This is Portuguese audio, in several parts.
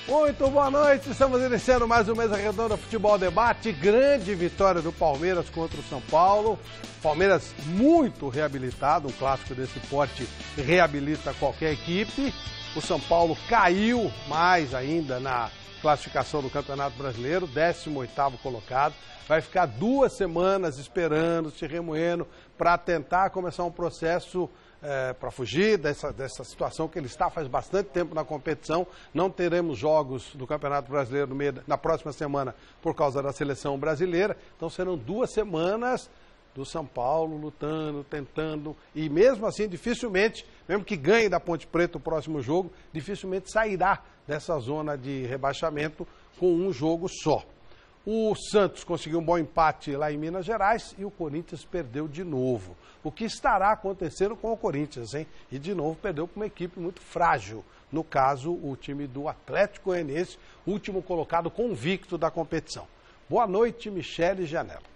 Muito boa noite, estamos iniciando mais um Mesa Redonda Futebol Debate. Grande vitória do Palmeiras contra o São Paulo. Palmeiras muito reabilitado, um clássico desse porte reabilita qualquer equipe. O São Paulo caiu mais ainda na classificação do Campeonato Brasileiro, 18º colocado. Vai ficar 2 semanas esperando, se remoendo, para tentar começar um processo para fugir dessa situação que ele está faz bastante tempo na competição. Não teremos jogos do Campeonato Brasileiro na próxima semana por causa da seleção brasileira. Então serão 2 semanas do São Paulo lutando, tentando, e mesmo assim dificilmente, mesmo que ganhe da Ponte Preta o próximo jogo, dificilmente sairá dessa zona de rebaixamento com um jogo só. O Santos conseguiu um bom empate lá em Minas Gerais e o Corinthians perdeu de novo. O que estará acontecendo com o Corinthians, hein? E de novo perdeu para uma equipe muito frágil. No caso, o time do Atlético Goianiense, último colocado convicto da competição. Boa noite, Michele Janela.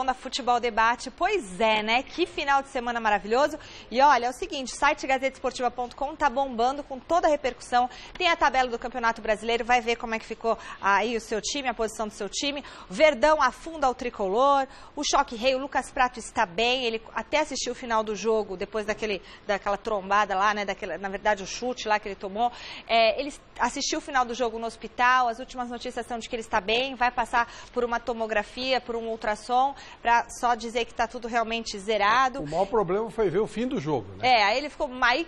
Da Futebol Debate, pois é, né? Que final de semana maravilhoso. E olha, é o seguinte, o site gazetesportiva.com tá bombando com toda a repercussão. Tem a tabela do Campeonato Brasileiro, vai ver como é que ficou aí o seu time, a posição do seu time. O Verdão afunda o tricolor, o Choque Rei, o Lucas Prato está bem, ele até assistiu o final do jogo, depois daquela trombada lá, né? Na verdade, o chute lá que ele tomou. Ele assistiu o final do jogo no hospital, as últimas notícias são de que ele está bem, vai passar por uma tomografia, por um ultrassom, para só dizer que está tudo realmente zerado. O maior problema foi ver o fim do jogo, né? Aí ele ficou mal. E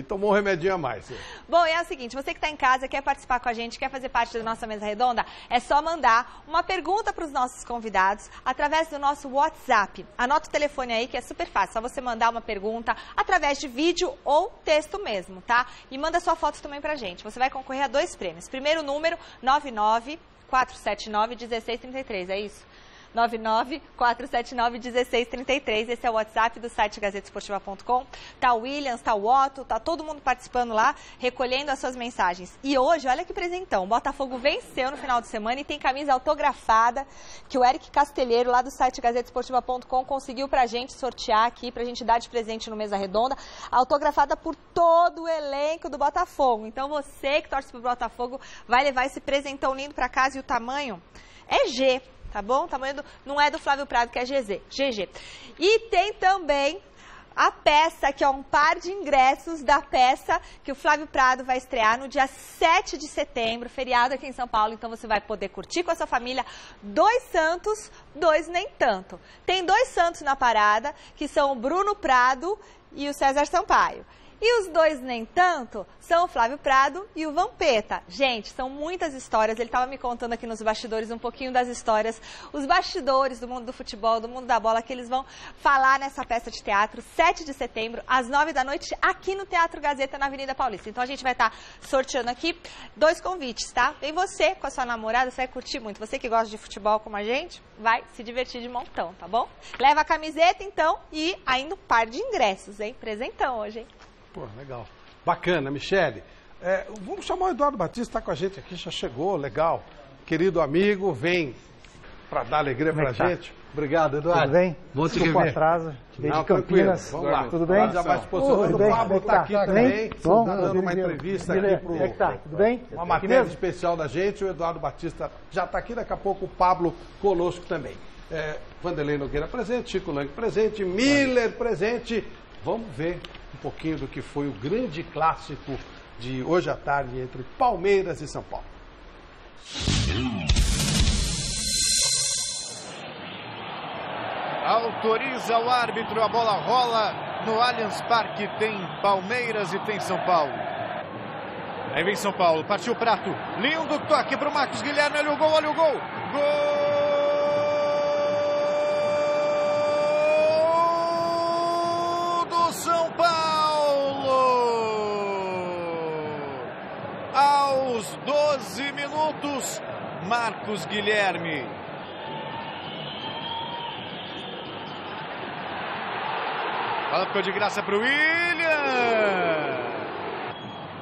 tomou um remedinho a mais. Bom, e é o seguinte, você que está em casa, quer participar com a gente, quer fazer parte da nossa mesa redonda, é só mandar uma pergunta para os nossos convidados através do nosso WhatsApp. Anota o telefone aí que é super fácil, só você mandar uma pergunta através de vídeo ou texto mesmo, tá? E manda sua foto também pra gente. Você vai concorrer a 2 prêmios. Primeiro número, 99479-1633, é isso? 99479-1633, esse é o WhatsApp do site gazetesportiva.com. Tá o Williams, tá o Otto, tá todo mundo participando lá, recolhendo as suas mensagens. E hoje, olha que presentão, o Botafogo venceu no final de semana e tem camisa autografada que o Eric Castelheiro, lá do site gazetesportiva.com, conseguiu pra gente sortear aqui, pra gente dar de presente no Mesa Redonda, autografada por todo o elenco do Botafogo. Então você que torce pro Botafogo vai levar esse presentão lindo pra casa e o tamanho é G. Tá bom? O tamanho não é do Flávio Prado, que é GG. E tem também a peça, que é um par de ingressos da peça que o Flávio Prado vai estrear no dia 7 de setembro, feriado aqui em São Paulo. Então você vai poder curtir com a sua família 2 santos, 2 nem tanto. Tem 2 santos na parada, que são o Bruno Prado e o César Sampaio. E os 2 nem tanto são o Flávio Prado e o Vampeta. Gente, são muitas histórias. Ele estava me contando aqui nos bastidores um pouquinho das histórias, os bastidores do mundo do futebol, do mundo da bola, que eles vão falar nessa peça de teatro, 7 de setembro, às 9 da noite, aqui no Teatro Gazeta, na Avenida Paulista. Então a gente vai estar sorteando aqui 2 convites, tá? Vem você com a sua namorada, você vai curtir muito. Você que gosta de futebol como a gente, vai se divertir de montão, tá bom? Leva a camiseta, então, e ainda um par de ingressos, hein? Presentão hoje, hein? Pô, legal. Bacana, Michele. Vamos chamar o Eduardo Batista, está com a gente aqui, já chegou, legal. Querido amigo, vem para dar alegria para a gente. Obrigado, Eduardo. Tudo bem? Bom te rever. Atraso, desde Campinas. Vamos lá. Tudo bem? Já vai se posicionando. O Pablo está aqui também, dando uma entrevista aqui para Tudo bem? Uma matéria especial da gente. O Eduardo Batista já está aqui, daqui a pouco o Pablo conosco também. Vanderlei Nogueira presente, Chico Lang presente, Miller presente. Vamos ver um pouquinho do que foi o grande clássico de hoje à tarde entre Palmeiras e São Paulo. Autoriza o árbitro, a bola rola no Allianz Parque, tem Palmeiras e tem São Paulo. Aí vem São Paulo, partiu o Prato, lindo toque para o Marcos Guilherme, olha o gol, olha o gol, gol! São Paulo, aos 12 minutos, Marcos Guilherme. Ela ficou de graça para o William.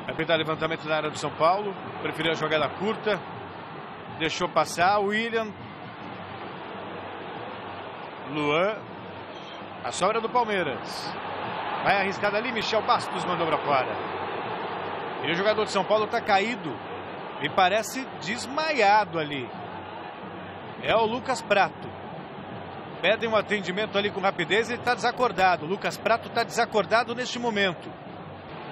Vai pintar levantamento na área do São Paulo, preferiu a jogada curta, deixou passar o William. Luan, a sobra do Palmeiras. Vai arriscado ali, Michel Bastos mandou para fora. E o jogador de São Paulo está caído e parece desmaiado ali. É o Lucas Prato. Pedem um atendimento ali com rapidez e ele está desacordado. O Lucas Prato está desacordado neste momento.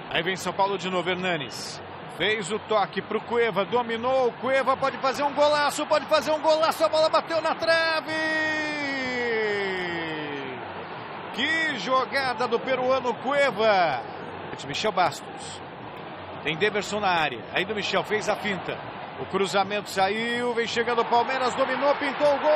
Aí vem São Paulo de novo, Hernanes. Fez o toque para o Cueva, dominou. O Cueva pode fazer um golaço, pode fazer um golaço. A bola bateu na trave. Que jogada do peruano Cueva. Michel Bastos. Tem Deverson na área. Aí do Michel, fez a finta. O cruzamento saiu, vem chegando o Palmeiras, dominou, pintou o gol.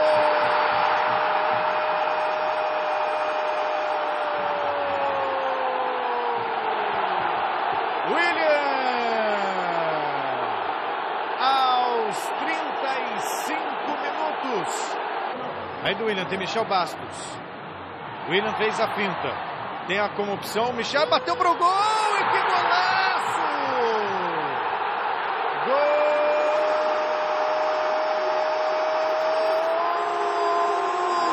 Aí do William, tem Michel Bastos. William fez a finta. Tem a como opção. Michel bateu pro gol. E que golaço! Gol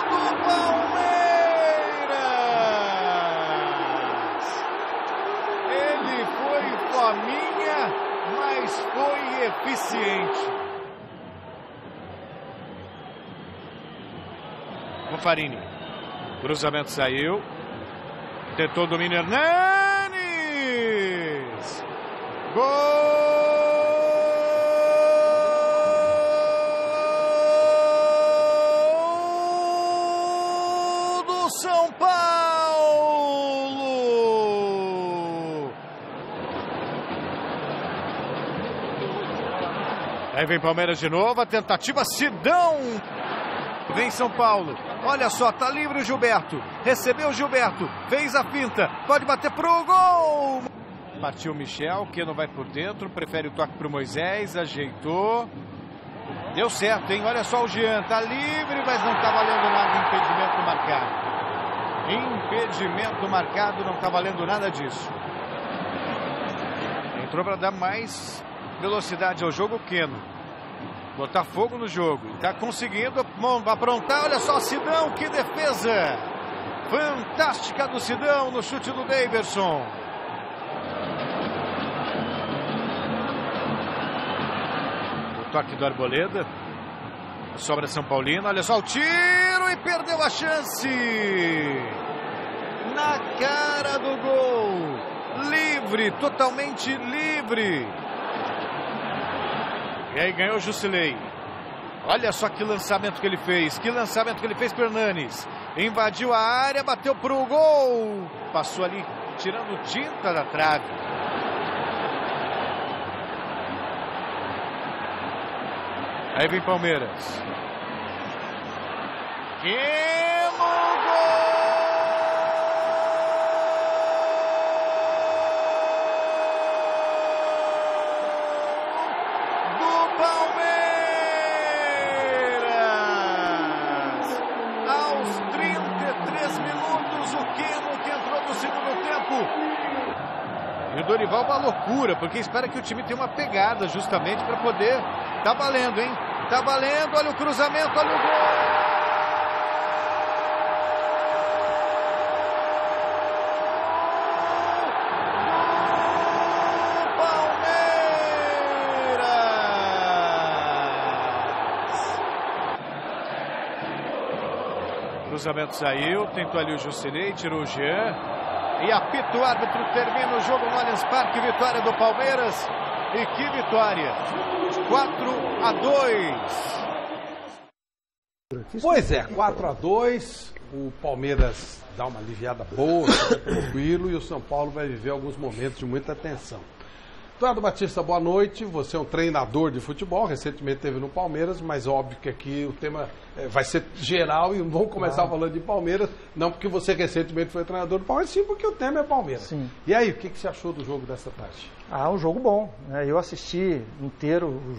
do Palmeiras! Ele foi fominha, mas foi eficiente. Farini. Cruzamento saiu. Tentou o domínio Hernanes. Gol do São Paulo. Aí vem Palmeiras de novo. A tentativa, Sidão. Vem São Paulo. Olha só, tá livre o Gilberto. Recebeu o Gilberto. Fez a finta. Pode bater pro gol. Partiu o Michel, que não vai por dentro. Prefere o toque pro Moisés. Ajeitou. Deu certo, hein? Olha só o Jean. Tá livre, mas não tá valendo nada. Impedimento marcado. Impedimento marcado. Não tá valendo nada disso. Entrou para dar mais velocidade ao jogo, Keno. Botar fogo no jogo. Está conseguindo aprontar. Olha só, Sidão, que defesa fantástica do Sidão no chute do Deverson. O toque do Arboleda. Sobra São Paulino. Olha só o tiro e perdeu a chance. Na cara do gol. Livre, totalmente livre. E aí ganhou o Jusilei. Olha só que lançamento que ele fez. Que lançamento que ele fez para o Hernanes. Invadiu a área, bateu para o gol. Passou ali, tirando tinta da trave. Aí vem Palmeiras. Keno, gol! E o Dorival uma loucura, porque espera que o time tenha uma pegada justamente para poder... Tá valendo, hein? Tá valendo, olha o cruzamento, olha o gol! Palmeiras! Cruzamento saiu, tentou ali o Jusilei, tirou o Jean. E apita o árbitro, termina o jogo no Allianz Parque, vitória do Palmeiras. E que vitória! 4-2. Pois é, 4-2. O Palmeiras dá uma aliviada boa, fica tranquilo. E o São Paulo vai viver alguns momentos de muita tensão. Eduardo Batista, boa noite. Você é um treinador de futebol, recentemente esteve no Palmeiras, mas óbvio que aqui o tema vai ser geral e não vamos começar falando de Palmeiras, não porque você recentemente foi treinador do Palmeiras, sim porque o tema é Palmeiras. Sim. E aí, o que você achou do jogo dessa tarde? Um jogo bom, né? Eu assisti inteiro o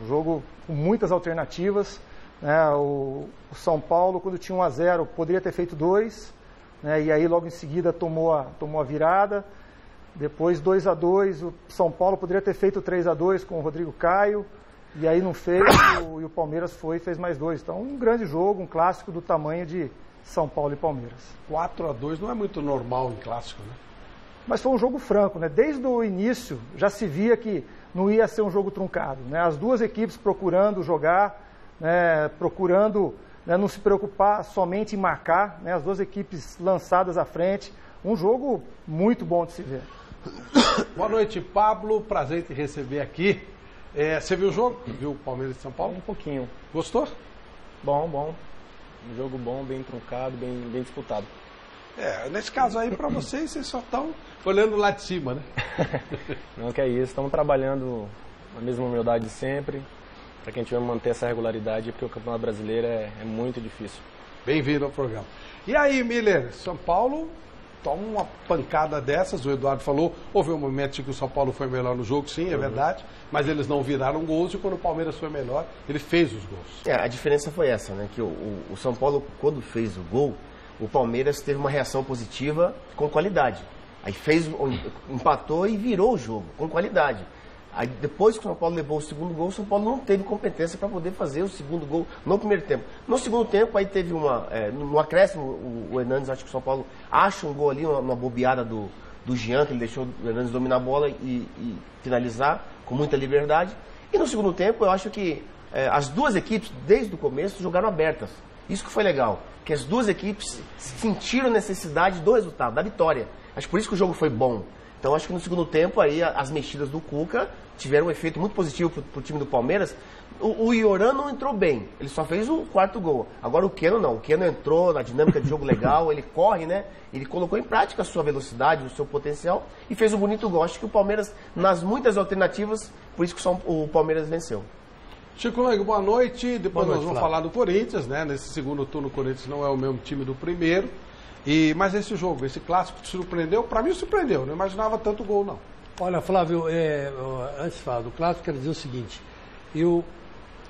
jogo com muitas alternativas, né? O São Paulo, quando tinha 1-0, poderia ter feito 2, né? E aí logo em seguida tomou a virada. Depois 2-2, o São Paulo poderia ter feito 3-2 com o Rodrigo Caio, e aí não fez, e o Palmeiras foi e fez mais 2. Então, um grande jogo, um clássico do tamanho de São Paulo e Palmeiras. 4-2 não é muito normal em clássico, né? Mas foi um jogo franco, né? Desde o início já se via que não ia ser um jogo truncado, né? As duas equipes procurando jogar, né? Procurando, né, não se preocupar somente em marcar, né? As duas equipes lançadas à frente. Um jogo muito bom de se ver. Boa noite, Pablo. Prazer em te receber aqui. Você viu o jogo? Viu o Palmeiras de São Paulo? Um pouquinho. Gostou? Bom. Um jogo bom, bem truncado, bem disputado. Nesse caso aí, para vocês só estão olhando lá de cima, né? Não, que é isso. Estamos trabalhando na mesma humildade de sempre, para que a gente vai manter essa regularidade, porque o Campeonato Brasileiro é muito difícil. Bem-vindo ao programa. E aí, Miller, São Paulo toma uma pancada dessas, o Eduardo falou, houve um momento em que o São Paulo foi melhor no jogo, sim, é verdade, mas eles não viraram gols e quando o Palmeiras foi melhor, ele fez os gols. A diferença foi essa, né? Que o São Paulo, quando fez o gol, o Palmeiras teve uma reação positiva com qualidade. Aí empatou e virou o jogo com qualidade. Aí depois que o São Paulo levou o segundo gol, o São Paulo não teve competência para poder fazer o segundo gol no primeiro tempo. No segundo tempo, aí teve no acréscimo, o Hernandes, acho que o São Paulo acha um gol ali, uma bobeada do Jean, que ele deixou o Hernandes dominar a bola e finalizar com muita liberdade. E no segundo tempo, eu acho que as duas equipes, desde o começo, jogaram abertas. Isso que foi legal, que as duas equipes sentiram a necessidade do resultado, da vitória. Acho que por isso que o jogo foi bom. Então acho que no segundo tempo aí as mexidas do Cuca tiveram um efeito muito positivo para o time do Palmeiras. O Ioran não entrou bem, ele só fez o quarto gol. Agora o Keno não, o Keno entrou na dinâmica de jogo legal, ele corre, né? Ele colocou em prática a sua velocidade, o seu potencial e fez um bonito gol. Acho que o Palmeiras, nas muitas alternativas, por isso que o Palmeiras venceu. Chico Lang, boa noite. Depois boa noite, nós vamos falar do Corinthians, né? Nesse segundo turno o Corinthians não é o mesmo time do primeiro. Mas esse jogo, esse clássico te surpreendeu? Para mim surpreendeu, não imaginava tanto gol não. Olha, Flávio, antes de falar do clássico, quero dizer o seguinte, eu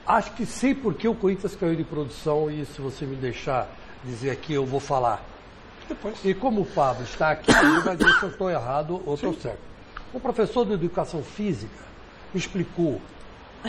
acho que sei por que o Corinthians caiu de produção e se você me deixar dizer aqui, eu vou falar. Depois. E como o Pablo está aqui, ele vai dizer se eu estou errado ou estou certo. O professor de Educação Física me explicou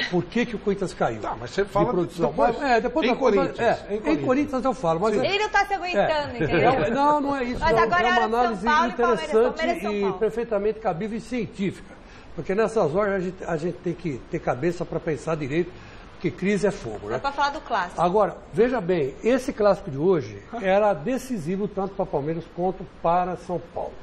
por que o Corinthians caiu. Tá, mas você fala de produção. Depois em Corinthians. Em Corinthians eu falo. Mas ele não está se aguentando, entendeu? Não é isso. Mas não, agora é uma era análise São Paulo interessante e perfeitamente cabível e científica. Porque nessas horas a gente tem que ter cabeça para pensar direito, porque crise é fogo, né? É para falar do clássico. Agora, veja bem, esse clássico de hoje era decisivo tanto para Palmeiras quanto para São Paulo.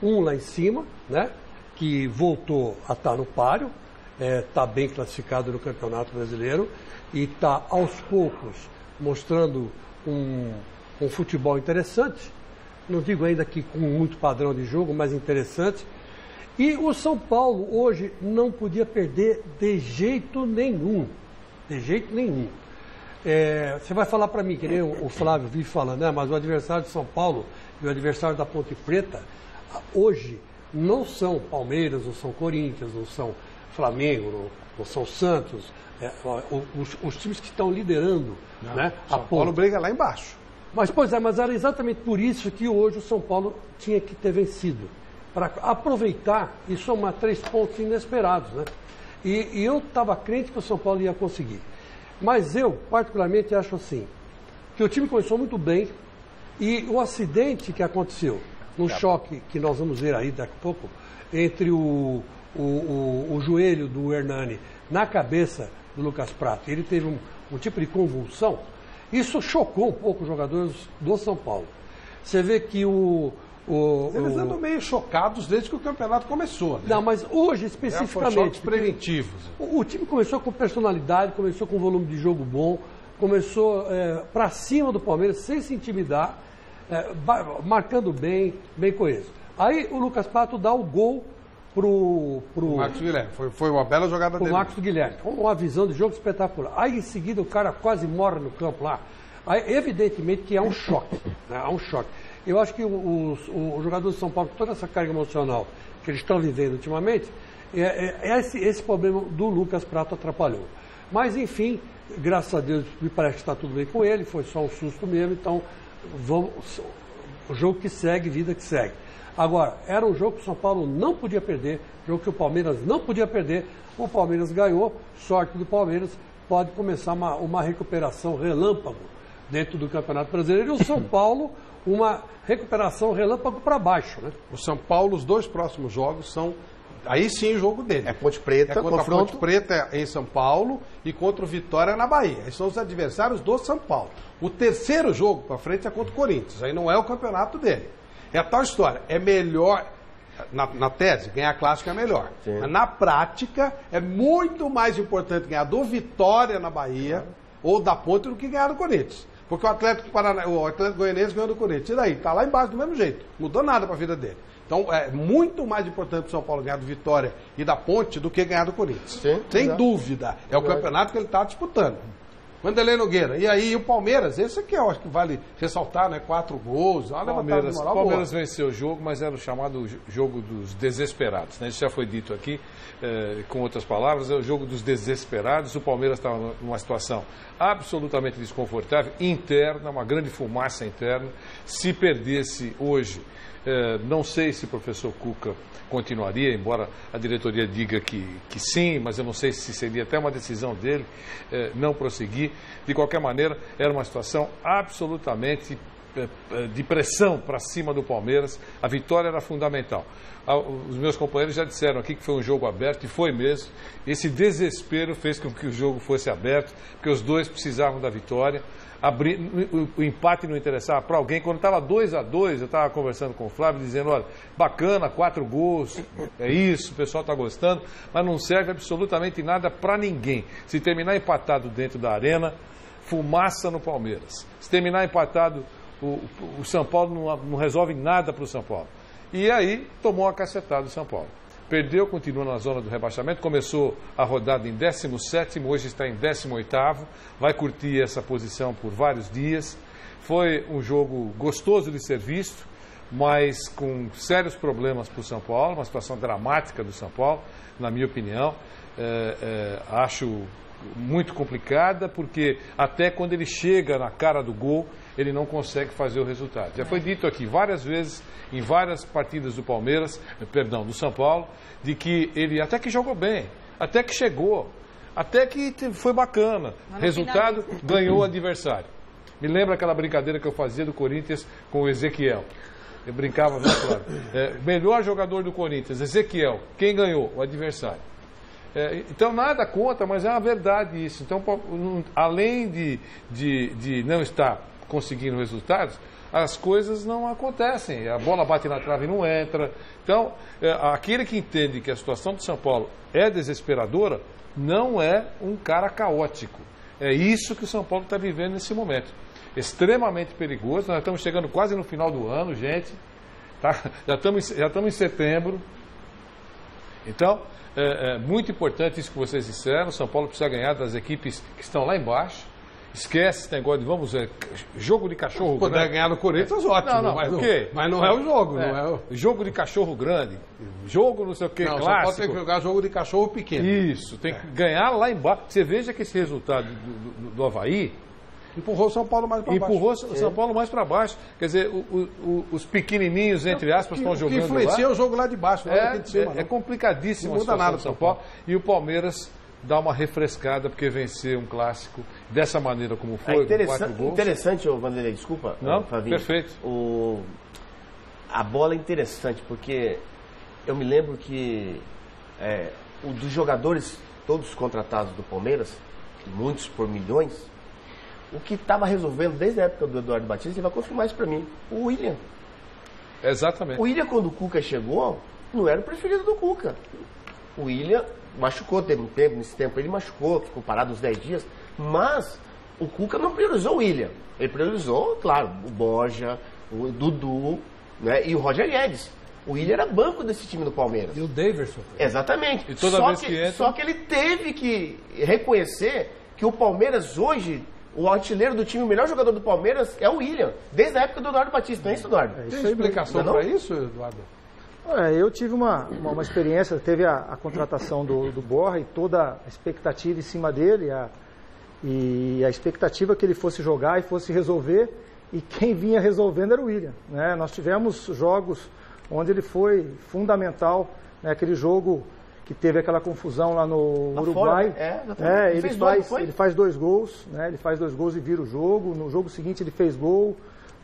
Um lá em cima, né? Que voltou a estar no páreo. Está bem classificado no Campeonato Brasileiro e está aos poucos mostrando um futebol interessante, não digo ainda que com muito padrão de jogo, mas interessante. E o São Paulo hoje não podia perder de jeito nenhum, você vai falar para mim, que nem o Flávio vive falando, né? Mas o adversário de São Paulo e o adversário da Ponte Preta hoje não são Palmeiras, não são Corinthians, não são Flamengo, ou São Santos, os times que estão liderando, né? São Paulo briga lá embaixo. Mas era exatamente por isso que hoje o São Paulo tinha que ter vencido, para aproveitar e somar 3 pontos inesperados, né? E eu estava crente que o São Paulo ia conseguir. Mas eu, particularmente, acho assim, que o time começou muito bem e o acidente que aconteceu, no choque que nós vamos ver aí daqui a pouco, entre o joelho do Hernani na cabeça do Lucas Prato, ele teve um tipo de convulsão, isso chocou um pouco os jogadores do São Paulo. Você vê que eles andam meio chocados desde que o campeonato começou, né? Não, mas hoje especificamente... choques preventivos. O time começou com personalidade, começou com volume de jogo bom, começou para cima do Palmeiras, sem se intimidar, marcando bem coeso. Aí o Lucas Prato dá o gol pro Marcos Guilherme. Foi uma bela jogada dele. O Marcos Guilherme. Uma visão de jogo espetacular. Aí em seguida o cara quase morre no campo lá. Aí, evidentemente que é um choque. Né? É um choque. Eu acho que os jogadores de São Paulo, com toda essa carga emocional que eles estão vivendo ultimamente, esse problema do Lucas Prato atrapalhou. Mas enfim, graças a Deus, me parece que está tudo bem com ele, foi só um susto mesmo, então o jogo que segue, vida que segue. Agora, era um jogo que o São Paulo não podia perder, jogo que o Palmeiras não podia perder. O Palmeiras ganhou, sorte do Palmeiras, pode começar uma recuperação relâmpago dentro do Campeonato Brasileiro, e o São Paulo, uma recuperação relâmpago para baixo, né? O São Paulo, os 2 próximos jogos são... Aí sim o jogo dele. É Ponte Preta, contra confronto. a Ponte Preta em São Paulo e contra o Vitória na Bahia. Esses são os adversários do São Paulo. O terceiro jogo para frente é contra o Corinthians. Aí não é o campeonato dele. É a tal história. É melhor, na tese, ganhar clássico é melhor. Sim. Mas na prática, é muito mais importante ganhar do Vitória na Bahia ou da Ponte do que ganhar do Corinthians. Porque o Atlético Goianiense ganhou do Corinthians. E daí? Está lá embaixo do mesmo jeito. Não mudou nada para a vida dele. Então, é muito mais importante para o São Paulo ganhar do Vitória e da Ponte do que ganhar do Corinthians. Sim, sem dúvida. É o campeonato que ele está disputando. Vanderlei Nogueira. E aí, o Palmeiras, esse aqui eu acho que vale ressaltar, né? 4 gols. O Palmeiras venceu o jogo, mas era o chamado jogo dos desesperados, né? Isso já foi dito aqui, com outras palavras, é o jogo dos desesperados. O Palmeiras estava numa situação absolutamente desconfortável, interna, uma grande fumaça interna. Se perdesse hoje, não sei se o professor Cuca continuaria, embora a diretoria diga que sim, mas eu não sei se seria até uma decisão dele não prosseguir. De qualquer maneira, era uma situação absolutamente de pressão para cima do Palmeiras. A vitória era fundamental. Os meus companheiros já disseram aqui que foi um jogo aberto, e foi mesmo. Esse desespero fez com que o jogo fosse aberto, porque os dois precisavam da vitória. O empate não interessava para alguém. Quando estava 2-2, eu estava conversando com o Flávio, dizendo, olha, bacana, 4 gols, é isso, o pessoal está gostando, mas não serve absolutamente nada para ninguém. Se terminar empatado dentro da arena, fumaça no Palmeiras. Se terminar empatado, o São Paulo não resolve nada para o São Paulo. E aí, tomou a cacetada do São Paulo. Perdeu, continua na zona do rebaixamento, começou a rodada em 17º, hoje está em 18º, vai curtir essa posição por vários dias. Foi um jogo gostoso de ser visto, mas com sérios problemas para o São Paulo, uma situação dramática do São Paulo, na minha opinião. Acho muito complicada, porque até quando ele chega na cara do gol, ele não consegue fazer o resultado. Já foi dito aqui várias vezes, em várias partidas do do São Paulo, de que ele até que jogou bem, até que chegou, até que foi bacana. Resultado, ganhou o adversário. Me lembra aquela brincadeira que eu fazia do Corinthians com o Ezequiel. Eu brincava, né, claro. Melhor jogador do Corinthians, Ezequiel. Quem ganhou? O adversário. Então, nada contra, mas é uma verdade isso. Então, além de não estar conseguindo resultados, as coisas não acontecem. A bola bate na trave e não entra. Então, aquele que entende que a situação do São Paulo é desesperadora, não é um cara caótico. É isso que o São Paulo está vivendo nesse momento. Extremamente perigoso. Nós estamos chegando quase no final do ano, gente. Tá? Já estamos em setembro. Então, é muito importante isso que vocês disseram. O São Paulo precisa ganhar das equipes que estão lá embaixo. Esquece esse negócio de, jogo de cachorro grande. Poder ganhar no Corinthians, ótimo. Mas não é o jogo. Não é o... Jogo de cachorro grande. Jogo não sei o que, clássico. Só pode ter que jogar jogo de cachorro pequeno. Isso, tem que ganhar lá embaixo. Você veja que esse resultado do Avaí empurrou o São Paulo mais para baixo. Empurrou o São Paulo mais para baixo. Quer dizer, os pequenininhos, entre aspas, estão jogando lá. Que influencia o jogo lá de baixo. É complicadíssimo a situação do São Paulo. E o Palmeiras dá uma refrescada, porque vencer um clássico dessa maneira como foi, com 4 gols. Interessante, Vanderlei, desculpa, não, Flavinho. Perfeito. A bola é interessante, porque eu me lembro que dos jogadores todos contratados do Palmeiras, muitos por milhões, o que estava resolvendo desde a época do Eduardo Batista, ele vai confirmar isso para mim, o William. Exatamente. O William, quando o Cuca chegou, não era o preferido do Cuca. O William machucou, nesse tempo ele machucou, ficou parado uns 10 dias, mas o Cuca não priorizou o William. Ele priorizou, claro, o Borja, o Dudu, né, e o Roger Guedes. O William era banco desse time do Palmeiras. E o Daverson. Exatamente. E toda vez que entra... Só que ele teve que reconhecer que o Palmeiras hoje, o artilheiro do time, o melhor jogador do Palmeiras é o William, desde a época do Eduardo Batista, não é isso, Eduardo? Tem explicação para isso, Eduardo? Eu tive uma experiência, teve a contratação do Borja e toda a expectativa em cima dele, e a expectativa que ele fosse jogar e fosse resolver, e quem vinha resolvendo era o William, né? Nós tivemos jogos onde ele foi fundamental, né? Aquele jogo que teve aquela confusão lá no Lá Uruguai. fora, Ele faz 2 gols, né? Ele faz 2 gols e vira o jogo. No jogo seguinte ele fez gol,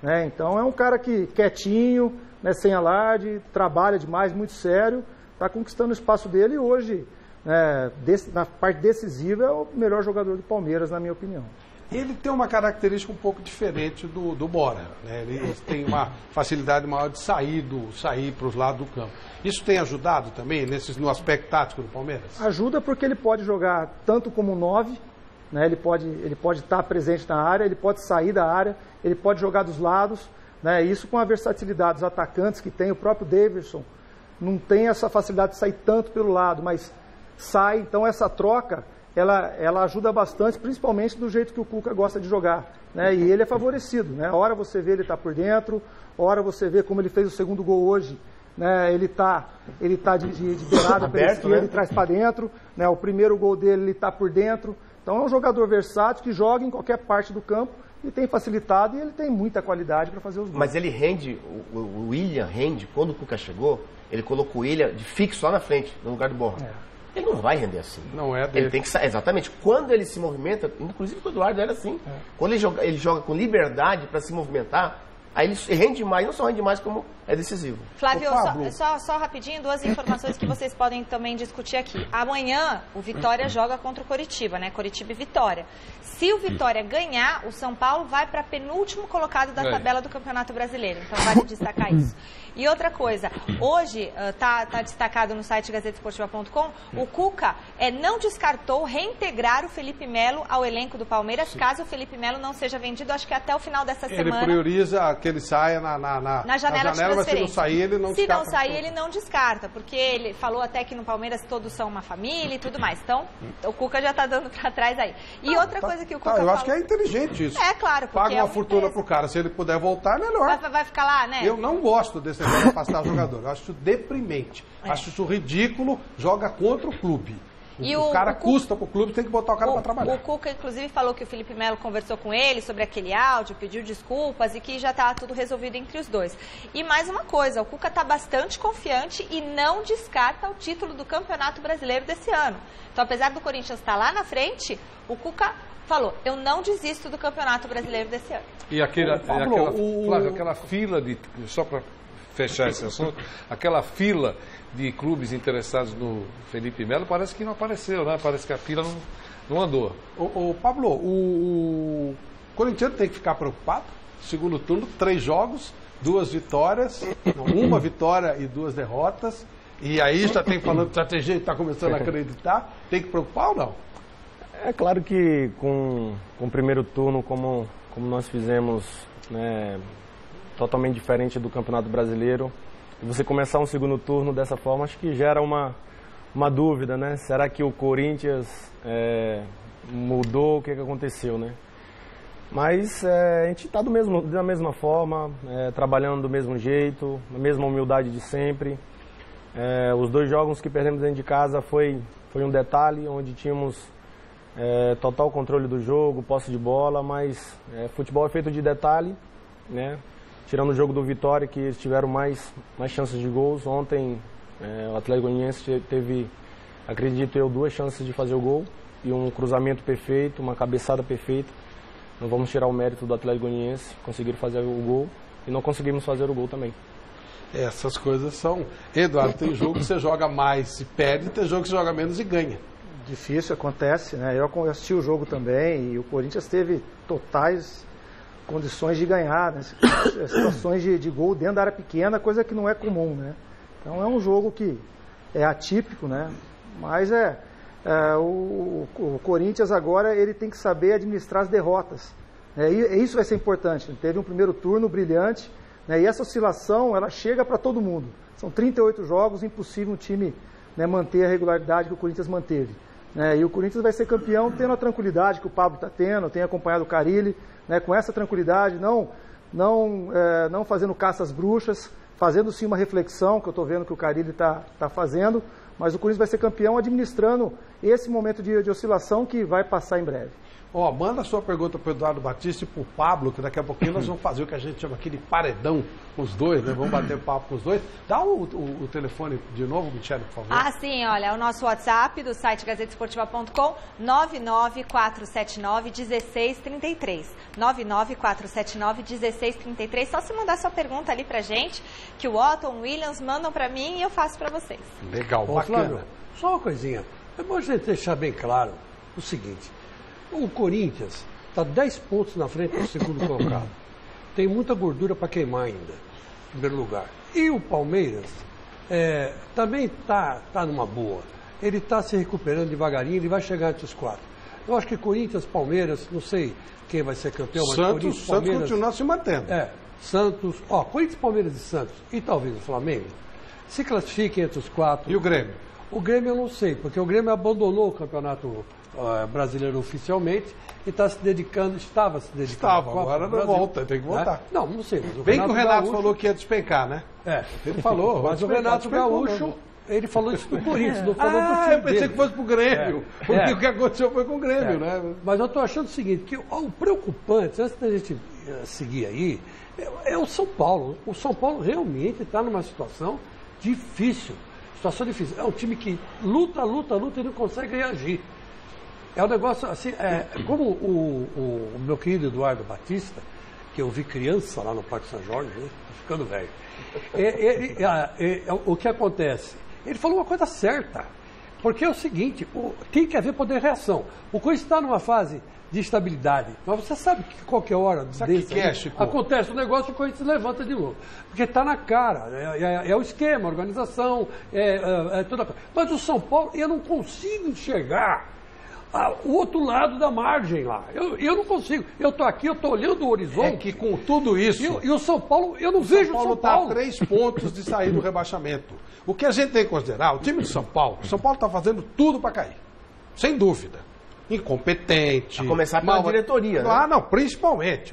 né? Então é um cara que quietinho, né? Sem alarde, trabalha demais, muito sério, está conquistando o espaço dele e hoje, na parte decisiva, é o melhor jogador do Palmeiras, na minha opinião. Ele tem uma característica um pouco diferente do Bora, né? Ele tem uma facilidade maior de sair para os lados do campo. Isso tem ajudado também no aspecto tático do Palmeiras? Ajuda porque ele pode jogar tanto como 9, né? Ele pode estar presente na área, ele pode sair da área, ele pode jogar dos lados, né? Isso com a versatilidade dos atacantes que tem. O próprio Davidson não tem essa facilidade de sair tanto pelo lado, mas sai. Então essa troca ela ajuda bastante, principalmente do jeito que o Cuca gosta de jogar, né? E ele é favorecido, né? Hora você vê ele tá por dentro, hora você vê como ele fez o segundo gol hoje, né? Ele tá de beirada pela esquerda, ele traz para dentro, né? O primeiro gol dele ele tá por dentro. Então é um jogador versátil que joga em qualquer parte do campo e tem facilitado e ele tem muita qualidade para fazer os gols. Mas ele rende, o William rende, quando o Cuca chegou, ele colocou o William de fixo lá na frente, no lugar do Borja. Ele não vai render assim. Não é dele. Ele tem que sair. Exatamente. Quando ele se movimenta, inclusive o Eduardo era assim. Quando ele joga com liberdade para se movimentar, aí ele rende mais, não só rende mais, como é decisivo. Flávio, só rapidinho, 2 informações que vocês podem também discutir aqui. Amanhã, o Vitória joga contra o Coritiba, né? Coritiba e Vitória. Se o Vitória ganhar, o São Paulo vai para penúltimo colocado da tabela do Campeonato Brasileiro. Então, vale destacar isso. E outra coisa, hoje tá destacado no site gazetesportiva.com, o Cuca não descartou reintegrar o Felipe Melo ao elenco do Palmeiras, caso o Felipe Melo não seja vendido, acho que até o final dessa semana. Ele prioriza que ele saia na janela de transferência. Mas se não sair, ele não descarta. Se não sair, ele não descarta, porque ele falou até que no Palmeiras todos são uma família e tudo mais. Então, o Cuca já tá dando para trás aí. E outra coisa que o Cuca eu acho que é inteligente isso. É, claro. Paga uma fortuna pro cara, se ele puder voltar, melhor. Vai ficar lá, né? Eu não gosto desse negócio de afastar o jogador. Eu acho isso deprimente. Acho isso ridículo. Joga contra o clube. O cara custa pro clube, tem que botar o cara para trabalhar. O Cuca, inclusive, falou que o Felipe Melo conversou com ele sobre aquele áudio, pediu desculpas e que já tá tudo resolvido entre os dois. E mais uma coisa, o Cuca tá bastante confiante e não descarta o título do Campeonato Brasileiro desse ano. Então, apesar do Corinthians estar lá na frente, o Cuca falou, eu não desisto do Campeonato Brasileiro desse ano. E aquela fila de... Só para fechar esse assunto, aquela fila de clubes interessados no Felipe Melo parece que não apareceu, né? Parece que a fila não andou. Pablo, o corintiano tem que ficar preocupado. Segundo turno, 3 jogos, 2 vitórias, 1 vitória e 2 derrotas. E aí já tem falando que tem gente que está começando a acreditar. Tem que preocupar ou não? É claro que com o primeiro turno, como nós fizemos, né, totalmente diferente do Campeonato Brasileiro, e você começar um segundo turno dessa forma, acho que gera uma dúvida, né? Será que o Corinthians mudou? O que aconteceu, né? Mas a gente está da mesma forma, trabalhando do mesmo jeito, na mesma humildade de sempre. Os 2 jogos que perdemos dentro de casa foi um detalhe, onde tínhamos total controle do jogo, posse de bola, mas futebol é feito de detalhe, né? Tirando o jogo do Vitória, que eles tiveram mais chances de gols. Ontem o Atlético Goianiense teve, acredito eu, 2 chances de fazer o gol e um cruzamento perfeito, uma cabeçada perfeita. Não vamos tirar o mérito do Atlético Goianiense, conseguiram fazer o gol e não conseguimos fazer o gol também. Essas coisas são... Eduardo, tem jogo que você joga mais e perde, tem jogo que você joga menos e ganha. Difícil, acontece, né? Eu assisti o jogo também e o Corinthians teve totais condições de ganhar, né? Situações de gol dentro da área pequena, coisa que não é comum, né? Então é um jogo que é atípico, né? Mas o Corinthians agora ele tem que saber administrar as derrotas, né? E isso vai ser importante. Teve um primeiro turno brilhante, né? E essa oscilação ela chega para todo mundo. São 38 jogos, impossível um time, né, manter a regularidade que o Corinthians manteve. E o Corinthians vai ser campeão tendo a tranquilidade que o Pablo está tendo, tem acompanhado o Carille, né, com essa tranquilidade, não fazendo caça às bruxas, fazendo sim uma reflexão, que eu estou vendo que o Carille está fazendo, mas o Corinthians vai ser campeão administrando esse momento de oscilação que vai passar em breve. Ó, manda a sua pergunta para o Eduardo Batista e para o Pablo, que daqui a pouquinho nós vamos fazer o que a gente chama aquele paredão com os dois, né? Vamos bater papo com os dois. Dá o telefone de novo, Michele, por favor. Ah, sim, olha, é o nosso WhatsApp do site gazetesportiva.com, 99479-1633. 99479-1633. Só se mandar sua pergunta ali pra gente, que o Otto, o Williams mandam pra mim e eu faço pra vocês. Legal, Ô, bacana. Flávio, só uma coisinha. É bom a gente deixar bem claro o seguinte. O Corinthians está 10 pontos na frente do segundo colocado. Tem muita gordura para queimar ainda, em primeiro lugar. E o Palmeiras também está numa boa. Ele está se recuperando devagarinho, ele vai chegar entre os 4. Eu acho que Corinthians, Palmeiras, não sei quem vai ser campeão, mas Corinthians, Santos Palmeiras... continua se mantendo. Santos, Corinthians, Palmeiras e Santos, e talvez o Flamengo, se classifiquem entre os 4. E o Grêmio? O Grêmio eu não sei, porque o Grêmio abandonou o campeonato brasileiro oficialmente e estava se dedicando agora não volta, tem que voltar. Né? Não sei. Mas Bem que o Renato Gaúcho, falou que ia despencar, né? Ele falou, mas o Renato Gaúcho, ele falou isso do Corinthians, não falou do time eu pensei dele. que fosse pro Grêmio, porque o que aconteceu foi com o Grêmio, né? Mas eu estou achando o seguinte, que o preocupante, antes da gente seguir aí, é o São Paulo. O São Paulo realmente está numa situação difícil. É um time que luta e não consegue reagir. É um negócio assim, como o meu querido Eduardo Batista, que eu vi criança lá no Parque São Jorge, né? Tô ficando velho. O que acontece? Ele falou uma coisa certa, porque é o seguinte, tem que haver poder de reação. O Corinthians está numa fase de estabilidade, mas você sabe que qualquer hora acontece um negócio e o Corinthians levanta de novo. Porque está na cara, é o esquema, a organização, toda coisa. Mas o São Paulo, eu não consigo enxergar o outro lado da margem lá. Eu não consigo. Eu estou aqui, eu estou olhando o horizonte. É que com tudo isso... E o São Paulo, eu não vejo o São Paulo. O São Paulo está a 3 pontos de sair do rebaixamento. O que a gente tem que considerar, o time de São Paulo está fazendo tudo para cair. Sem dúvida. Incompetente. A começar pela diretoria, né? Ah, não, principalmente.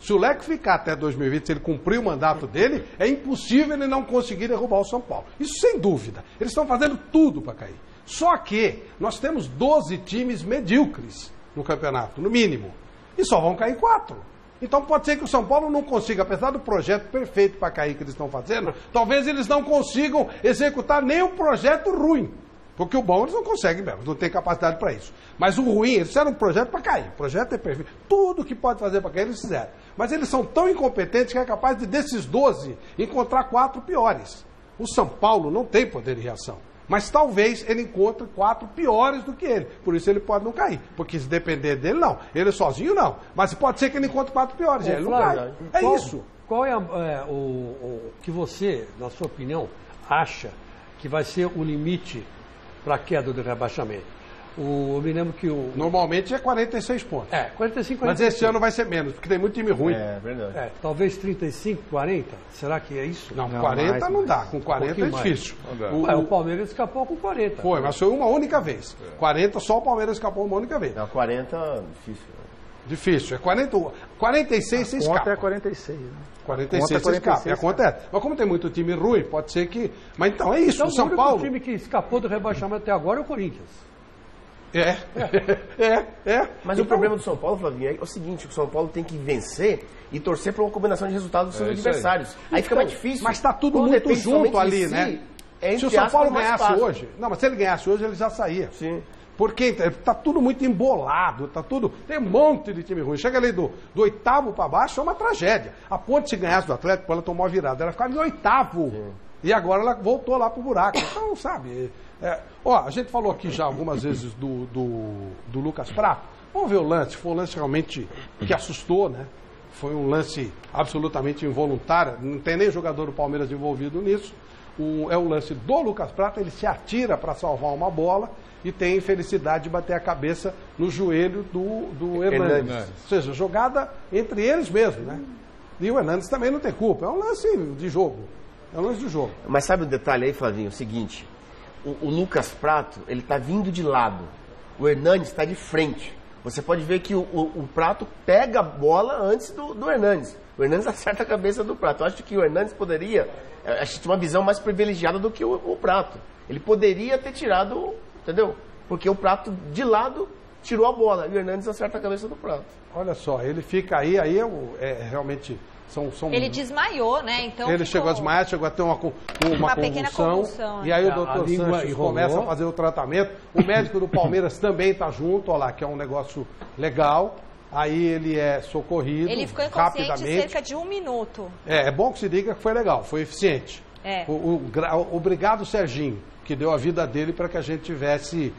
Se o Leque ficar até 2020, se ele cumprir o mandato dele, é impossível ele não conseguir derrubar o São Paulo. Isso sem dúvida. Eles estão fazendo tudo para cair. Só que nós temos 12 times medíocres no campeonato, no mínimo. E só vão cair 4. Então pode ser que o São Paulo não consiga, apesar do projeto perfeito para cair que eles estão fazendo, talvez eles não consigam executar nem um projeto ruim. Porque o bom eles não conseguem mesmo, não tem capacidade para isso. Mas o ruim, eles fizeram um projeto para cair. O projeto é perfeito. Tudo que pode fazer para cair, eles fizeram. Mas eles são tão incompetentes que é capaz de, desses 12, encontrar 4 piores. O São Paulo não tem poder de reação. Mas talvez ele encontre 4 piores do que ele. Por isso ele pode não cair. Porque se depender dele, não. Ele sozinho, não. Mas pode ser que ele encontre 4 piores. Ele não cai. É isso. Qual é o que você, na sua opinião, acha que vai ser o limite para a queda do rebaixamento? Eu me lembro que normalmente é 46 pontos. 45, 46. Mas esse ano vai ser menos, porque tem muito time ruim. É verdade. Talvez 35, 40. Será que é isso? Não 40 não dá. Com 40 é difícil. O Palmeiras escapou com 40. Foi, mas foi uma única vez. 40, só o Palmeiras escapou uma única vez. Não, 40, difícil. Difícil. É 46 você escapa. A conta é 46, né? 46 você escapa. Acontece. Mas como tem muito time ruim, pode ser que... Mas então é isso. Então, o São Paulo... O time que escapou do rebaixamento até agora é o Corinthians. Mas o problema do São Paulo, Flavinho, é o seguinte: o São Paulo tem que vencer e torcer para uma combinação de resultados dos seus adversários. Aí fica mais difícil. Mas está tudo muito junto ali, né? Se o São Paulo ganhasse hoje... Não, mas se ele ganhasse hoje, ele já saía. Sim. Porque está tudo muito embolado, tem um monte de time ruim. Chega ali do 8º para baixo, é uma tragédia. A Ponte, se ganhasse do Atlético, ela tomou a virada. Ela ficava em 8º. Sim. E agora ela voltou lá pro buraco. Então, sabe... a gente falou aqui já algumas vezes do Lucas Prato. Vamos ver o lance. Foi um lance realmente que assustou, né? Foi um lance absolutamente involuntário. Não tem nem jogador do Palmeiras envolvido nisso. É o lance do Lucas Prato. Ele se atira para salvar uma bola e tem a infelicidade de bater a cabeça no joelho do Hernandes. Ou seja, jogada entre eles mesmo, né? E o Hernandes também não tem culpa. É um lance de jogo. Mas sabe o detalhe aí, Flavinho? O seguinte... O Lucas Prato, ele está vindo de lado. O Hernandes está de frente. Você pode ver que o Prato pega a bola antes do Hernandes. O Hernandes acerta a cabeça do Prato. Eu acho que o Hernandes poderia... Acho que tinha uma visão mais privilegiada do que o Prato. Ele poderia ter tirado, entendeu? Porque o Prato, de lado, tirou a bola. E o Hernandes acerta a cabeça do Prato. Olha só, ele fica aí realmente... Ele desmaiou, né? Então ele chegou a desmaiar, chegou a ter uma pequena convulsão. E aí o doutor Sanches começa a fazer o tratamento. O médico do Palmeiras também está junto, olha lá, que é um negócio legal. Aí ele é socorrido. Ele ficou inconsciente cerca de 1 minuto. É bom que se diga que foi legal, foi eficiente. Obrigado, Serginho, que deu a vida dele para que a gente tivesse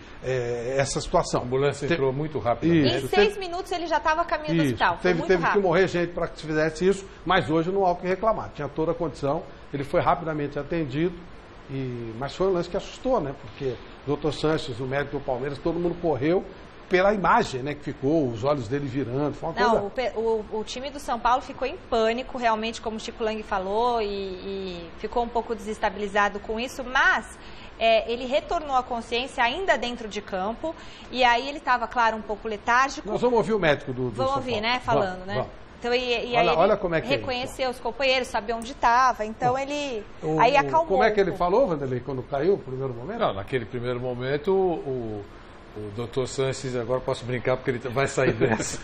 essa situação. A ambulância entrou muito rápido. Em 6 minutos ele já estava a caminho do hospital. Teve que morrer gente para que se fizesse isso, mas hoje não há o que reclamar. Tinha toda a condição, ele foi rapidamente atendido, mas foi um lance que assustou, né? Porque o doutor Sanches, o médico do Palmeiras, todo mundo correu pela imagem, né, que ficou, os olhos dele virando. Foi uma coisa... o time do São Paulo ficou em pânico, realmente, como o Chico Lang falou, e ficou um pouco desestabilizado com isso, mas ele retornou à consciência ainda dentro de campo, e aí ele estava, claro, um pouco letárgico. Nós vamos ouvir o médico do Vamos São ouvir, Paulo. né, falando, né? Vamos. Então, aí olha ele como é que reconheceu os companheiros, sabia onde estava, então ele aí acalmou. Como é que ele falou, Vanderlei, quando caiu, no primeiro momento? Não, naquele primeiro momento, o doutor Sanches, agora posso brincar porque ele vai sair dessa,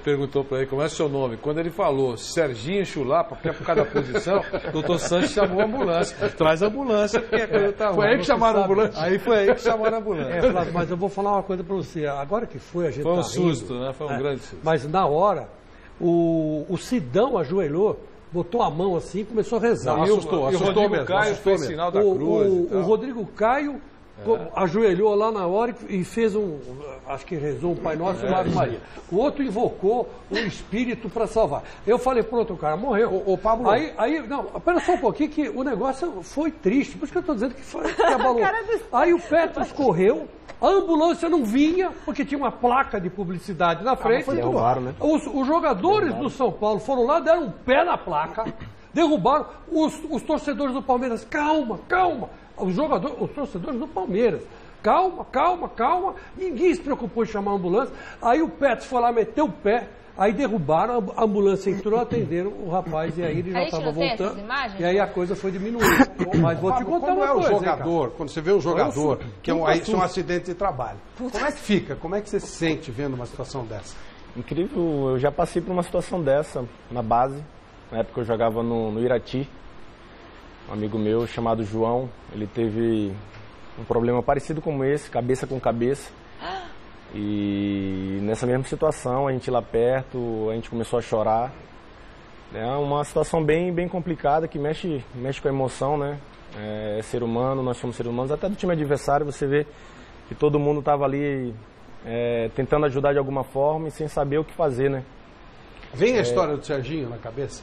perguntou para ele como é o seu nome. Quando ele falou Serginho Chulapa, porque é por causa da posição, o doutor Sanches chamou a ambulância. Traz a ambulância, porque a coisa tá ruim. Foi aí que chamaram a ambulância? Aí foi aí que chamaram a ambulância. Flávio, mas eu vou falar uma coisa para você. Agora que foi, a gente foi um tá susto, rindo, né? Foi um grande susto. Mas na hora, o Sidão ajoelhou, botou a mão assim e começou a rezar. Não, assustou o Rodrigo mesmo, Caio fez sinal da cruz. O Rodrigo Caio ajoelhou lá na hora e fez acho que rezou um Pai Nosso e uma Ave Maria. O outro invocou o Espírito para salvar. Eu falei, pronto, o cara morreu. O Pablo... Não, espera só um pouquinho que o negócio foi triste, por isso que eu estou dizendo que abalou. Aí o Petros correu, a ambulância não vinha, porque tinha uma placa de publicidade na frente. Derrubaram, né? Os jogadores do São Paulo foram lá, deram um pé na placa, derrubaram. Os torcedores do Palmeiras, calma. Os torcedores do Palmeiras, calma. Ninguém se preocupou em chamar a ambulância. Aí o Petros foi lá, meteu o pé. Aí derrubaram, a ambulância entrou, atenderam o rapaz e aí ele já estava voltando. E aí a coisa foi diminuindo. Mas vou te contar uma coisa. Jogador, quando você vê um jogador, que é um acidente de trabalho, como é que fica? Como é que você se sente vendo uma situação dessa? Incrível, eu já passei por uma situação dessa na base. Na época eu jogava no Irati. Um amigo meu chamado João, ele teve um problema parecido como esse, cabeça com cabeça. E nessa mesma situação, a gente lá perto, a gente começou a chorar. É uma situação bem complicada, que mexe com a emoção, né? É ser humano, nós somos seres humanos. Até do time adversário, você vê que todo mundo estava ali tentando ajudar de alguma forma e sem saber o que fazer, né? Vem a história do Serginho na cabeça?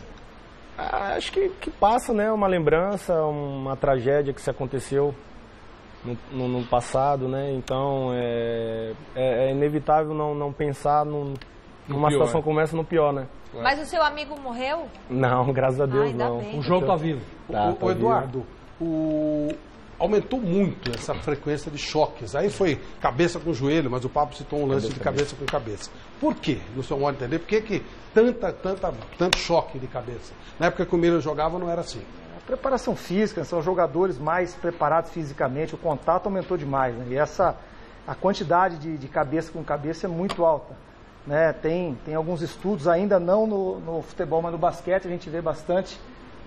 Acho que passa, né? Uma lembrança, uma tragédia que se aconteceu no passado, né? Então é inevitável não pensar numa situação como essa no pior, né? Mas o seu amigo morreu? Não, graças a Deus não. O João está vivo. O Eduardo, aumentou muito essa frequência de choques. Aí foi cabeça com joelho, mas o Pablo citou um lance de cabeça com cabeça. Por quê? No seu modo de entender, por que tanto choque de cabeça? Na época que o Miller jogava não era assim. A preparação física, são jogadores mais preparados fisicamente, o contato aumentou demais, né? E a quantidade de cabeça com cabeça é muito alta, né? Tem alguns estudos, ainda não no futebol, mas no basquete a gente vê bastante,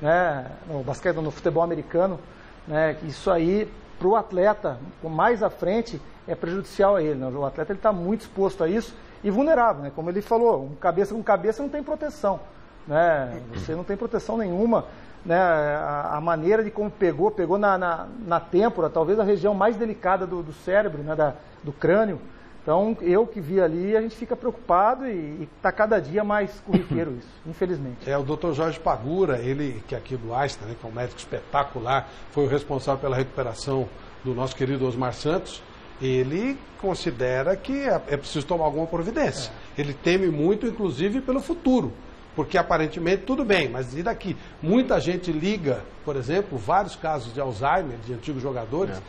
né? No futebol americano, né? Isso aí, para o atleta, mais à frente, é prejudicial a ele, né? O atleta está muito exposto a isso e vulnerável, né? Como ele falou, um cabeça com cabeça não tem proteção, né? Você não tem proteção nenhuma, né? A maneira de como pegou na têmpora, talvez a região mais delicada do cérebro, né? Do crânio. Então, eu que vi ali, a gente fica preocupado e está cada dia mais corriqueiro isso, infelizmente. O Dr. Jorge Pagura, ele que é aqui do Einstein, né, que é um médico espetacular, foi o responsável pela recuperação do nosso querido Osmar Santos, ele considera que é preciso tomar alguma providência. Ele teme muito, inclusive, pelo futuro. Porque aparentemente tudo bem, mas e daqui? Muita gente liga, por exemplo, vários casos de Alzheimer, de antigos jogadores,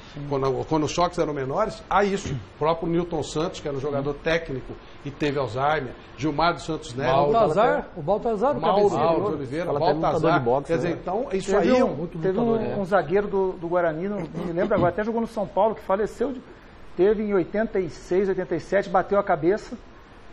quando os choques eram menores, a isso. O próprio Newton Santos, que era um jogador técnico e teve Alzheimer, Gilmar dos Santos Neto, o Baltazar, Mauro de Oliveira, Baltazar. Quer dizer, então, isso teve aí... Teve um zagueiro do Guarani, não me lembro agora, até jogou no São Paulo, que faleceu teve em 86, 87, bateu a cabeça,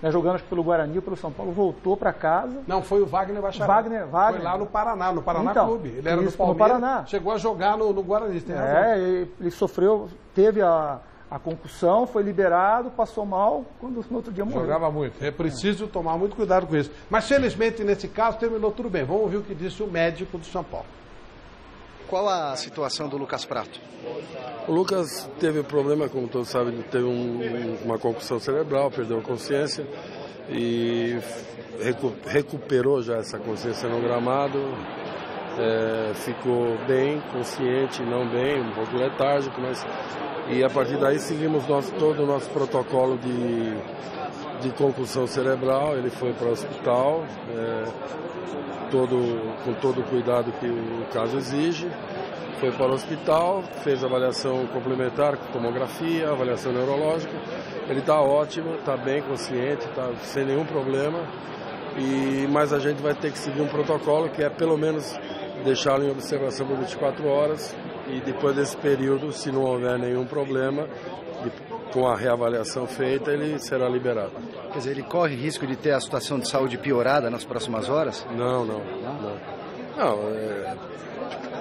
né, jogando pelo Guarani ou pelo São Paulo, voltou para casa. Não, foi o Wagner Bacharel. Wagner. Foi lá no Paraná então, Clube. Ele era do Palmeiras, no Paraná. Chegou a jogar no Guarani, tem razão. Ele sofreu, teve a concussão, foi liberado, passou mal, quando no outro dia morreu. Jogava muito. É preciso tomar muito cuidado com isso. Mas felizmente nesse caso terminou tudo bem. Vamos ouvir o que disse o médico do São Paulo. Qual a situação do Lucas Prato? O Lucas teve problema, como todos sabem, teve uma concussão cerebral, perdeu a consciência e recuperou já essa consciência no gramado. Ficou bem, consciente, não bem, um pouco letárgico, mas... E a partir daí seguimos todo o nosso protocolo de concussão cerebral. Ele foi para o hospital, com todo o cuidado que o caso exige. Foi para o hospital, fez avaliação complementar, tomografia, avaliação neurológica. Ele está ótimo, está bem consciente, está sem nenhum problema. Mas a gente vai ter que seguir um protocolo que é pelo menos deixá-lo em observação por 24 horas e depois desse período, se não houver nenhum problema, com a reavaliação feita, ele será liberado. Quer dizer, ele corre risco de ter a situação de saúde piorada nas próximas horas? Não.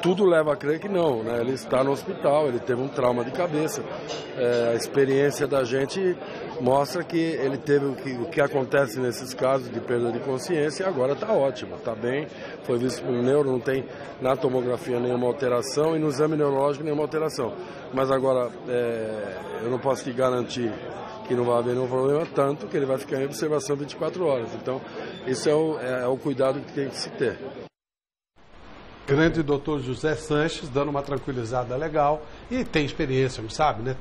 Tudo leva a crer que não, né? Ele está no hospital, ele teve um trauma de cabeça. A experiência da gente mostra que ele teve o que acontece nesses casos de perda de consciência e agora está ótimo, está bem. Foi visto por um neuro, não tem na tomografia nenhuma alteração e no exame neurológico nenhuma alteração. Mas agora, eu não posso te garantir que não vai haver nenhum problema, tanto que ele vai ficar em observação 24 horas. Então, esse é o cuidado que tem que se ter. Grande doutor José Sanches, dando uma tranquilizada legal e tem experiência, não sabe, né?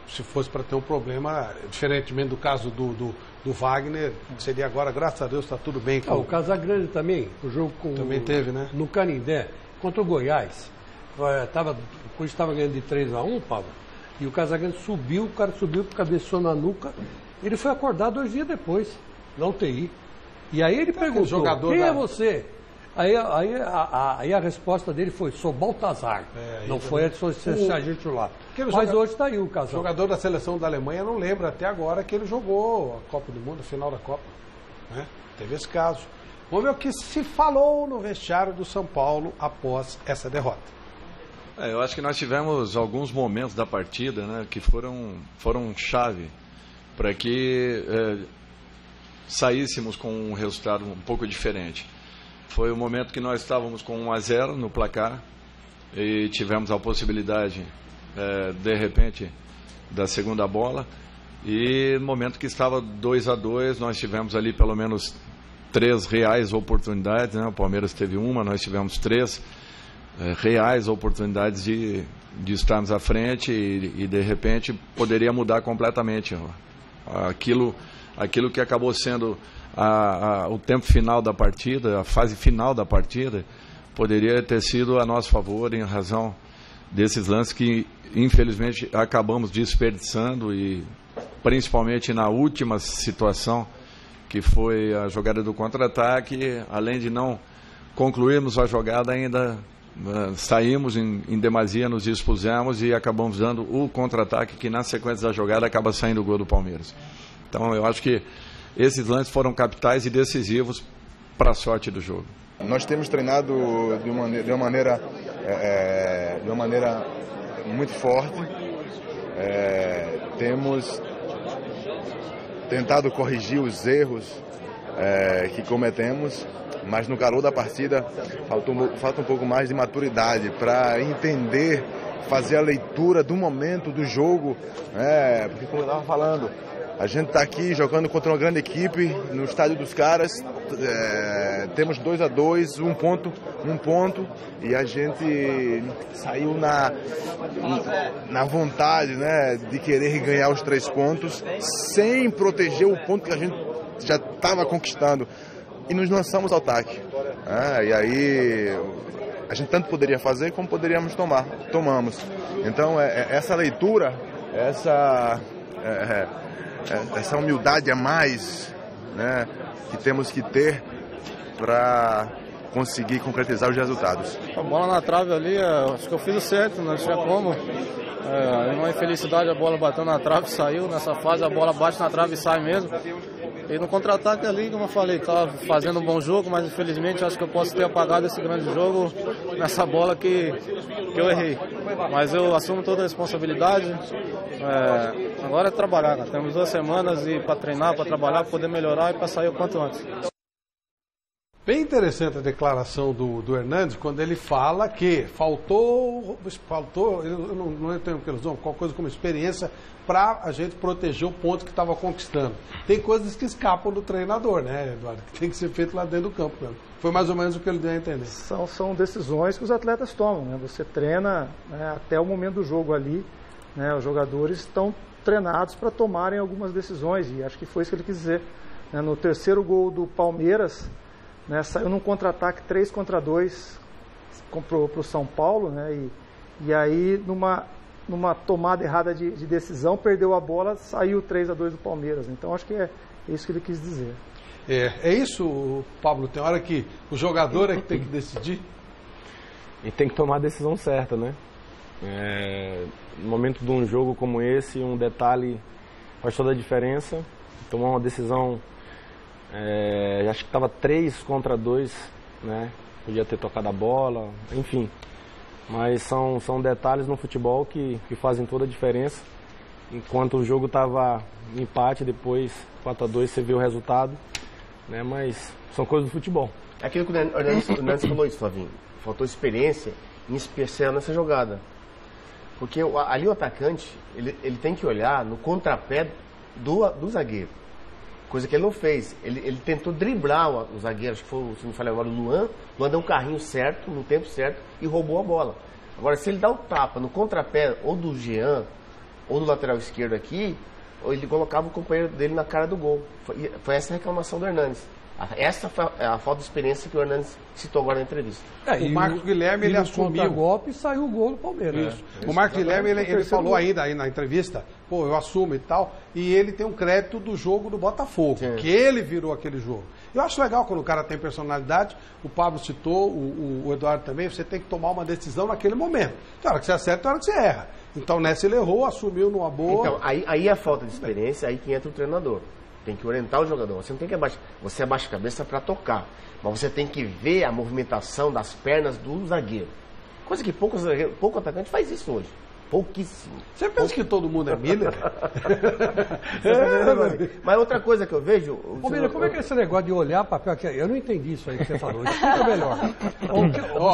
Se fosse para ter um problema, diferentemente do caso do Wagner, seria agora, graças a Deus, está tudo bem. O Casagrande também, o jogo também teve, né? No Canindé, contra o Goiás, quando estava ganhando de 3-1, Paulo, e o Casagrande subiu, o cara subiu, cabeçou na nuca, ele foi acordar 2 dias depois, na UTI. E aí ele perguntou, quem é você? Aí a resposta dele foi, sou Baltazar. Não foi sou sargento lá. Mas hoje está aí o caso. O jogador da seleção da Alemanha não lembra até agora que ele jogou a Copa do Mundo, a final da Copa. Né? Teve esse caso. Vamos ver o que se falou no vestiário do São Paulo após essa derrota. Eu acho que nós tivemos alguns momentos da partida, né, que foram chave para que saíssemos com um resultado um pouco diferente. Foi o momento que nós estávamos com 1-0 no placar e tivemos a possibilidade, de repente, da segunda bola. E no momento que estava 2-2, nós tivemos ali pelo menos 3 reais oportunidades, né? O Palmeiras teve uma, nós tivemos 3 reais oportunidades de estarmos à frente e de repente poderia mudar completamente aquilo que acabou sendo o tempo final da partida, a fase final da partida, poderia ter sido a nosso favor em razão desses lances que infelizmente acabamos desperdiçando e principalmente na última situação, que foi a jogada do contra-ataque. Além de não concluirmos a jogada, ainda saímos em demasia, nos expusemos e acabamos dando o contra-ataque, que na sequência da jogada acaba saindo o gol do Palmeiras. Então eu acho que esses lances foram capitais e decisivos para a sorte do jogo. Nós temos treinado de uma maneira muito forte, temos tentado corrigir os erros que cometemos, mas no calor da partida falta um pouco mais de maturidade para entender, fazer a leitura do momento do jogo, porque como eu estava falando, a gente está aqui jogando contra uma grande equipe no estádio dos caras, temos 2-2, um ponto, e a gente saiu na vontade, né, de querer ganhar os 3 pontos, sem proteger o ponto que a gente já estava conquistando, e nos lançamos ao ataque. E aí a gente tanto poderia fazer como poderíamos tomamos. Então essa leitura, essa humildade a mais, né, que temos que ter para conseguir concretizar os resultados. A bola na trave ali, acho que eu fiz o certo, não tinha como. Uma infelicidade, a bola bateu na trave, saiu. Nessa fase a bola bate na trave e sai mesmo. E no contra-ataque ali, como eu falei, estava fazendo um bom jogo, mas infelizmente acho que eu posso ter apagado esse grande jogo nessa bola que eu errei. Mas eu assumo toda a responsabilidade. Agora é trabalhar, cara. Temos 2 semanas para treinar, para trabalhar, para poder melhorar e para sair o quanto antes. Bem interessante a declaração do Hernandes, quando ele fala que faltou eu não tenho que eles qualquer coisa como experiência para a gente proteger o ponto que estava conquistando. Tem coisas que escapam do treinador, né, Eduardo? Que tem que ser feito lá dentro do campo. Né? Foi mais ou menos o que ele deu a entender. São decisões que os atletas tomam, né? Você treina, né, até o momento do jogo ali, né? Os jogadores estão treinados para tomarem algumas decisões, e acho que foi isso que ele quis dizer. Né? No terceiro gol do Palmeiras, né, saiu num contra-ataque 3-2 para o São Paulo, né, e aí numa tomada errada de decisão, perdeu a bola, saiu 3-2 do Palmeiras. Então acho que é isso que ele quis dizer. É isso, Pablo, tem hora que o jogador é que tem que decidir. E tem que tomar a decisão certa, né? No momento de um jogo como esse, um detalhe faz toda a diferença. Tomar uma decisão... acho que estava 3-2, né? Podia ter tocado a bola, enfim. Mas são detalhes no futebol que fazem toda a diferença. Enquanto o jogo estava empate, depois 4-2 você vê o resultado, né? Mas são coisas do futebol. É aquilo que o Hernandes falou isso, Flavinho. Faltou experiência, em especial nessa jogada. Porque ali o atacante, ele tem que olhar no contrapé do zagueiro. Coisa que ele não fez. Ele tentou driblar o zagueiro, acho que foi, se não falei agora, o Luan. O Luan deu um carrinho certo, no tempo certo, e roubou a bola. Agora, se ele dá o tapa no contrapé, ou do Jean, ou do lateral esquerdo aqui, ou ele colocava o companheiro dele na cara do gol. Foi essa a reclamação do Hernandes. Essa foi a falta de experiência que o Hernandes citou agora na entrevista. O Marcos Guilherme, ele assumiu. Golpe e saiu o gol do Palmeiras. Isso. O Marcos Guilherme, ele falou ainda aí na entrevista, eu assumo e tal, e ele tem um crédito do jogo do Botafogo, que ele virou aquele jogo. Eu acho legal quando o cara tem personalidade, o Pablo citou, o Eduardo também, você tem que tomar uma decisão naquele momento. Tem hora que você acerta, tem hora que você erra. Então nessa ele errou, assumiu numa boa. Então, aí a falta de experiência, aí que entra o treinador. Tem que orientar o jogador. Você não tem que você abaixa a cabeça para tocar, mas você tem que ver a movimentação das pernas do zagueiro. Coisa que pouco atacante faz isso hoje. Pouquíssimo. Você pensa que todo mundo é Miller? Mas outra coisa que eu vejo... Miller, como é que é esse negócio de olhar papel? Eu não entendi isso aí que você falou. Explica melhor.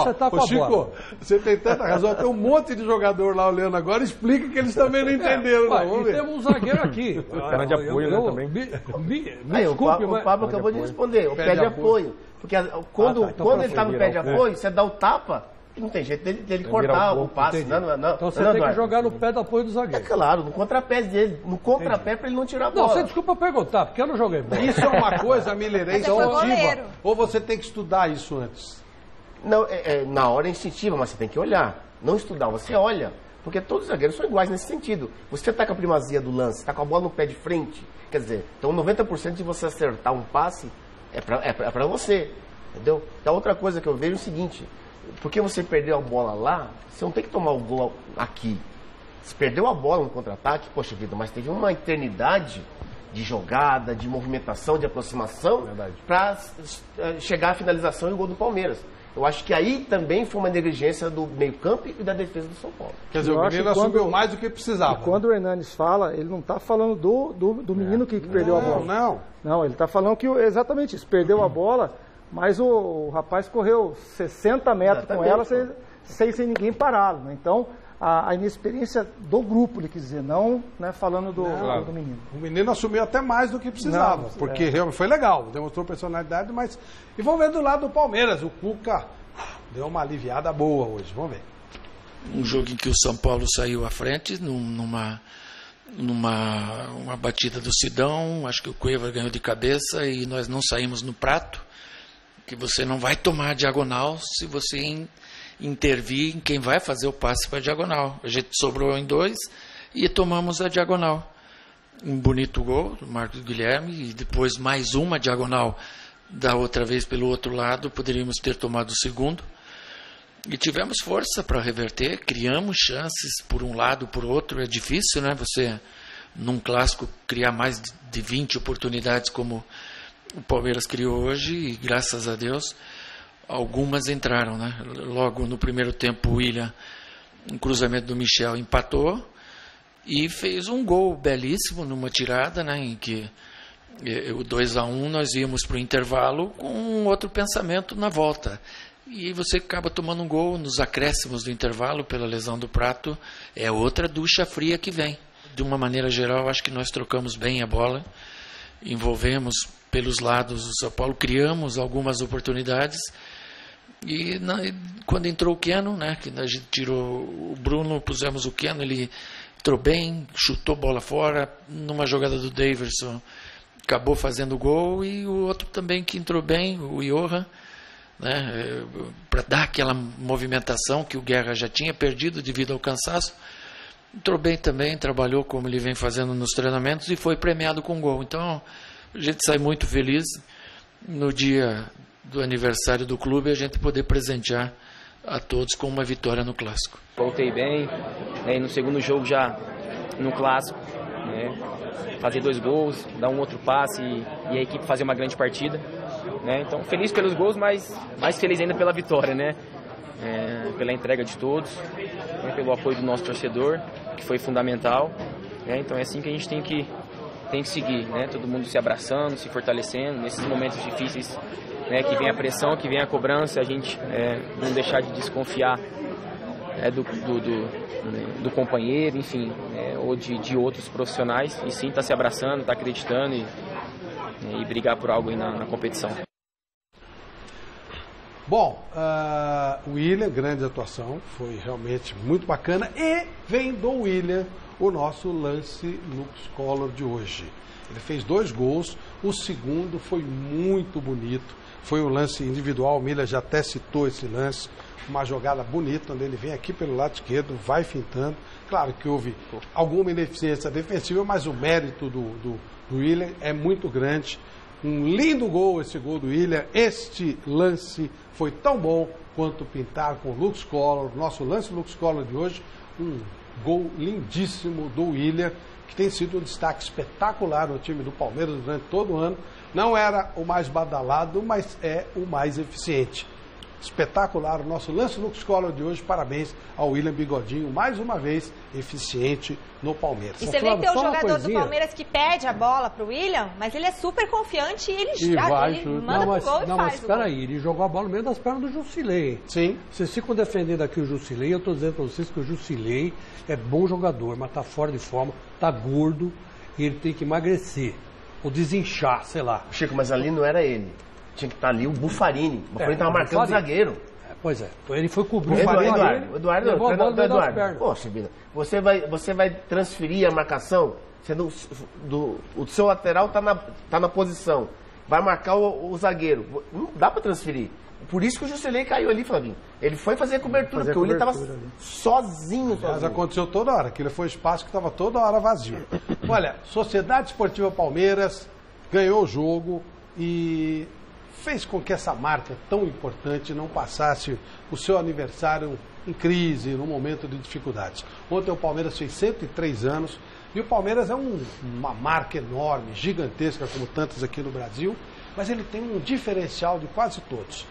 Você tá com a Chico, bola. Você tem tanta razão. Tem um monte de jogador lá olhando agora. Explica que eles também não entenderam. E temos um zagueiro aqui. Perna de apoio, né, também. Me desculpe, o Pablo acabou de responder. O pé de apoio. Porque quando ele está no pé de apoio, você dá o tapa... Não tem jeito dele cortar o passe. Não, então você tem que jogar no pé do apoio do zagueiro. É claro, no contrapé dele. No contrapé para ele não tirar a bola. Não, você desculpa perguntar, porque eu não joguei bola. Isso é uma coisa, Miller, é instintiva. Ou você tem que estudar isso antes? Não, na hora é instintiva, mas você tem que olhar. Não estudar, você olha. Porque todos os zagueiros são iguais nesse sentido. Você está com a primazia do lance, está com a bola no pé de frente. Quer dizer, então 90% de você acertar um passe é para você. Entendeu? Então outra coisa que eu vejo é o seguinte... Porque você perdeu a bola lá, você não tem que tomar o gol aqui. Você perdeu a bola no contra-ataque, poxa vida, mas teve uma eternidade de jogada, de movimentação, de aproximação para chegar à finalização e o gol do Palmeiras. Eu acho que aí também foi uma negligência do meio-campo e da defesa do São Paulo. Quer dizer, o menino assumiu mais do que precisava. E quando o Hernandes fala, ele não está falando do menino que perdeu a bola. Não, ele está falando que exatamente isso, perdeu a bola... Mas o rapaz correu 60 metros com ela sem ninguém pará-lo. Né? Então, a inexperiência do grupo, ele quis dizer, não, né, falando do menino. O menino assumiu até mais do que precisava, porque realmente foi legal, demonstrou personalidade, mas... E vamos ver do lado do Palmeiras, o Cuca deu uma aliviada boa hoje, vamos ver. Um jogo em que o São Paulo saiu à frente, numa batida do Sidão, acho que o Cueva ganhou de cabeça e nós não saímos no prato. Que você não vai tomar a diagonal se você intervir em quem vai fazer o passe para a diagonal. A gente sobrou em 2 e tomamos a diagonal. Um bonito gol do Marcos Guilherme e depois mais uma diagonal Da outra vez, pelo outro lado, poderíamos ter tomado o segundo. E tivemos força para reverter, criamos chances por um lado, por outro. É difícil, né? Você, num clássico, criar mais de 20 oportunidades como o Palmeiras criou hoje. E, graças a Deus, algumas entraram, né? Logo no primeiro tempo, o William, um cruzamento do Michel, empatou e fez um gol belíssimo numa tirada, né? Em que o 2-1 nós íamos para o intervalo com um outro pensamento na volta. E você acaba tomando um gol nos acréscimos do intervalo pela lesão do Prato. É outra ducha fria que vem. De uma maneira geral, acho que nós trocamos bem a bola, envolvemos pelos lados do São Paulo, criamos algumas oportunidades. E quando entrou o Keno, né, que a gente tirou o Bruno, pusemos o Keno, ele entrou bem, chutou bola fora, numa jogada do Daverson, acabou fazendo o gol. E o outro também que entrou bem, o Johan, né, para dar aquela movimentação que o Guerra já tinha perdido devido ao cansaço. Entrou bem também, trabalhou como ele vem fazendo nos treinamentos e foi premiado com gol. Então, a gente sai muito feliz no dia do aniversário do clube a gente poder presentear a todos com uma vitória no Clássico. Voltei bem, né, no segundo jogo já no Clássico, né, fazer 2 gols, dar um outro passe e a equipe fazer uma grande partida. Né? Então, feliz pelos gols, mas mais feliz ainda pela vitória, né? Pela entrega de todos, né? Pelo apoio do nosso torcedor, que foi fundamental. Né? Então, é assim que a gente tem que seguir, né? Todo mundo se abraçando, se fortalecendo, nesses momentos difíceis, né? Que vem a pressão, que vem a cobrança, a gente não deixar de desconfiar do companheiro, enfim, ou de outros profissionais, e sim estar se abraçando, estar acreditando e brigar por algo aí na competição. Bom, o William, grande atuação, foi realmente muito bacana. E vem do William o nosso lance Lux Collor de hoje. Ele fez 2 gols, o segundo foi muito bonito. Foi um lance individual, o William já até citou esse lance. Uma jogada bonita, onde ele vem aqui pelo lado esquerdo, vai fintando. Claro que houve alguma ineficiência defensiva, mas o mérito do William é muito grande. Um lindo gol esse gol do William. Este lance foi tão bom quanto pintar com o Lux Collor. Nosso lance Lux Collor de hoje, um gol lindíssimo do William, que tem sido um destaque espetacular no time do Palmeiras durante todo o ano. Não era o mais badalado, mas é o mais eficiente. Espetacular o nosso lance Lux Collor de hoje. Parabéns ao William Bigodinho, mais uma vez eficiente no Palmeiras. E você vê que tem um jogador do Palmeiras que pede a bola pro William, mas ele é super confiante e ele manda pro gol e faz. Mas espera aí, ele jogou a bola no meio das pernas do Jusilei. Sim. Vocês ficam defendendo aqui o Jusilei, eu estou dizendo para vocês que o Jusilei é bom jogador, mas está fora de forma, está gordo e ele tem que emagrecer ou desinchar, sei lá. Chico, mas ali não era ele. Tinha que estar ali o Buffarini. O Buffarini estava marcando o zagueiro. Pois é, ele foi cobrir o Eduardo. Poxa vida, você vai transferir a marcação, sendo o seu lateral tá na posição, vai marcar o zagueiro. Não dá para transferir. Por isso que o Jusilei caiu ali, Flavinho. Ele foi fazer cobertura, porque o William estava sozinho. Mas aconteceu toda hora, aquilo foi espaço que estava toda hora vazio. Olha, Sociedade Esportiva Palmeiras ganhou o jogo e fez com que essa marca tão importante não passasse o seu aniversário em crise, num momento de dificuldades. Ontem o Palmeiras fez 103 anos e o Palmeiras é uma marca enorme, gigantesca, como tantas aqui no Brasil, mas ele tem um diferencial de quase todos.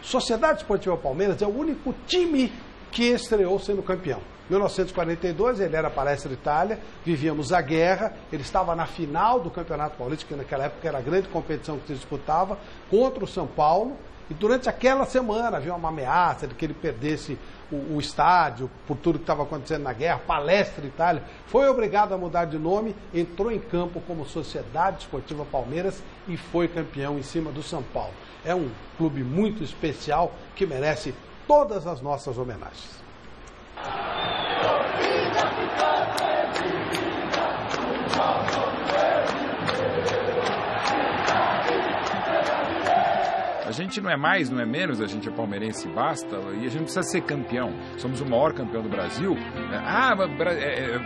Sociedade Esportiva Palmeiras é o único time que estreou sendo campeão. Em 1942, ele era Palestra Itália, vivíamos a guerra, ele estava na final do Campeonato Paulista, que naquela época era a grande competição que se disputava, contra o São Paulo, e durante aquela semana havia uma ameaça de que ele perdesse o estádio por tudo que estava acontecendo na guerra. Palestra Itália foi obrigado a mudar de nome, entrou em campo como Sociedade Esportiva Palmeiras e foi campeão em cima do São Paulo. É um clube muito especial que merece todas as nossas homenagens. A gente não é mais, não é menos, a gente é palmeirense, basta, e a gente precisa ser campeão. Somos o maior campeão do Brasil.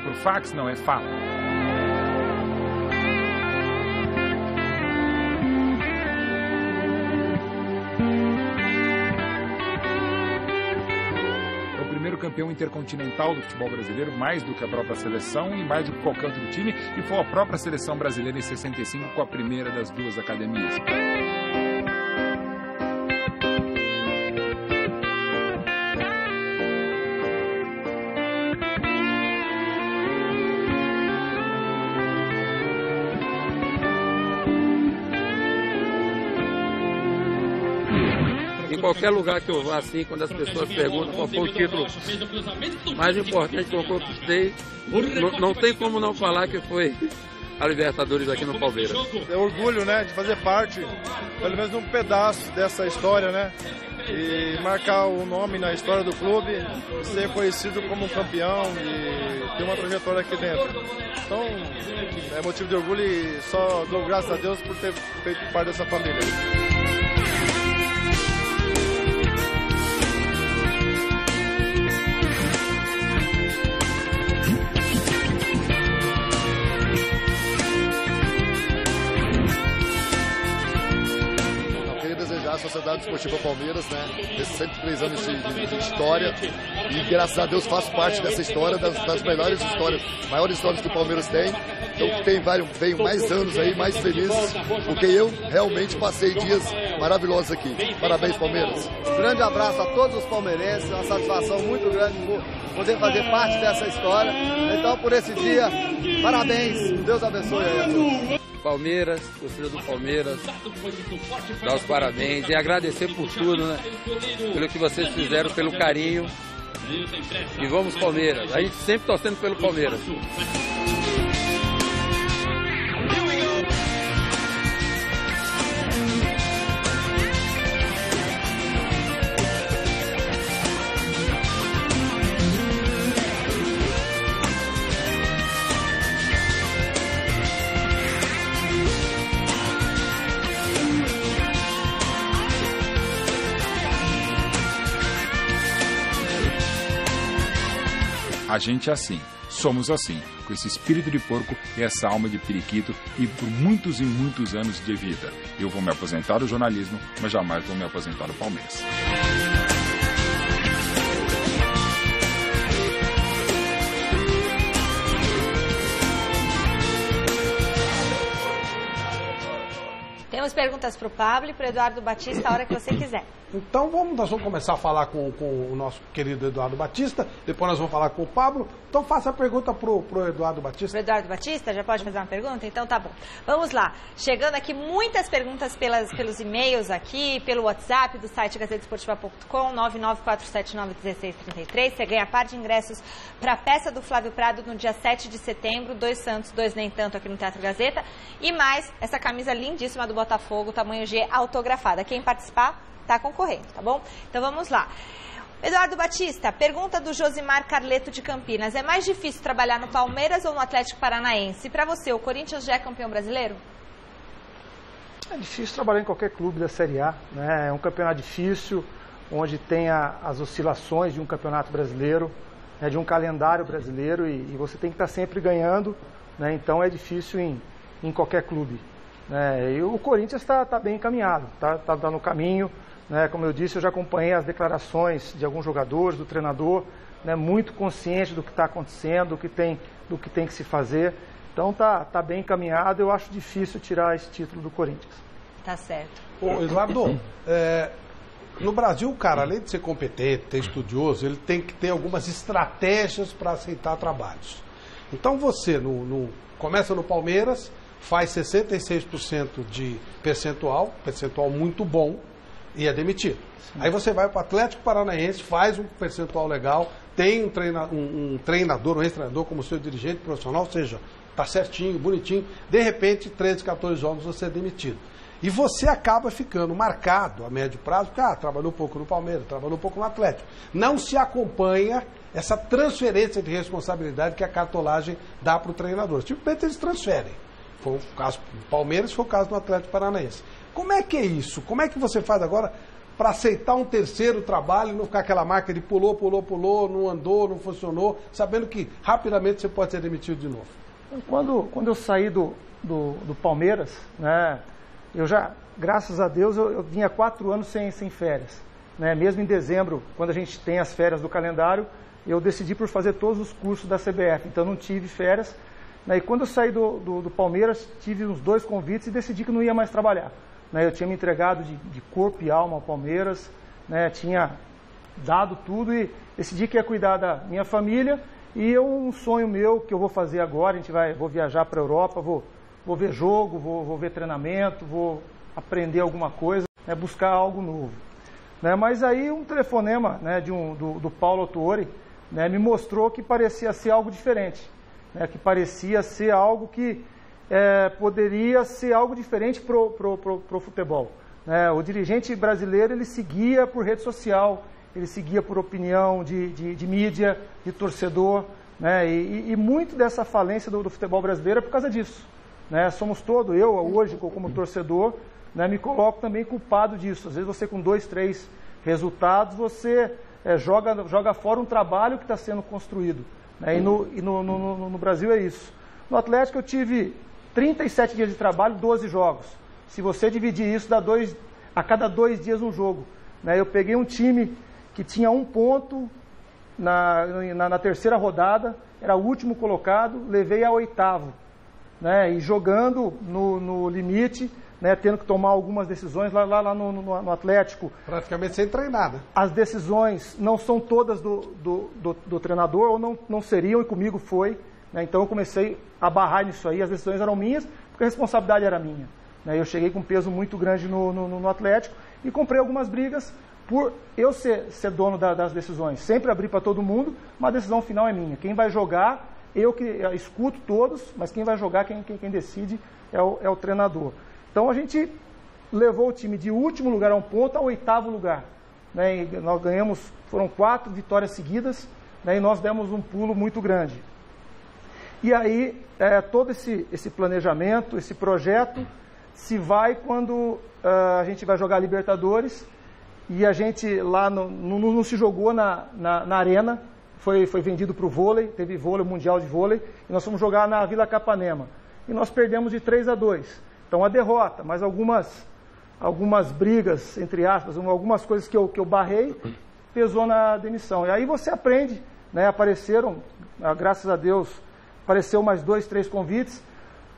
Pro fax não, é fato. campeão intercontinental do futebol brasileiro, mais do que a própria seleção e mais do que qualquer outro time, e foi a própria seleção brasileira em 65 com a primeira das duas academias. Em qualquer lugar que eu vá, assim, quando as pessoas perguntam qual foi o título mais importante que eu conquistei, não tem como não falar que foi a Libertadores aqui no Palmeiras. É orgulho, né, de fazer parte, pelo menos um pedaço dessa história, né, e marcar o nome na história do clube, ser conhecido como um campeão e ter uma trajetória aqui dentro. Então, é motivo de orgulho e só dou graças a Deus por ter feito parte dessa família. A Sociedade Esportiva Palmeiras, né, desses 103 anos de história, e graças a Deus faço parte dessa história, das melhores histórias, maiores histórias que o Palmeiras tem. Então venho mais anos aí, mais felizes, porque eu realmente passei dias maravilhosos aqui. Parabéns, Palmeiras. Um grande abraço a todos os palmeirenses, uma satisfação muito grande por poder fazer parte dessa história. Então, por esse dia, parabéns, Deus abençoe aí a todos. Palmeiras, torcida do Palmeiras, dar os parabéns e agradecer por tudo, né? Pelo que vocês fizeram, pelo carinho. E vamos Palmeiras, a gente sempre torcendo pelo Palmeiras. A gente é assim, somos assim, com esse espírito de porco e essa alma de periquito e por muitos e muitos anos de vida. Eu vou me aposentar do jornalismo, mas jamais vou me aposentar do Palmeiras. Temos perguntas para o Pablo e para o Eduardo Batista a hora que você quiser. Então nós vamos começar a falar com o nosso querido Eduardo Batista, depois nós vamos falar com o Pablo. Então faça a pergunta pro Eduardo Batista. Pro Eduardo Batista, já pode fazer uma pergunta? Então tá bom. Vamos lá. Chegando aqui muitas perguntas pelos e-mails aqui, pelo WhatsApp do site gazetesportiva.com, 994791633. Você ganha par de ingressos para a peça do Flávio Prado no dia 7 de setembro, 2 Santos, 2 Nem Tanto aqui no Teatro Gazeta. E mais essa camisa lindíssima do Botafogo, tamanho G, autografada. Quem participar está concorrendo, tá bom? Então vamos lá. Eduardo Batista, pergunta do Josimar Carleto de Campinas. É mais difícil trabalhar no Palmeiras ou no Atlético Paranaense? Para você, o Corinthians já é campeão brasileiro? É difícil trabalhar em qualquer clube da Série A, né? É um campeonato difícil, onde tem as oscilações de um campeonato brasileiro, né? De um calendário brasileiro, e você tem que estar sempre ganhando, né? Então é difícil em qualquer clube. E o Corinthians está bem encaminhado, está no caminho, né? Como eu disse, eu já acompanhei as declarações de alguns jogadores, do treinador, né? Muito consciente do que está acontecendo, do que tem que se fazer. Então tá bem encaminhado, eu acho difícil tirar esse título do Corinthians. Tá certo. Ô, Eduardo, no Brasil o cara, além de ser competente, ser estudioso, ele tem que ter algumas estratégias para aceitar trabalhos. Então você começa no Palmeiras, faz 66% de percentual muito bom, e é demitido. Sim. Aí você vai para o Atlético Paranaense, faz um percentual legal, tem um treinador, um ex-treinador como seu dirigente profissional, ou seja, está certinho, bonitinho, de repente, 13, 14 jogos você é demitido. E você acaba ficando marcado a médio prazo, porque trabalhou um pouco no Palmeiras, trabalhou um pouco no Atlético. Não se acompanha essa transferência de responsabilidade que a cartolagem dá para o treinador. Simplesmente eles transferem. Foi o caso do Palmeiras, foi o caso do Atlético Paranaense. Como é que é isso? Como é que você faz agora para aceitar um terceiro trabalho e não ficar aquela marca de pulou, não andou, não funcionou, sabendo que rapidamente você pode ser demitido de novo? Quando eu saí do Palmeiras, né, eu já, graças a Deus, eu vinha 4 anos sem férias. Né? Mesmo em dezembro, quando a gente tem as férias do calendário, eu decidi por fazer todos os cursos da CBF, então não tive férias. Né? E quando eu saí do Palmeiras, tive uns 2 convites e decidi que não ia mais trabalhar. Né? Eu tinha me entregado de corpo e alma ao Palmeiras, né? Tinha dado tudo e decidi que ia cuidar da minha família. E um sonho meu que eu vou fazer agora, vou viajar para a Europa, vou ver jogo, vou ver treinamento, vou aprender alguma coisa, né? Buscar algo novo. Né? Mas aí um telefonema, né, do Paulo Autuori, né, me mostrou que parecia ser algo diferente, né, que parecia ser algo que poderia ser algo diferente pro futebol. Né? O dirigente brasileiro, ele seguia por rede social, ele seguia por opinião de mídia, de torcedor, né? E muito dessa falência do futebol brasileiro é por causa disso. Né? Somos todos, eu hoje como torcedor, né, me coloco também culpado disso. Às vezes você com 2, 3 resultados, você joga fora um trabalho que está sendo construído. Né? E no Brasil é isso. No Atlético eu tive 37 dias de trabalho, 12 jogos. Se você dividir isso, dá a cada 2 dias um jogo. Né? Eu peguei um time que tinha 1 ponto na terceira rodada, era o último colocado, levei a 8º. Né? E jogando no limite, né, tendo que tomar algumas decisões lá no Atlético. Praticamente sem treinar, né? As decisões não são todas do treinador, ou não seriam, e comigo foi. Né? Então eu comecei a barrar nisso aí, as decisões eram minhas, porque a responsabilidade era minha. Né? Eu cheguei com um peso muito grande no Atlético e comprei algumas brigas por eu ser dono das decisões. Sempre abri para todo mundo, mas a decisão final é minha. Quem vai jogar, eu que escuto todos, mas quem vai jogar, quem decide é o treinador. Então a gente levou o time de último lugar a 1 ponto ao 8º lugar. Né? E nós ganhamos, foram 4 vitórias seguidas, né? E nós demos um pulo muito grande. E aí todo esse planejamento, esse projeto, se vai quando a gente vai jogar Libertadores e a gente lá não se jogou na arena, foi vendido para o vôlei, teve vôlei, mundial de vôlei, e nós fomos jogar na Vila Capanema. E nós perdemos de 3-2. Então a derrota, mas algumas brigas, entre aspas, algumas coisas que eu barrei, pesou na demissão. E aí você aprende, né? Apareceram, graças a Deus, apareceu mais 2, 3 convites,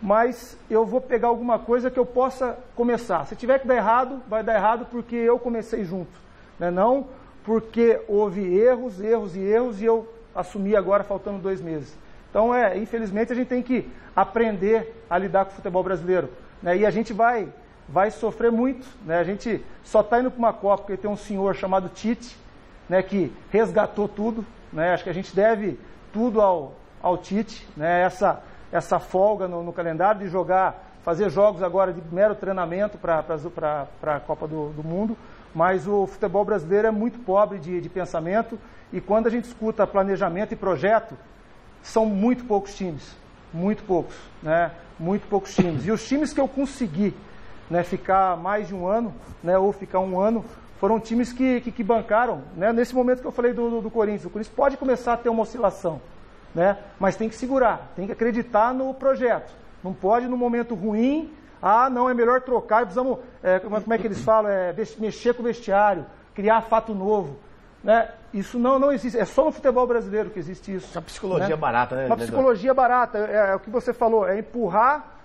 mas eu vou pegar alguma coisa que eu possa começar. Se tiver que dar errado, vai dar errado porque eu comecei junto, né? Não porque houve erros e eu assumi agora faltando 2 meses. Então, infelizmente, a gente tem que aprender a lidar com o futebol brasileiro. Né? E a gente vai sofrer muito. Né? A gente só está indo para uma Copa porque tem um senhor chamado Tite, né, que resgatou tudo. Né? Acho que a gente deve tudo ao Tite, né? Essa folga no calendário de fazer jogos agora de mero treinamento para a Copa do Mundo. Mas o futebol brasileiro é muito pobre de pensamento e quando a gente escuta planejamento e projeto, são muito poucos times, muito poucos, né? Muito poucos times. E os times que eu consegui, né, ficar mais de 1 ano, né, ou ficar 1 ano, foram times que bancaram, né? Nesse momento que eu falei do Corinthians. O Corinthians pode começar a ter uma oscilação, né? Mas tem que segurar, tem que acreditar no projeto. Não pode, no momento ruim, não, é melhor trocar, precisamos, como é que eles falam, mexer com o vestiário, criar fato novo. Né? Isso não existe, é só no futebol brasileiro que existe isso. Uma psicologia barata, né? Uma psicologia barata, é o que você falou, é empurrar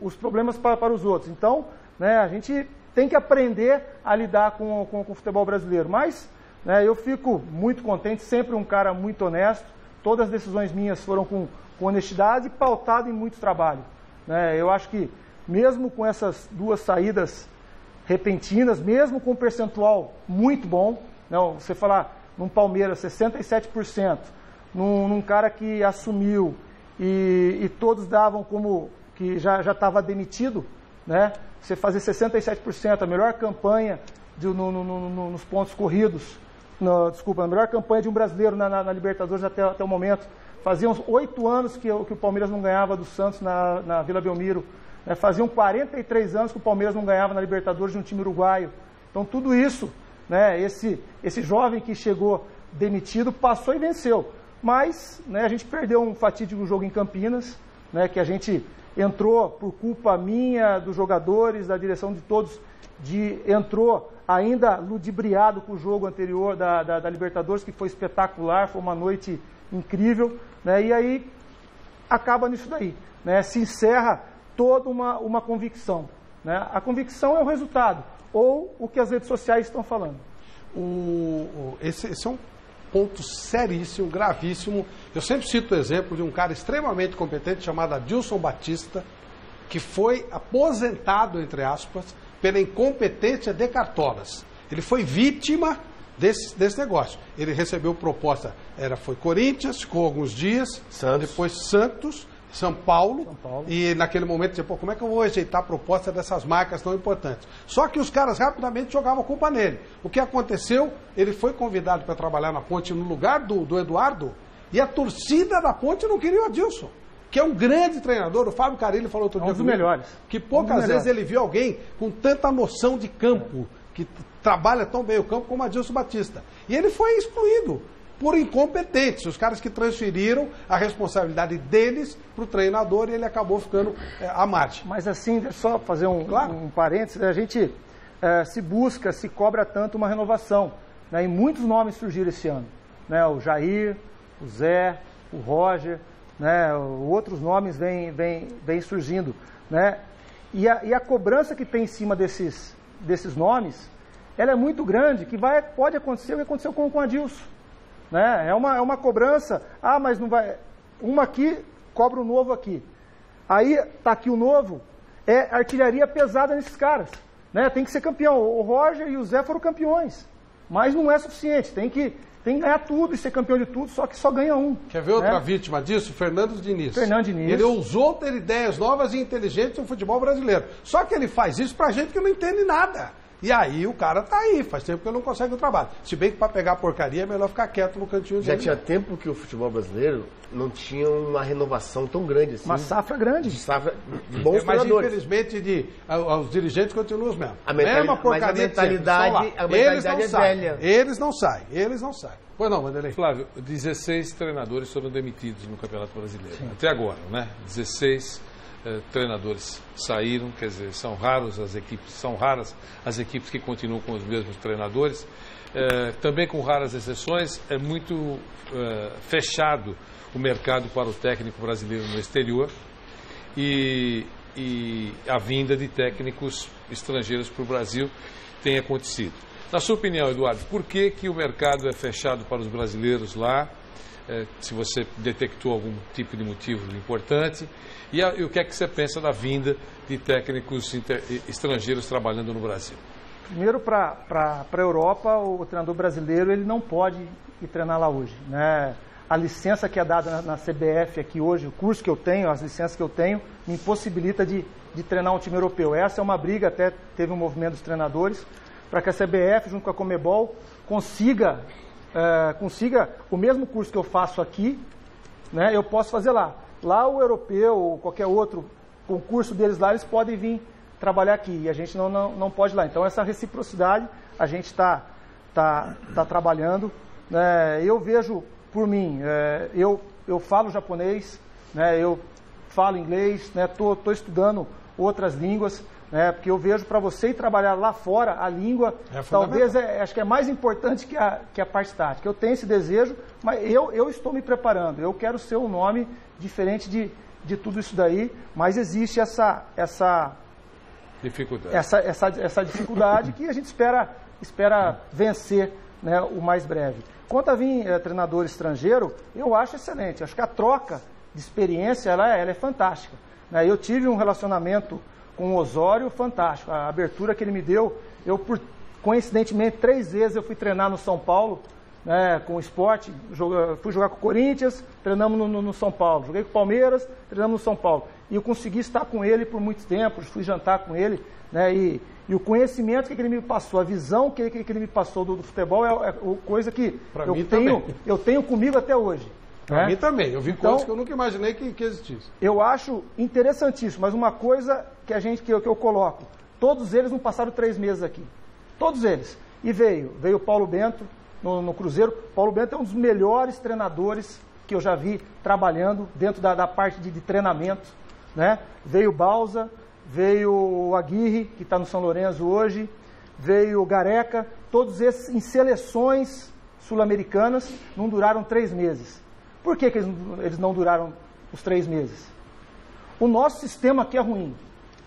os problemas para os outros. Então, né, a gente tem que aprender a lidar com o futebol brasileiro. Mas, né, eu fico muito contente, sempre um cara muito honesto, todas as decisões minhas foram com honestidade e pautado em muito trabalho. Né? Eu acho que, mesmo com essas 2 saídas repentinas, mesmo com um percentual muito bom, não, você falar num Palmeiras 67%, num cara que assumiu e todos davam como que já estava demitido, né? Você fazer 67%, a melhor campanha nos pontos corridos, a melhor campanha de um brasileiro na Libertadores até o momento. Fazia uns 8 anos que o Palmeiras não ganhava do Santos na Vila Belmiro. Né? Faziam 43 anos que o Palmeiras não ganhava na Libertadores de um time uruguaio. Então tudo isso, né, esse jovem que chegou demitido passou e venceu. Mas, né, a gente perdeu um fatídico jogo em Campinas, né, que a gente entrou por culpa minha, dos jogadores, da direção de todos, entrou ainda ludibriado com o jogo anterior da Libertadores, que foi espetacular, foi uma noite incrível, né? E aí acaba nisso daí, né? Se encerra toda uma convicção, né? A convicção é o resultado, ou o que as redes sociais estão falando. Esse é um ponto seríssimo, gravíssimo. Eu sempre cito o exemplo de um cara extremamente competente chamado Adilson Batista, que foi aposentado, entre aspas, pela incompetência de Cartolas. Ele foi vítima desse negócio. Ele recebeu proposta, foi Corinthians, ficou alguns dias, depois Santos, São Paulo, e naquele momento, disse, como é que eu vou rejeitar a proposta dessas marcas tão importantes? Só que os caras rapidamente jogavam a culpa nele. O que aconteceu? Ele foi convidado para trabalhar na Ponte no lugar do Eduardo, e a torcida da Ponte não queria o Adilson, que é um grande treinador. O Fábio Carille falou outro dia um dos melhores. Que poucas vezes ele viu alguém com tanta noção de campo, que trabalha tão bem o campo como Adilson Batista. E ele foi excluído por incompetentes, os caras que transferiram a responsabilidade deles para o treinador, e ele acabou ficando à margem. Mas assim, só fazer um parênteses, a gente se cobra tanto uma renovação, né? E muitos nomes surgiram esse ano, né? O Jair, o Zé, o Roger, né? Outros nomes vêm surgindo, né? E a cobrança que tem em cima desses nomes, ela é muito grande, que pode acontecer o que aconteceu com o Adilson. Né? É uma cobrança, mas não vai. Uma aqui, cobra o novo aqui. Aí está aqui o novo, é artilharia pesada nesses caras. Né? Tem que ser campeão. O Roger e o Zé foram campeões, mas não é suficiente. Tem que ganhar tudo e ser campeão de tudo, só que só ganha um. Quer ver outra vítima disso? Fernando Diniz. Diniz. Ele ousou ter ideias novas e inteligentes no futebol brasileiro. Só que ele faz isso pra gente que não entende nada. E aí o cara tá aí, faz tempo que ele não consegue o trabalho. Se bem que para pegar porcaria é melhor ficar quieto no cantinho dele. Já tinha tempo que o futebol brasileiro não tinha uma renovação tão grande assim. Uma safra grande. De bons mas treinadores. Infelizmente os dirigentes continuam os mesmos. A mentalidade é velha. Eles não saem. Pois não, Vanderlei. Flávio, 16 treinadores foram demitidos no Campeonato Brasileiro. Sim. Até agora, né? 16 treinadores saíram, quer dizer, são raras as equipes que continuam com os mesmos treinadores, também com raras exceções. É muito fechado o mercado para o técnico brasileiro no exterior e a vinda de técnicos estrangeiros para o Brasil tem acontecido. Na sua opinião, Eduardo, por que o mercado é fechado para os brasileiros lá? Se você detectou algum tipo de motivo importante, e o que é que você pensa da vinda de técnicos estrangeiros trabalhando no Brasil? Primeiro, para a Europa, o treinador brasileiro ele não pode ir treinar lá hoje, né? A licença que é dada na CBF aqui hoje, o curso que eu tenho, as licenças que eu tenho, me impossibilita de treinar um time europeu. Essa é uma briga, até teve um movimento dos treinadores, para que a CBF, junto com a Conmebol, consiga o mesmo curso que eu faço aqui, né, eu posso fazer lá. Lá o europeu ou qualquer outro concurso deles lá, eles podem vir trabalhar aqui e a gente não pode ir lá. Então essa reciprocidade a gente está trabalhando. Eu vejo por mim, eu falo japonês, né, eu falo inglês, estou estudando outras línguas, porque eu vejo para você ir trabalhar lá fora, a língua, talvez, acho que é mais importante que a parte tática. Eu tenho esse desejo, mas eu estou me preparando. Eu quero ser um nome diferente de tudo isso daí, mas existe essa dificuldade. Essa dificuldade que a gente espera vencer, né, o mais breve. Quanto a vir treinador estrangeiro, eu acho excelente. Acho que a troca de experiência ela é fantástica. Né? Eu tive um relacionamento com o Osório fantástico. A abertura que ele me deu, coincidentemente, 3 vezes eu fui treinar no São Paulo, né, com o Sport, fui jogar com o Corinthians, treinamos no São Paulo. Joguei com o Palmeiras, treinamos no São Paulo. E eu consegui estar com ele por muito tempo, fui jantar com ele, né, e o conhecimento que ele me passou, a visão que ele me passou do futebol é coisa que eu tenho comigo até hoje. Para mim também. Eu vi coisas que eu nunca imaginei que existisse. Eu acho interessantíssimo, mas uma coisa que eu coloco, todos eles não passaram 3 meses aqui. Todos eles. E veio o Paulo Bento no Cruzeiro. Paulo Bento é um dos melhores treinadores que eu já vi trabalhando dentro da parte de treinamento. né? Veio o Bausa, veio o Aguirre, que está no São Lourenço hoje, veio o Gareca, todos esses em seleções sul-americanas não duraram 3 meses. Por que eles não duraram os 3 meses? O nosso sistema aqui é ruim.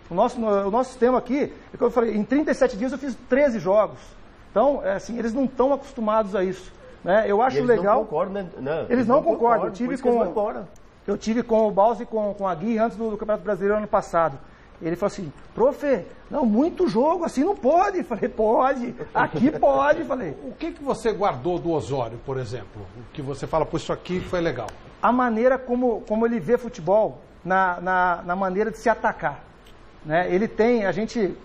O nosso sistema aqui, é como eu falei, em 37 dias eu fiz 13 jogos. Então, assim, eles não estão acostumados a isso. Né? Eu acho legal. Eles não concordam, né? Não, eles não concordam. Eu tive com o Bausa e com a Gui antes do Campeonato Brasileiro ano passado. Ele falou assim, profe, não, muito jogo, assim não pode. Eu falei, pode, aqui pode. Falei. O que você guardou do Osório, por exemplo? O que você fala, pô, isso aqui foi legal. A maneira como ele vê futebol, na maneira de se atacar. Né? Ele tem,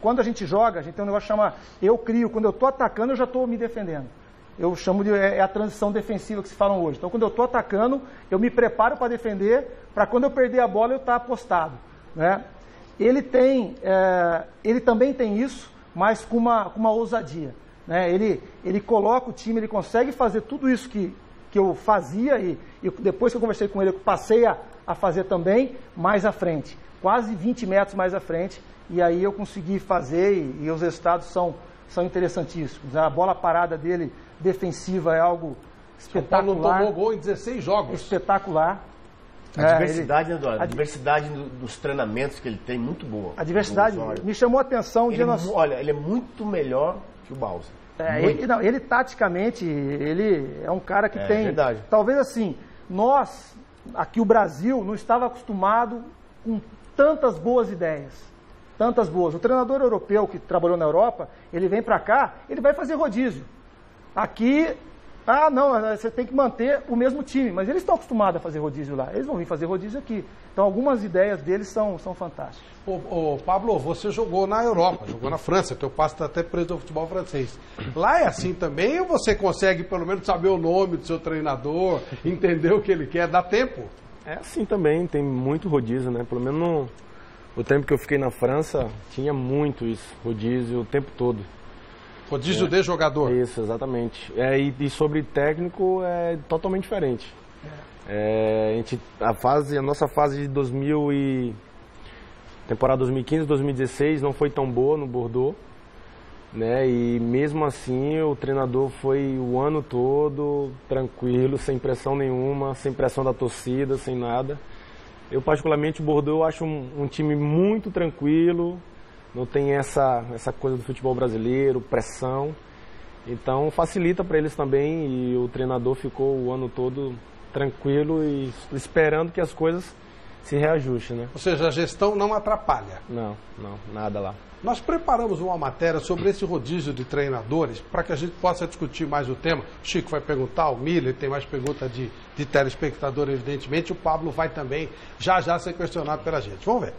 quando a gente joga, a gente tem um negócio que chama eu crio. Quando eu estou atacando, eu já estou me defendendo. Eu chamo de a transição defensiva que se falam hoje. Então, quando eu estou atacando, eu me preparo para defender, para quando eu perder a bola, eu estar apostado. Né? Ele também tem isso, mas com uma ousadia. Né? Ele coloca o time, ele consegue fazer tudo isso que eu fazia e depois que eu conversei com ele, eu passei a fazer também mais à frente. Quase 20 metros mais à frente, e aí eu consegui fazer e os resultados são interessantíssimos. A bola parada dele, defensiva, é algo espetacular. São Paulo tomou gol em 16 jogos. Espetacular. A diversidade, né, Eduardo? A diversidade dos treinamentos que ele tem, muito boa. A diversidade me chamou a atenção. Olha, ele é muito melhor que o Bausa. Ele taticamente, ele é um cara que tem... Verdade. Talvez assim, nós, aqui o Brasil, não estava acostumado com tantas boas ideias. Tantas boas. O treinador europeu que trabalhou na Europa, ele vem para cá, ele vai fazer rodízio. Aqui... não, você tem que manter o mesmo time, mas eles estão acostumados a fazer rodízio lá, eles vão vir fazer rodízio aqui. Então algumas ideias deles são fantásticas. Ô, Pablo, você jogou na Europa, jogou na França, teu passo está até preso ao futebol francês. Lá é assim também ou você consegue pelo menos saber o nome do seu treinador, entender o que ele quer, dá tempo? É assim também, tem muito rodízio, né? Pelo menos no tempo que eu fiquei na França, tinha muito isso, rodízio o tempo todo. Rodízio de jogador. Isso, exatamente. E sobre técnico é totalmente diferente. A nossa fase de temporada 2015-2016 não foi tão boa no Bordeaux. Né? E mesmo assim o treinador foi o ano todo tranquilo, sem pressão nenhuma, sem pressão da torcida, sem nada. Eu particularmente o Bordeaux acho um time muito tranquilo. Não tem essa coisa do futebol brasileiro, pressão. Então facilita para eles também e o treinador ficou o ano todo tranquilo e esperando que as coisas se reajustem. Né? Ou seja, a gestão não atrapalha. Não, nada lá. Nós preparamos uma matéria sobre esse rodízio de treinadores para que a gente possa discutir mais o tema. O Chico vai perguntar, o Miller tem mais pergunta de telespectador, evidentemente. O Pablo vai também já ser questionado pela gente. Vamos ver.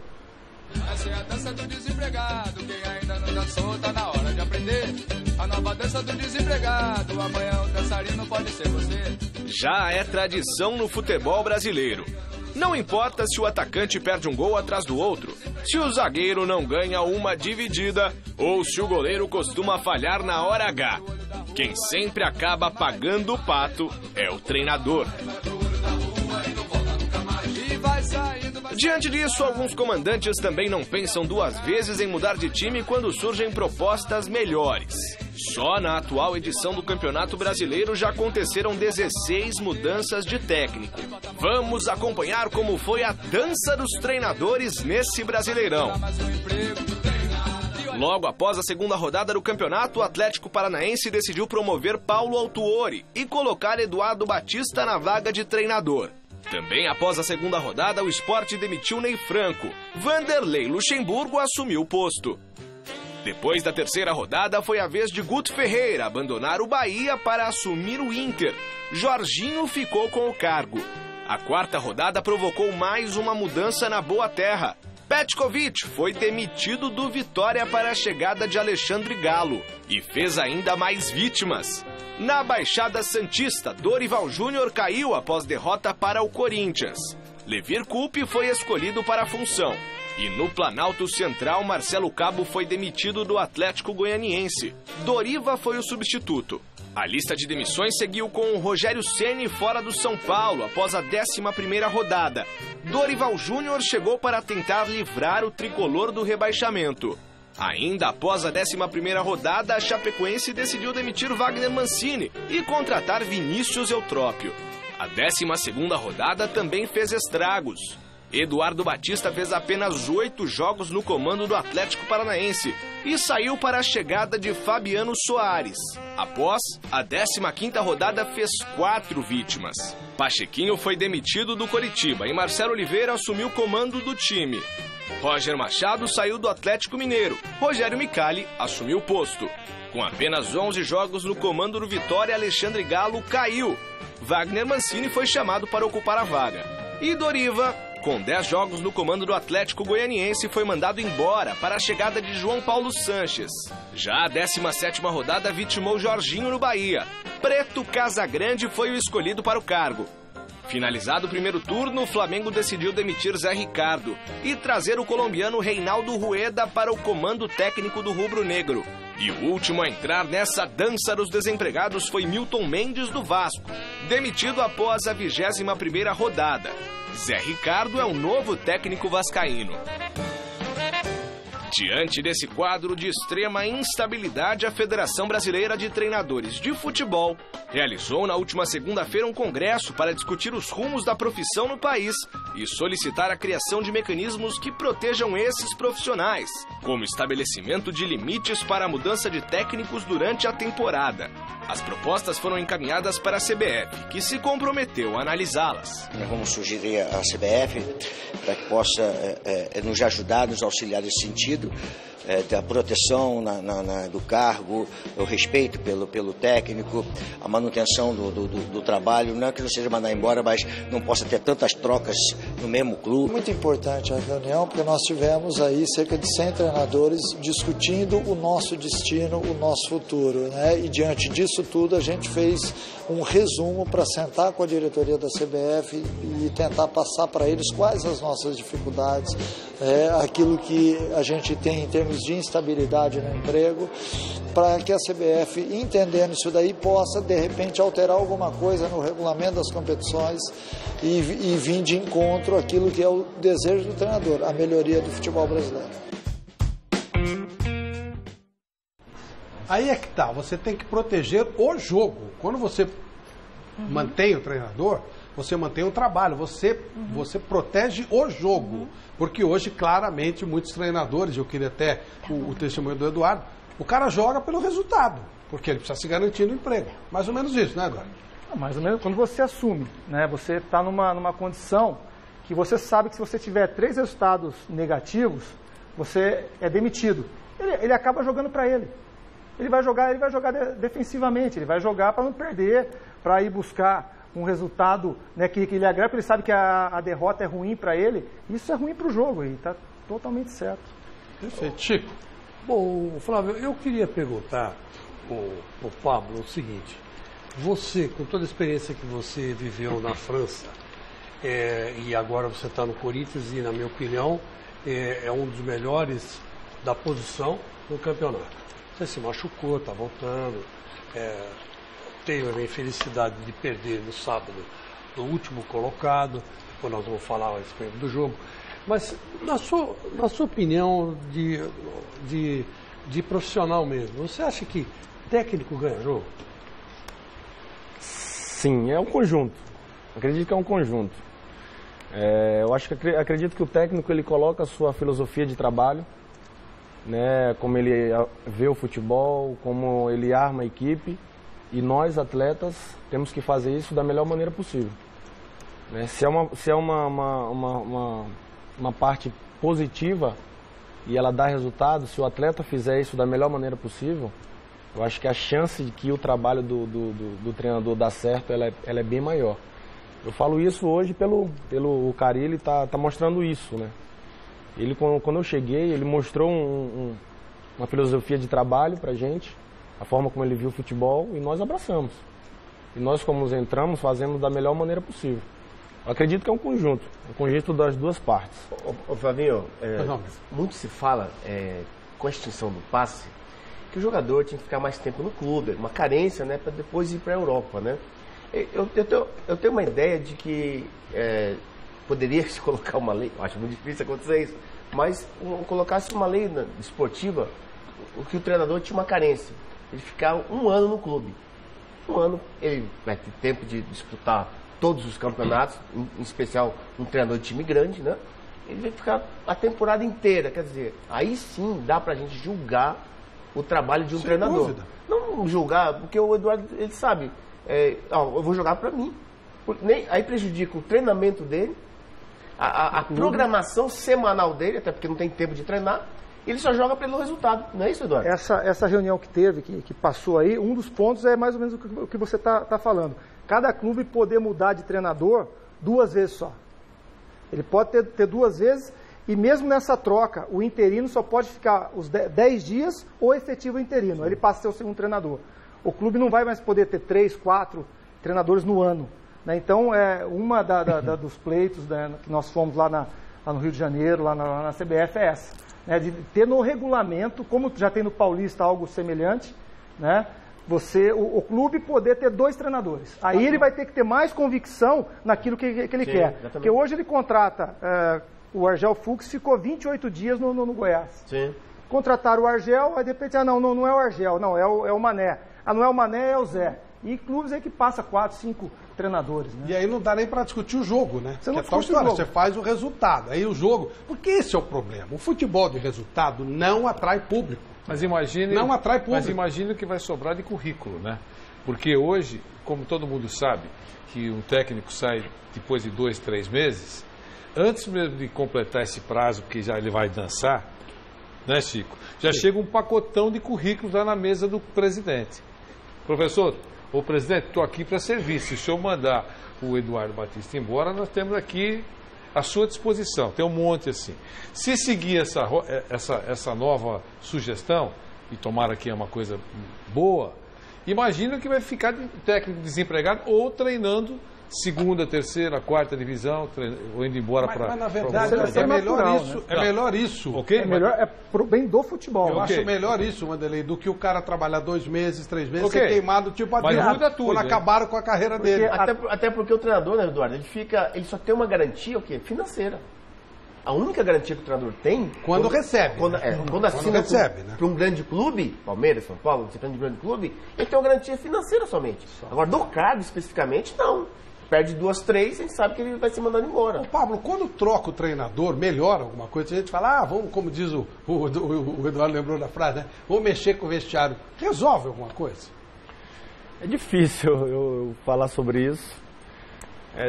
Essa é a dança do desempregado, quem ainda não dançou tá na hora de aprender. A nova dança do desempregado, amanhã o dançarino pode ser você. Já é tradição no futebol brasileiro. Não importa se o atacante perde um gol atrás do outro, se o zagueiro não ganha uma dividida ou se o goleiro costuma falhar na hora H. Quem sempre acaba pagando o pato é o treinador. Diante disso, alguns comandantes também não pensam 2 vezes em mudar de time quando surgem propostas melhores. Só na atual edição do Campeonato Brasileiro já aconteceram 16 mudanças de técnico. Vamos acompanhar como foi a dança dos treinadores nesse Brasileirão. Logo após a segunda rodada do campeonato, o Atlético Paranaense decidiu promover Paulo Autuori e colocar Eduardo Batista na vaga de treinador. Também após a segunda rodada, o Sport demitiu Ney Franco. Vanderlei Luxemburgo assumiu o posto. Depois da terceira rodada, foi a vez de Guto Ferreira abandonar o Bahia para assumir o Inter. Jorginho ficou com o cargo. A quarta rodada provocou mais uma mudança na Boa Terra. Petkovic foi demitido do Vitória para a chegada de Alexandre Galo e fez ainda mais vítimas. Na Baixada Santista, Dorival Júnior caiu após derrota para o Corinthians. Levir Coupe foi escolhido para a função. E no Planalto Central, Marcelo Cabo foi demitido do Atlético Goianiense. Doriva foi o substituto. A lista de demissões seguiu com o Rogério Ceni fora do São Paulo após a 11ª rodada. Dorival Júnior chegou para tentar livrar o tricolor do rebaixamento. Ainda após a 11ª rodada, a Chapecoense decidiu demitir Wagner Mancini e contratar Vinícius Eutrópio. A 12ª rodada também fez estragos. Eduardo Batista fez apenas 8 jogos no comando do Atlético Paranaense e saiu para a chegada de Fabiano Soares. Após, a 15ª rodada fez 4 vítimas. Pachequinho foi demitido do Coritiba e Marcelo Oliveira assumiu o comando do time. Roger Machado saiu do Atlético Mineiro. Rogério Micali assumiu o posto. Com apenas 11 jogos no comando do Vitória, Alexandre Galo caiu. Wagner Mancini foi chamado para ocupar a vaga. E Doriva, com 10 jogos no comando do Atlético Goianiense, foi mandado embora para a chegada de João Paulo Sanches. Já a 17ª rodada vitimou Jorginho no Bahia. Preto Casagrande foi o escolhido para o cargo. Finalizado o primeiro turno, o Flamengo decidiu demitir Zé Ricardo e trazer o colombiano Reinaldo Rueda para o comando técnico do rubro-negro. E o último a entrar nessa dança dos desempregados foi Milton Mendes do Vasco, demitido após a 21ª rodada. Zé Ricardo é o novo técnico vascaíno. Diante desse quadro de extrema instabilidade, a Federação Brasileira de Treinadores de Futebol realizou na última segunda-feira um congresso para discutir os rumos da profissão no país e solicitar a criação de mecanismos que protejam esses profissionais, como estabelecimento de limites para a mudança de técnicos durante a temporada. As propostas foram encaminhadas para a CBF, que se comprometeu a analisá-las. Nós vamos sugerir à CBF para que possa nos ajudar, nos auxiliar nesse sentido, da proteção do cargo, o respeito pelo técnico, a manutenção do trabalho, não é que não seja mandar embora, mas não possa ter tantas trocas no mesmo clube. Muito importante a reunião, porque nós tivemos aí cerca de 100 treinadores discutindo o nosso destino, o nosso futuro, né? E diante disso tudo a gente fez um resumo para sentar com a diretoria da CBF e tentar passar para eles quais as nossas dificuldades, aquilo que a gente tem em termos de instabilidade no emprego, para que a CBF, entendendo isso daí, possa de repente alterar alguma coisa no regulamento das competições e vir de encontro àquilo que é o desejo do treinador, a melhoria do futebol brasileiro. Aí é que tá, você tem que proteger o jogo. Quando você mantém o treinador, você mantém o trabalho, você protege o jogo. Porque hoje, claramente, muitos treinadores, eu queria até o testemunho do Eduardo, o cara joga pelo resultado, porque ele precisa se garantir no emprego. Mais ou menos isso, né, Eduardo? Mais ou menos quando você assume, né? Você está numa condição que você sabe que se você tiver 3 resultados negativos, você é demitido. Ele acaba jogando para ele. Ele vai jogar defensivamente, ele vai jogar para não perder, para ir buscar um resultado, né, que ele agrega, porque ele sabe que a derrota é ruim para ele. Isso é ruim para o jogo e está totalmente certo. Perfeito. Chico. Bom, Flávio, eu queria perguntar ao Pablo o seguinte. Você, com toda a experiência que você viveu na França, e agora você está no Corinthians e, na minha opinião, é um dos melhores da posição no campeonato. Você se machucou, está voltando, teve a infelicidade de perder no sábado do último colocado, depois nós vamos falar a respeito do jogo. Mas, na sua opinião de profissional mesmo, você acha que técnico ganha jogo? Sim, é um conjunto. Acredito que é um conjunto. Eu acredito que o técnico ele coloca a sua filosofia de trabalho, né, como ele vê o futebol, como ele arma a equipe, e nós, atletas, temos que fazer isso da melhor maneira possível. Né? Se é uma parte positiva e ela dá resultado, se o atleta fizer isso da melhor maneira possível, eu acho que a chance de que o trabalho do treinador dar certo, ela é bem maior. Eu falo isso hoje pelo o Carille tá mostrando isso, né? Ele, quando eu cheguei, ele mostrou uma filosofia de trabalho pra gente, a forma como ele viu o futebol, e nós abraçamos. E nós, como entramos, fazemos da melhor maneira possível. Eu acredito que é um conjunto das duas partes. Ô Flavinho, muito se fala com a extinção do passe, que o jogador tinha que ficar mais tempo no clube, uma carência, né, para depois ir para a Europa, né? Eu tenho uma ideia de que poderia se colocar uma lei, acho muito difícil acontecer isso, mas colocasse uma lei esportiva, o que o treinador tinha uma carência, ele ficar 1 ano no clube. 1 ano, ele vai ter tempo de disputar todos os campeonatos, em especial um treinador de time grande, né? Ele vai ficar a temporada inteira, quer dizer, aí sim dá pra gente julgar o trabalho de um treinador. Dúvida. Não julgar, porque o Eduardo, ele sabe, eu vou jogar pra mim. Aí prejudica o treinamento dele, a programação semanal dele, até porque não tem tempo de treinar, ele só joga pelo resultado, não é isso, Eduardo? Essa reunião que teve, que passou aí, um dos pontos é mais ou menos o que você está falando. Cada clube poder mudar de treinador 2 vezes só. Ele pode ter 2 vezes e mesmo nessa troca, o interino só pode ficar os 10 dias ou efetivo interino. Ele passa a ser o segundo treinador. O clube não vai mais poder ter 3, 4 treinadores no ano. Né? Então, uma dos pleitos, né, que nós fomos lá no Rio de Janeiro, lá na CBF, é essa. Né, de ter no regulamento, como já tem no Paulista algo semelhante, né, o clube poder ter 2 treinadores. Aí ele vai ter que ter mais convicção naquilo que ele quer. Exatamente. Porque hoje ele contrata, o Argel Fux ficou 28 dias no Goiás. Sim. Contrataram o Argel, aí de repente, não é o Argel, não, é o Mané. Não é o Mané, é o Zé. E clubes aí que passa 4, 5 treinadores. Né? E aí não dá nem para discutir o jogo, né? Você não discute o jogo. Você faz o resultado. Aí o jogo... Porque esse é o problema. O futebol de resultado não atrai público. Mas imagine... Não atrai público. Mas imagine o que vai sobrar de currículo, né? Porque hoje, como todo mundo sabe, que um técnico sai depois de 2, 3 meses, antes mesmo de completar esse prazo, porque já ele vai dançar, né, Chico? Já chega um pacotão de currículos lá na mesa do presidente. Professor... Ô, presidente, estou aqui para servir. Se o senhor mandar o Eduardo Batista embora, nós temos aqui à sua disposição. Tem um monte assim. Se seguir essa nova sugestão, e tomara que é uma coisa boa, imagina que vai ficar de técnico desempregado ou treinando 2ª, 3ª, 4ª divisão, ou indo embora para... Mas na verdade é melhor isso. Né? É melhor isso. Okay? É melhor, pro bem do futebol. Eu acho melhor isso, Wanderlei, do que o cara trabalhar 2 meses, 3 meses, ser queimado tipo quando acabaram com a carreira dele. Até porque o treinador, né, Eduardo, ele só tem uma garantia, o quê? Financeira. A única garantia que o treinador tem... Quando recebe. Quando assina para um grande clube, Palmeiras, São Paulo, você tem um grande clube, ele tem uma garantia financeira somente. Agora, do cargo especificamente, não. Perde 2, 3, a gente sabe que ele vai ser mandado embora. Ô, Pablo, quando troca o treinador, melhora alguma coisa? A gente fala, vamos, como diz o Eduardo lembrou da frase, né? Vamos mexer com o vestiário. Resolve alguma coisa? É difícil eu falar sobre isso.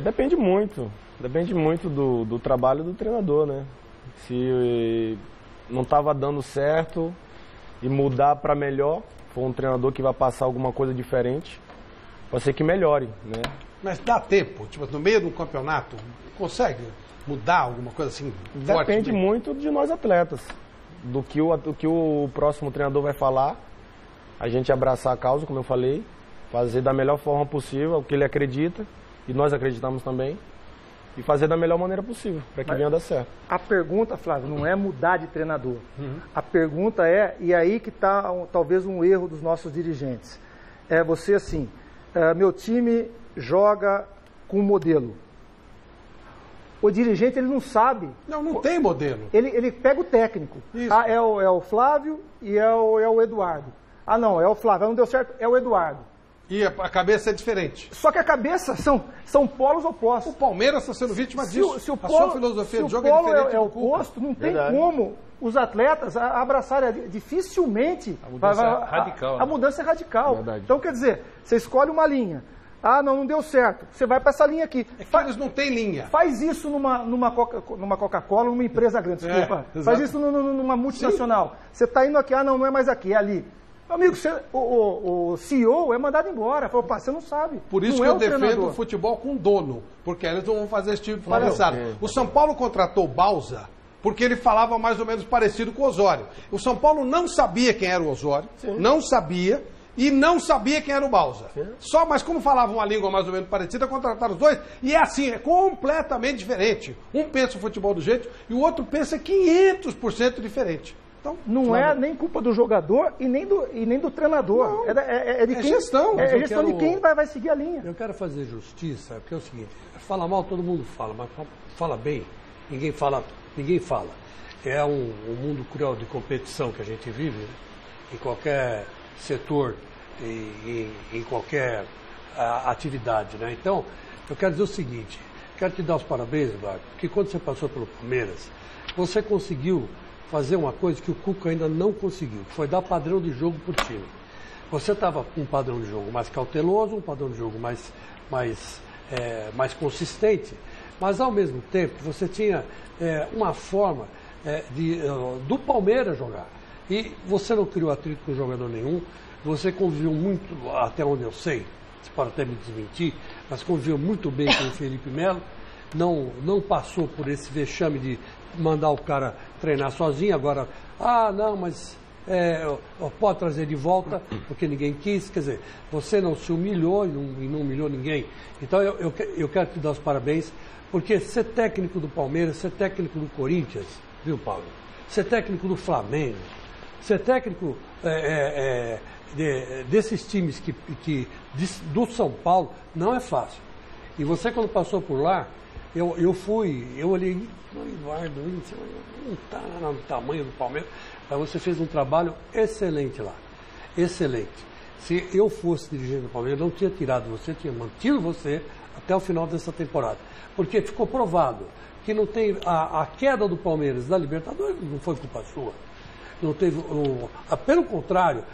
Depende muito. Depende muito do trabalho do treinador, né? Se não estava dando certo e mudar para melhor, for um treinador que vai passar alguma coisa diferente, pode ser que melhore, né? Mas dá tempo? Tipo, no meio de um campeonato, consegue mudar alguma coisa assim? Depende muito de nós atletas. Do que o próximo treinador vai falar, a gente abraçar a causa, como eu falei, fazer da melhor forma possível o que ele acredita, e nós acreditamos também, e fazer da melhor maneira possível, para que venha dar certo. A pergunta, Flávio, não é mudar de treinador. A pergunta é, e aí que está talvez um erro dos nossos dirigentes, é você assim, meu time joga com modelo. O dirigente, ele não sabe. Não tem modelo. Ele pega o técnico. É o Flávio e é o Eduardo. Não, é o Flávio. Não deu certo, é o Eduardo. E a cabeça é diferente. Só que a cabeça são polos opostos. O Palmeiras está sendo vítima disso. Se o sua filosofia de jogo é diferente. É oposto, não tem como os atletas abraçarem. Dificilmente. A mudança é radical. A mudança é radical. Verdade. Então, quer dizer, você escolhe uma linha. Não deu certo. Você vai para essa linha aqui. É que eles não têm linha. Faz isso numa Coca-Cola, numa empresa grande, desculpa. Faz isso numa multinacional. Você está indo aqui, não é mais aqui, é ali. Amigo, o CEO é mandado embora. Você não sabe. Por isso que eu defendo o futebol com dono. Porque eles não vão fazer esse tipo de palhaçada. O São Paulo contratou o Bausa porque ele falava mais ou menos parecido com o Osório. O São Paulo não sabia quem era o Osório. Não sabia. E não sabia quem era o Bausa. Mas como falavam uma língua mais ou menos parecida, contrataram os dois. E é assim, é completamente diferente. Um pensa o futebol do jeito e o outro pensa 500% diferente. Então, não é nem culpa do jogador e nem do treinador. Não, é de quem, gestão. É gestão de quem vai seguir a linha. Eu quero fazer justiça, porque é o seguinte, fala mal todo mundo fala, mas fala bem, ninguém fala. É um mundo cruel de competição que a gente vive, né? Em qualquer setor, em qualquer atividade, né? Então, eu quero dizer o seguinte, quero te dar os parabéns, Eduardo, porque quando você passou pelo Palmeiras, você conseguiu fazer uma coisa que o Cuca ainda não conseguiu, que foi dar padrão de jogo para o time. Você estava com um padrão de jogo mais cauteloso, um padrão de jogo mais consistente, mas ao mesmo tempo você tinha uma forma do Palmeiras jogar. E você não criou atrito com jogador nenhum, você conviveu muito, até onde eu sei, você pode até me desmentir, mas conviveu muito bem com o Felipe Melo, não passou por esse vexame de mandar o cara treinar sozinho, agora, não, mas pode trazer de volta, porque ninguém quis, quer dizer, você não se humilhou e não humilhou ninguém. Então eu quero te dar os parabéns, porque ser técnico do Palmeiras, ser técnico do Corinthians, viu, Paulo? Ser técnico do Flamengo, ser técnico desses times do São Paulo, não é fácil. E você, quando passou por lá, eu olhei, Eduardo, não está no tamanho do Palmeiras, mas você fez um trabalho excelente lá, excelente. Se eu fosse dirigente do Palmeiras, eu não tinha tirado você, tinha mantido você até o final dessa temporada, porque ficou provado que não tem a queda do Palmeiras da Libertadores não foi culpa sua. Não teve, pelo contrário,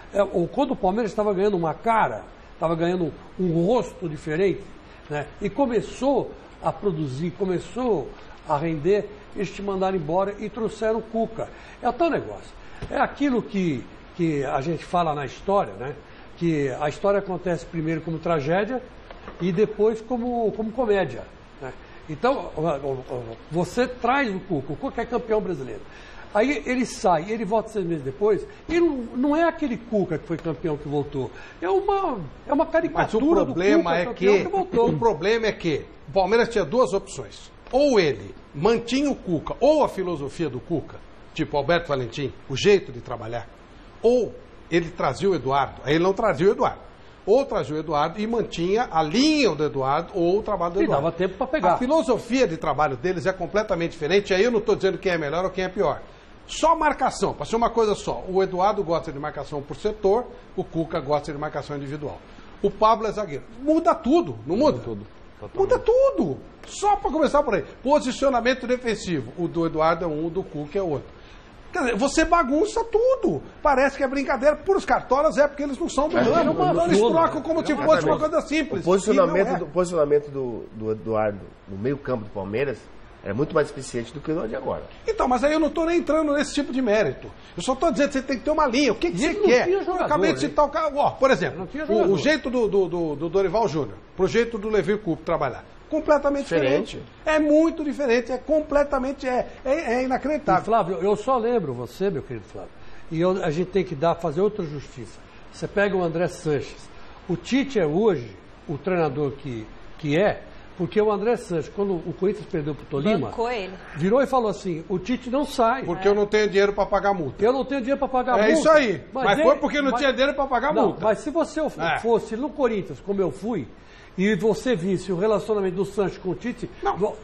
quando o Palmeiras estava ganhando uma cara, estava ganhando um rosto diferente, né, e começou a produzir, começou a render, eles te mandaram embora e trouxeram o Cuca. É o tal negócio. É aquilo que a gente fala na história, né, que a história acontece primeiro como tragédia e depois como comédia. Né? Então, você traz o Cuca é campeão brasileiro. Aí ele sai, ele volta 6 meses depois, e não é aquele Cuca que foi campeão que voltou. É uma caricatura do Cuca campeão que voltou. O problema é que o Palmeiras tinha 2 opções. Ou ele mantinha o Cuca, ou a filosofia do Cuca, tipo Alberto Valentim, o jeito de trabalhar, ou ele trazia o Eduardo. Aí ele não trazia o Eduardo. Ou trazia o Eduardo e mantinha a linha do Eduardo ou o trabalho do Eduardo. E dava tempo para pegar. A filosofia de trabalho deles é completamente diferente. Aí eu não estou dizendo quem é melhor ou quem é pior. Só marcação, para ser uma coisa só. O Eduardo gosta de marcação por setor, o Cuca gosta de marcação individual. O Pablo é zagueiro. Muda tudo, não muda? Muda tudo. Muda tudo. Só para começar por aí. Posicionamento defensivo. O do Eduardo é um, o do Cuca é outro. Quer dizer, você bagunça tudo. Parece que é brincadeira. Por os cartolas porque eles não são do ramo. Eles trocam como se fosse uma coisa simples. O posicionamento do Eduardo no meio campo do Palmeiras é muito mais eficiente do que o de agora. Então, mas aí eu não estou nem entrando nesse tipo de mérito. Eu só estou dizendo que você tem que ter uma linha. O que você quer? Eu acabei de citar o cara. Por exemplo, o jeito do Dorival Júnior, pro jeito do Levi Coupe trabalhar. Completamente diferente. É muito diferente, é completamente, é inacreditável. E, Flávio, eu só lembro você, meu querido Flávio, e a gente tem que fazer outra justiça. Você pega o André Sanches. O Tite é hoje o treinador que é, porque o André Sanches, quando o Corinthians perdeu para o Tolima, virou e falou assim, o Tite não sai. Porque eu não tenho dinheiro para pagar multa. Eu não tenho dinheiro para pagar multa. É isso aí. Mas foi porque não tinha dinheiro para pagar multa. Mas se você fosse no Corinthians, como eu fui, e você visse o relacionamento do Sanches com o Tite,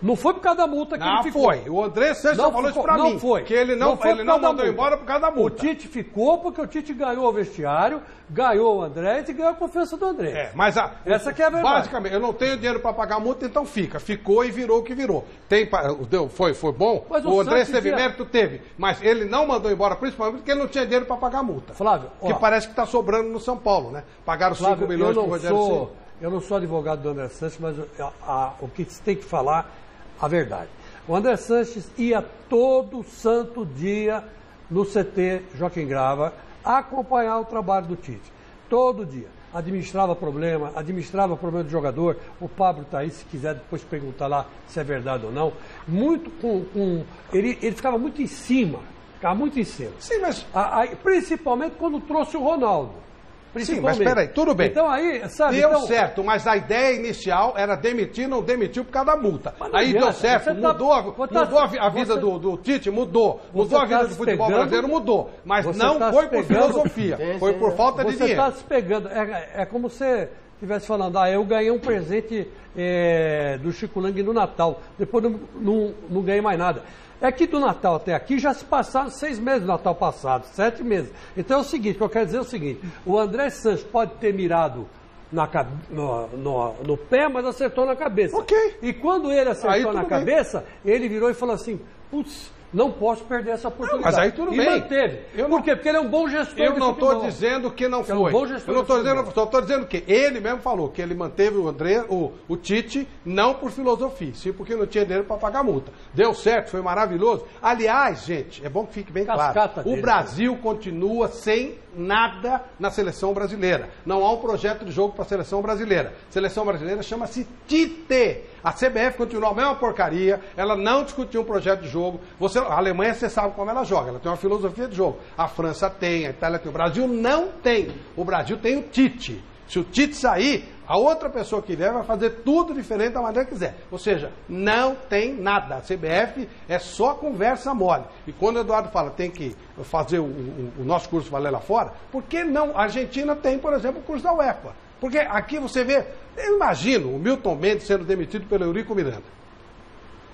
não foi por causa da multa que ele ficou. Não foi. O André Sanches falou isso pra mim. Não foi. Que ele não mandou embora por causa da multa. O Tite ficou porque o Tite ganhou o vestiário, ganhou o André e ganhou a confiança do André. Mas essa que é a verdade. Basicamente, eu não tenho dinheiro pra pagar a multa, então fica. Ficou e virou o que virou. Foi bom? Mas o André teve mérito? Teve. Mas ele não mandou embora, principalmente porque ele não tinha dinheiro pra pagar a multa. Flávio, que parece que tá sobrando no São Paulo, né? Pagaram 5 milhões pro Rogério Ceni. Eu não sou advogado do André Sanches, mas o que se tem que falar, a verdade. O André Sanches ia todo santo dia no CT Joaquim Grava acompanhar o trabalho do Tite. Todo dia. Administrava problema do jogador. O Pablo está aí, se quiser depois perguntar lá se é verdade ou não. Muito ele ficava muito em cima. Sim, mas... principalmente quando trouxe o Ronaldo. Sim, mas peraí, tudo bem. Então aí, sabe... Deu certo, mas a ideia inicial era demitir, não demitiu por causa da multa. Aí deu certo, mudou a vida do Tite, mudou a vida do futebol brasileiro, mudou. Mas não foi por filosofia, foi por falta de dinheiro. Você está se pegando, é como se estivesse falando, eu ganhei um presente do Chico Lang no Natal, depois não ganhei mais nada. É que do Natal até aqui já se passaram 6 meses do Natal passado, 7 meses. Então é o seguinte, o que eu quero dizer é o seguinte, o André Sanches pode ter mirado no pé, mas acertou na cabeça. Ok. E quando ele acertou na cabeça, ele virou e falou assim, putz, não posso perder essa oportunidade. Mas aí tudo bem. E manteve. Por quê? Porque ele é um bom gestor. Eu não estou dizendo que não foi. É um bom gestor. Eu não estou dizendo, só estou dizendo que ele mesmo falou que ele manteve o Tite não por filosofia, sim porque não tinha dinheiro para pagar multa. Deu certo, foi maravilhoso. Aliás, gente, é bom que fique bem claro. O Brasil continua sem nada na seleção brasileira. Não há um projeto de jogo para a seleção brasileira. A seleção brasileira chama-se Tite. A CBF continua a mesma porcaria, ela não discutiu um projeto de jogo. A Alemanha, você sabe como ela joga, ela tem uma filosofia de jogo. A França tem, a Itália tem, o Brasil não tem. O Brasil tem o Tite. Se o Tite sair, a outra pessoa que vier vai fazer tudo diferente da maneira que quiser. Ou seja, não tem nada. A CBF é só conversa mole. E quando o Eduardo fala tem que fazer o nosso curso valer lá fora, por que não? A Argentina tem, por exemplo, o curso da UEFA. Porque aqui você vê, eu imagino o Milton Mendes sendo demitido pelo Eurico Miranda.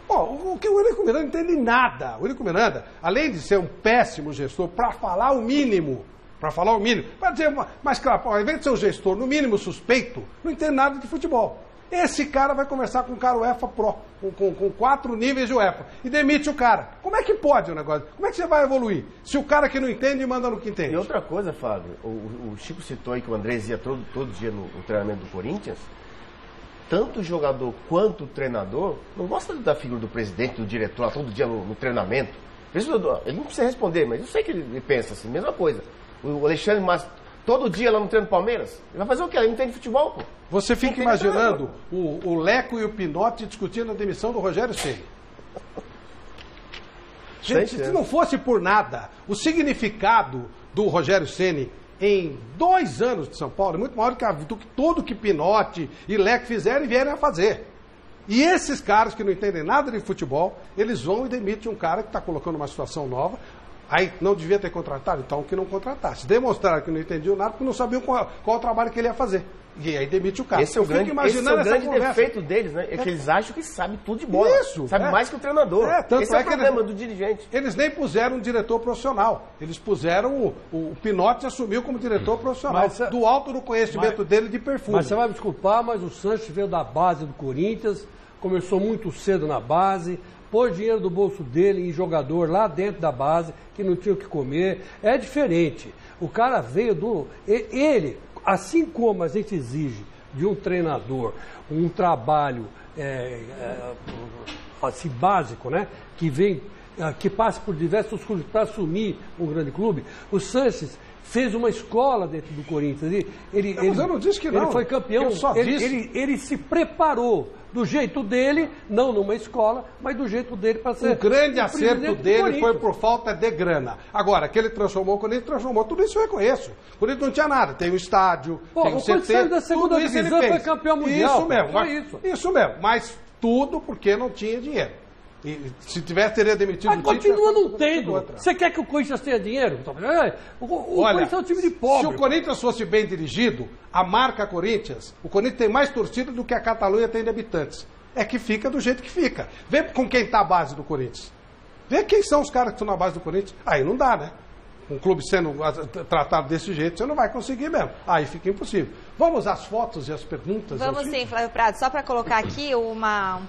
O Eurico Miranda não entende nada. O Eurico Miranda, além de ser um péssimo gestor, para falar o mínimo, para dizer, mas claro, ao invés de ser um gestor, no mínimo suspeito, não entende nada de futebol. Esse cara vai conversar com o cara UEFA Pro, com 4 níveis de UEFA, e demite o cara. Como é que pode o negócio? Como é que você vai evoluir? Se o cara que não entende manda no que entende. E outra coisa, Fábio, o Chico citou aí que o Andrés ia todo dia no treinamento do Corinthians. Tanto o jogador quanto o treinador não gosta da figura do presidente, do diretor, todo dia no treinamento. Ele não precisa responder, mas eu sei que ele pensa assim, mesma coisa. O Alexandre Mas todo dia lá no treino do Palmeiras, ele vai fazer o quê? Ele não entende futebol, pô. Você fica imaginando o Leco e o Pinotti discutindo a demissão do Rogério Ceni. Gente, se não fosse por nada, o significado do Rogério Ceni em 2 anos de São Paulo é muito maior do que tudo que Pinotti e Leco fizeram e vieram a fazer. E esses caras que não entendem nada de futebol, eles vão e demitem um cara que está colocando uma situação nova. Aí não devia ter contratado, então que não contratasse. Demonstraram que não entendiam nada porque não sabiam qual o trabalho que ele ia fazer. E aí demite o cara. Esse é o grande defeito deles, né? É que eles acham que sabem tudo de bola. Isso. Sabe mais que o treinador. Esse é o problema do dirigente. Eles nem puseram um diretor profissional. Eles puseram o Pinotti assumiu como diretor profissional. Do alto do conhecimento dele de perfume. Mas você vai me desculpar, mas o Sanches veio da base do Corinthians, começou muito cedo na base, pôs dinheiro do bolso dele em jogador lá dentro da base, que não tinha o que comer. É diferente. O cara veio do... Ele, assim como a gente exige de um treinador um trabalho assim, básico, né? Que passe por diversos clubes para assumir um grande clube, o Sanches fez uma escola dentro do Corinthians. Mas eu não disse que não. Ele foi campeão. Ele se preparou do jeito dele, não numa escola, mas do jeito dele para ser... O grande acerto dele foi por falta de grana. Agora, que ele transformou, quando ele transformou, tudo isso eu reconheço. O Corinthians não tinha nada. Tem o estádio, tem o CT. Da segunda divisão foi campeão mundial. Isso mesmo. Isso mesmo. Mas tudo porque não tinha dinheiro. E se tivesse, teria demitido o time. Mas continua não tendo. Você quer que o Corinthians tenha dinheiro? O Corinthians é um time de pobre. Se o Corinthians fosse bem dirigido, a marca Corinthians, o Corinthians tem mais torcida do que a Catalunha tem de habitantes. É que fica do jeito que fica. Vê com quem está a base do Corinthians. Vê quem são os caras que estão na base do Corinthians. Aí não dá, né? Um clube sendo tratado desse jeito, você não vai conseguir mesmo. Aí fica impossível. Vamos às fotos e às perguntas? Vamos sim, Flávio Prado. Só para colocar aqui um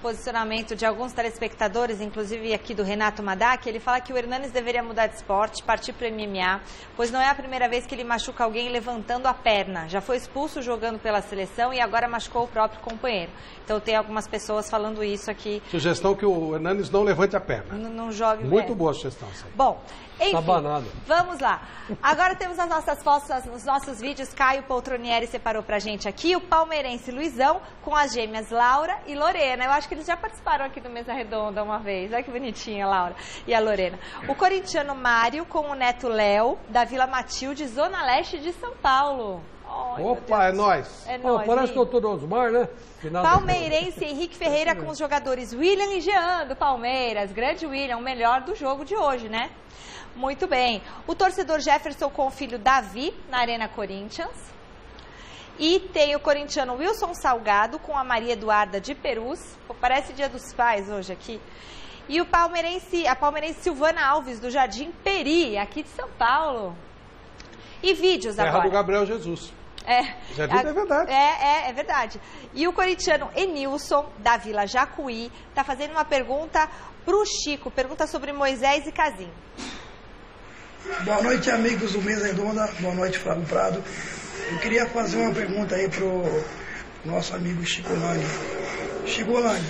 posicionamento de alguns telespectadores, inclusive aqui do Renato Madak, ele fala que o Hernanes deveria mudar de esporte, partir para o MMA, pois não é a primeira vez que ele machuca alguém levantando a perna. Já foi expulso jogando pela seleção e agora machucou o próprio companheiro. Então tem algumas pessoas falando isso aqui. Sugestão que o Hernanes não levante a perna. Não jogue. Muito boa sugestão. Bom, enfim, vamos lá. Agora temos as nossas fotos, os nossos vídeos. Caio Poltronieri separou pra gente aqui o palmeirense Luizão com as gêmeas Laura e Lorena. Eu acho que eles já participaram aqui do Mesa Redonda uma vez. Olha que bonitinha a Laura e a Lorena. O corintiano Mário com o neto Léo, da Vila Matilde, Zona Leste de São Paulo. Opa, é nóis. É nóis. Parece que eu tô no Osmar, né? Palmeirense Henrique Ferreira com os jogadores William e Jean do Palmeiras. Grande William, o melhor do jogo de hoje, né? Muito bem. O torcedor Jefferson com o filho Davi na Arena Corinthians. E tem o corintiano Wilson Salgado com a Maria Eduarda de Perus. Pô, parece Dia dos Pais hoje aqui. E a palmeirense Silvana Alves do Jardim Peri, aqui de São Paulo. E vídeos agora. Terra do Gabriel Jesus. Já disse, é verdade. É verdade. E o corintiano Enilson, da Vila Jacuí, está fazendo uma pergunta para o Chico. Pergunta sobre Moisés e Casim. Boa noite, amigos do Mesa Redonda. Boa noite, Flávio Prado. Eu queria fazer uma pergunta aí pro nosso amigo Chico Lange. Chico Lange,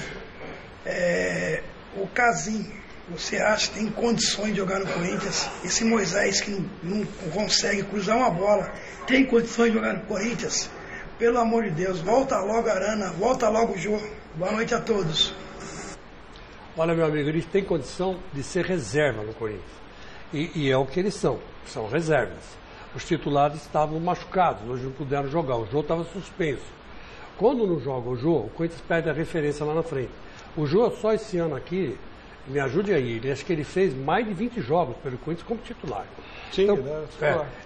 o Casim, você acha que tem condições de jogar no Corinthians? Esse Moisés que não consegue cruzar uma bola, tem condições de jogar no Corinthians? Pelo amor de Deus, volta logo Arana, volta logo Jô. Boa noite a todos. Olha, meu amigo, eles têm condição de ser reserva no Corinthians. E é o que eles são reservas. Os titulares estavam machucados, hoje não puderam jogar, o Jô estava suspenso. Quando não joga o Jô, o Corinthians perde a referência lá na frente. O Jô, só esse ano aqui, me ajude aí, acho que ele fez mais de 20 jogos pelo Corinthians como titular. Sim,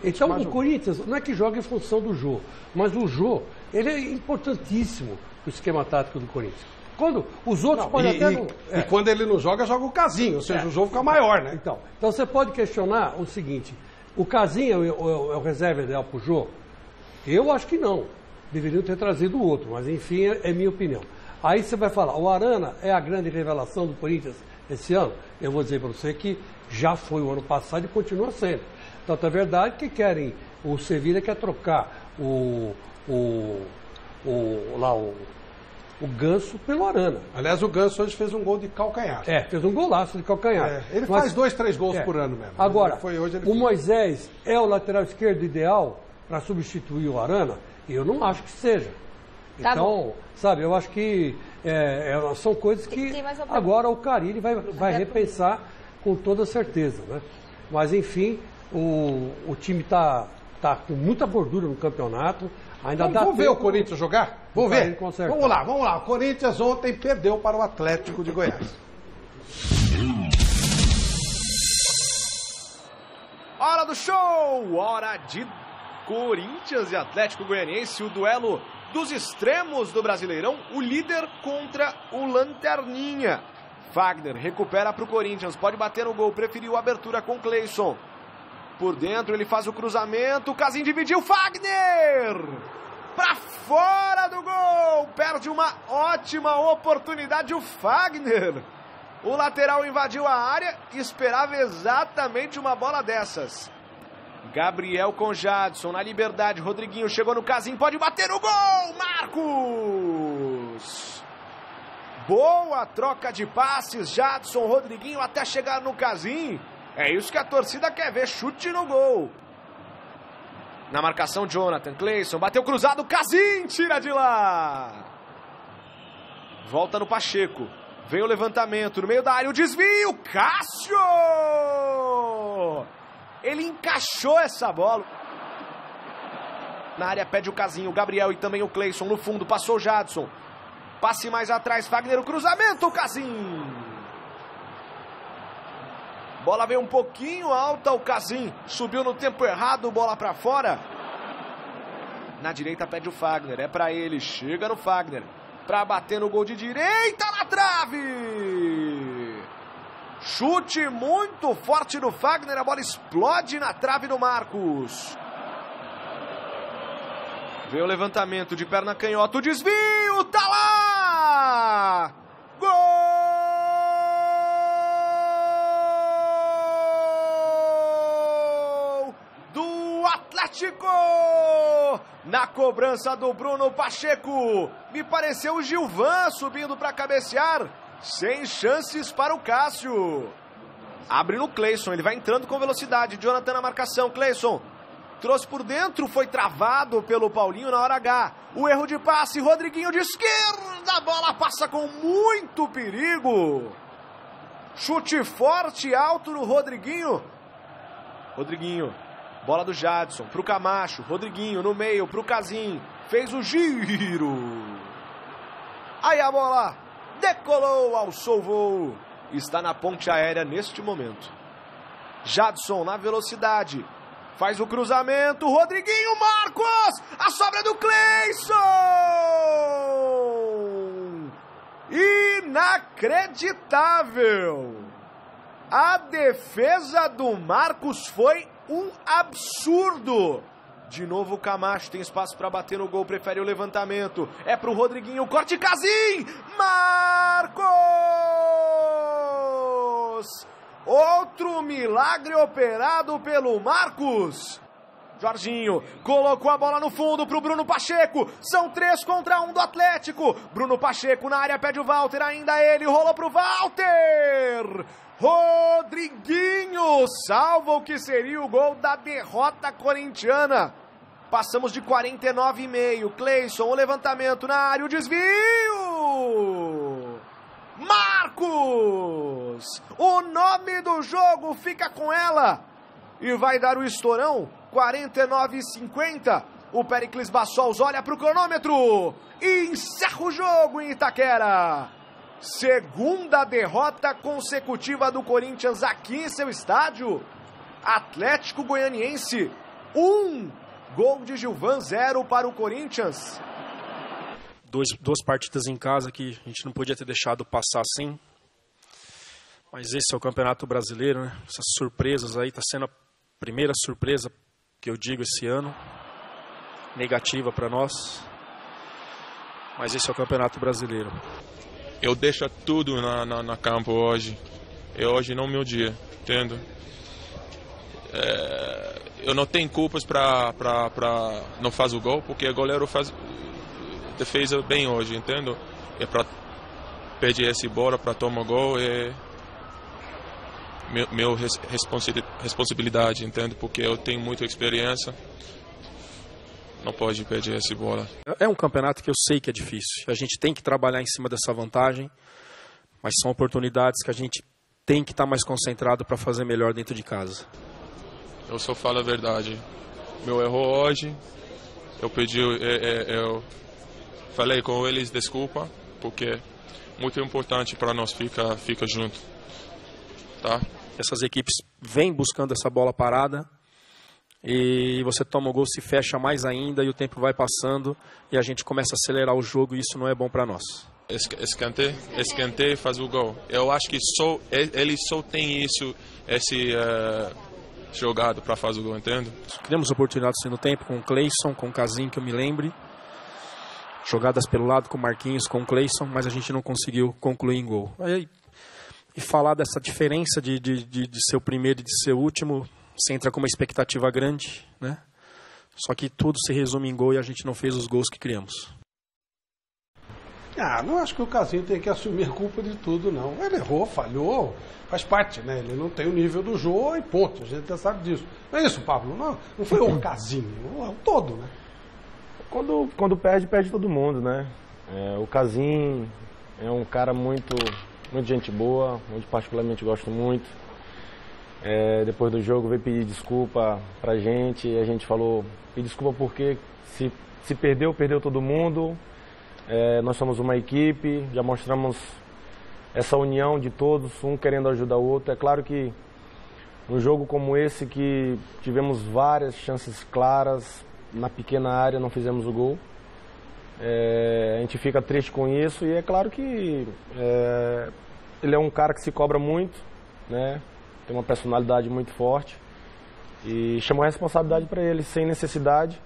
então o Corinthians não é que joga em função do Jô, mas o Jô, ele é importantíssimo para o esquema tático do Corinthians. Quando os outros podem até... E quando ele não joga, joga o Casim, ou seja, o jogo fica maior, né? Então você pode questionar o seguinte, o Casim é o reserva ideal para o Jô? Eu acho que não. Deveriam ter trazido o outro, mas enfim, é minha opinião. Aí você vai falar, o Arana é a grande revelação do Corinthians esse ano? Eu vou dizer para você que já foi o ano passado e continua sendo. Tanto é verdade que querem, o Sevilla quer trocar o Ganso pelo Arana. Aliás, o Ganso hoje fez um gol de calcanhar. Fez um golaço de calcanhar. Ele faz 2, 3 gols por ano mesmo. Agora, Moisés é o lateral esquerdo ideal para substituir o Arana? Eu não acho que seja. Tá então, bom. sabe, eu acho que são coisas que agora o Carille vai repensar com toda certeza, né? Mas, enfim, o time está com muita gordura no campeonato. Vamos ver o Corinthians jogar? Vamos ver? Vamos lá. O Corinthians ontem perdeu para o Atlético de Goiás. Hora do show! Hora de Corinthians e Atlético Goianiense, o duelo dos extremos do Brasileirão, o líder contra o Lanterninha. Fagner recupera para o Corinthians, pode bater no gol, preferiu a abertura com Cleison. Por dentro ele faz o cruzamento, o Casim dividiu, Fagner! Para fora do gol! Perde uma ótima oportunidade o Fagner. O lateral invadiu a área e esperava exatamente uma bola dessas. Gabriel com Jadson na liberdade, Rodriguinho chegou no Casim, pode bater no gol, Marcos! Boa troca de passes, Jadson, Rodriguinho até chegar no Casim. É isso que a torcida quer ver, chute no gol. Na marcação, Jonathan, Cleison, bateu cruzado, Casim, tira de lá. Volta no Pacheco, vem o levantamento no meio da área, o desvio, Cássio! Ele encaixou essa bola. Na área pede o Casim, o Gabriel e também o Cleison no fundo, passou o Jadson. Passe mais atrás, Fagner, o cruzamento, o Casim. Bola veio um pouquinho alta, o Casim subiu no tempo errado, bola para fora. Na direita pede o Fagner, é para ele, chega no Fagner. Para bater no gol de direita na trave. Chute muito forte do Fagner, a bola explode na trave do Marcos. Vem o levantamento de perna canhota, o desvio, tá lá! Gol do Atlético! Na cobrança do Bruno Pacheco, me pareceu o Gilvan subindo para cabecear, sem chances para o Cássio. Abre no Cleison, ele vai entrando com velocidade, Jonathan na marcação, Cleison. Trouxe por dentro, foi travado pelo Paulinho na hora H. O erro de passe, Rodriguinho de esquerda, a bola passa com muito perigo. Chute forte, alto no Rodriguinho. Rodriguinho Bola do Jadson pro Camacho, Rodriguinho no meio pro Casim, fez o giro. Aí a bola decolou, alçou o voo, está na ponte aérea neste momento. Jadson na velocidade, faz o cruzamento, Rodriguinho, Marcos, a sobra do Cleison! Inacreditável! A defesa do Marcos foi um absurdo. De novo o Camacho tem espaço para bater no gol, prefere o levantamento. É pro Rodriguinho, corte Casim! Marcos! Outro milagre operado pelo Marcos. Jorginho colocou a bola no fundo pro Bruno Pacheco. São 3 contra 1 do Atlético. Bruno Pacheco na área, pede o Walter, ainda ele, rolou pro Walter. Rodriguinho salva o que seria o gol da derrota corintiana. Passamos de 49,5. Cleison, o levantamento na área, o desvio. Marcos! O nome do jogo fica com ela. E vai dar o estourão, 49,50. O Péricles Bassols olha para o cronômetro e encerra o jogo em Itaquera. Segunda derrota consecutiva do Corinthians aqui em seu estádio. Atlético Goianiense, 1. Gol de Gilvan, 0 para o Corinthians. Duas partidas em casa que a gente não podia ter deixado passar assim. Mas esse é o Campeonato Brasileiro, né? Essas surpresas aí, tá sendo a primeira surpresa que eu digo esse ano. Negativa para nós. Mas esse é o Campeonato Brasileiro. Eu deixo tudo na campo hoje. Hoje não é meu dia, entendo? Eu não tenho culpas para não fazer o gol, porque o goleiro faz defesa bem hoje, entendo? É para perder essa bola, para tomar gol, é meu responsabilidade, entende? Porque eu tenho muita experiência. Não pode perder essa bola. É um campeonato que eu sei que é difícil. A gente tem que trabalhar em cima dessa vantagem, mas são oportunidades que a gente tem que estar mais concentrado para fazer melhor dentro de casa. Eu só falo a verdade. Meu erro hoje, eu pedi, eu falei com eles desculpa, porque é muito importante para nós ficar junto, tá? Essas equipes vêm buscando essa bola parada. E você toma o gol, se fecha mais ainda e o tempo vai passando e a gente começa a acelerar o jogo e isso não é bom para nós. Escanteio e faz o gol. Eu acho que ele só tem esse jogado para fazer o gol, entende? Criamos oportunidades no tempo com o Cleison, com o Casim, que eu me lembre. Jogadas pelo lado com o Marquinhos, com o Cleison, mas a gente não conseguiu concluir em gol. E falar dessa diferença de ser o primeiro e de ser o último... Você entra com uma expectativa grande, né? Só que tudo se resume em gol e a gente não fez os gols que criamos. Não acho que o Casim tem que assumir a culpa de tudo, não. Ele errou, falhou, faz parte, né? Ele não tem o nível do Jô e ponto, a gente até sabe disso. Não é isso, Pablo? Não foi o Casim, o todo, né? Quando perde todo mundo, né? O Casim é um cara muito gente boa, onde particularmente gosto muito. Depois do jogo veio pedir desculpa pra gente, e a gente falou, pedir desculpa porque se perdeu todo mundo, nós somos uma equipe, já mostramos essa união de todos, um querendo ajudar o outro. É claro que num jogo como esse, que tivemos várias chances claras, na pequena área não fizemos o gol, a gente fica triste com isso, e é claro que ele é um cara que se cobra muito, né? Tem uma personalidade muito forte e chamou a responsabilidade para ele sem necessidade,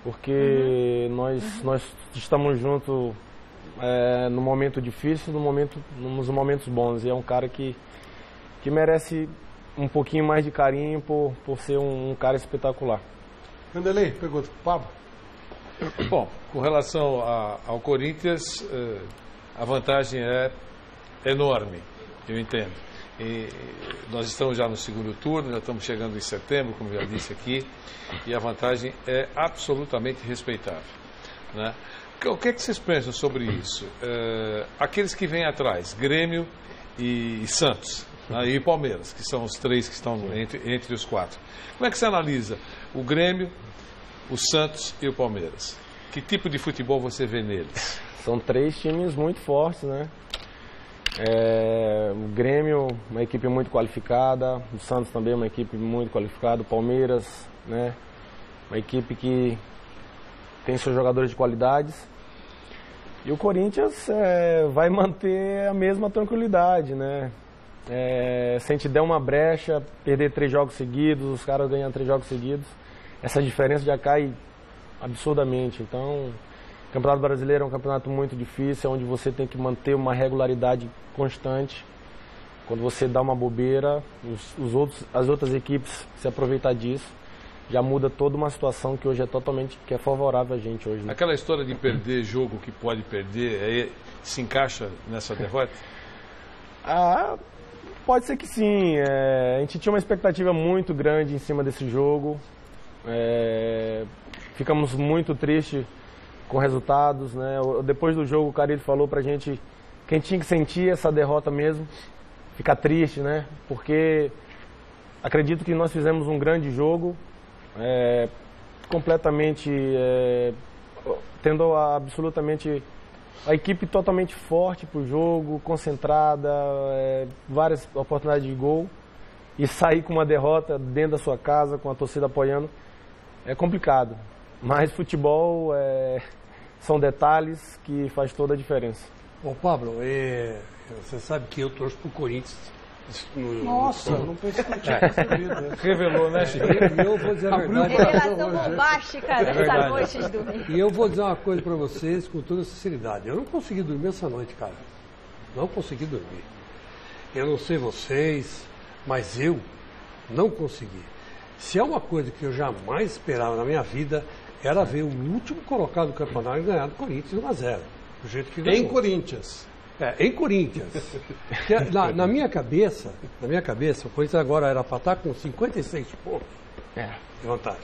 porque nós estamos juntos no momento difícil, nos momentos bons, e é um cara que merece um pouquinho mais de carinho por ser um cara espetacular. Vanderlei, pergunta para o Pablo. Bom, com relação ao Corinthians, a vantagem é enorme, eu entendo. E nós estamos já no segundo turno, já estamos chegando em setembro, como já disse aqui, e a vantagem é absolutamente respeitável, né? O que é que vocês pensam sobre isso? Aqueles que vêm atrás, Grêmio e Santos, E Palmeiras, que são os 3 que estão entre os 4. Como é que você analisa o Grêmio, o Santos e o Palmeiras? Que tipo de futebol você vê neles? São 3 times muito fortes, né? O Grêmio, uma equipe muito qualificada, o Santos também uma equipe muito qualificada, o Palmeiras, né? Uma equipe que tem seus jogadores de qualidades. E o Corinthians vai manter a mesma tranquilidade, né? Se a gente der uma brecha, perder 3 jogos seguidos, os caras ganhar 3 jogos seguidos, essa diferença já cai absurdamente. Então, o Campeonato Brasileiro é um campeonato muito difícil, onde você tem que manter uma regularidade constante. Quando você dá uma bobeira, as outras equipes se aproveitar disso, já muda toda uma situação que hoje é favorável a gente hoje. Né? Aquela história de perder jogo que pode perder, se encaixa nessa derrota? Pode ser que sim. A gente tinha uma expectativa muito grande em cima desse jogo. Ficamos muito tristes com resultados, né? Depois do jogo o Carille falou pra gente que a gente tinha que sentir essa derrota mesmo, ficar triste, né? Porque acredito que nós fizemos um grande jogo, completamente tendo absolutamente a equipe totalmente forte pro jogo, concentrada, várias oportunidades de gol, e sair com uma derrota dentro da sua casa, com a torcida apoiando, é complicado. Mas futebol são detalhes que faz toda a diferença. Ô Pablo, você sabe que eu torço pro Corinthians. Nossa, eu não pensei que tinha percebido. Revelou, né, Chico? Eu vou dizer a verdade. Revelação bombástica dessa noite de domingo. E eu vou dizer uma coisa pra vocês com toda sinceridade. Eu não consegui dormir essa noite, cara. Não consegui dormir. Eu não sei vocês, mas eu não consegui. Se é uma coisa que eu jamais esperava na minha vida, era ver o último colocado do campeonato ganhar do Corinthians 1-0. Do jeito que ganhou. Em Corinthians. Em Corinthians. Na minha cabeça, o Corinthians agora era para estar com 56 pontos de vantagem.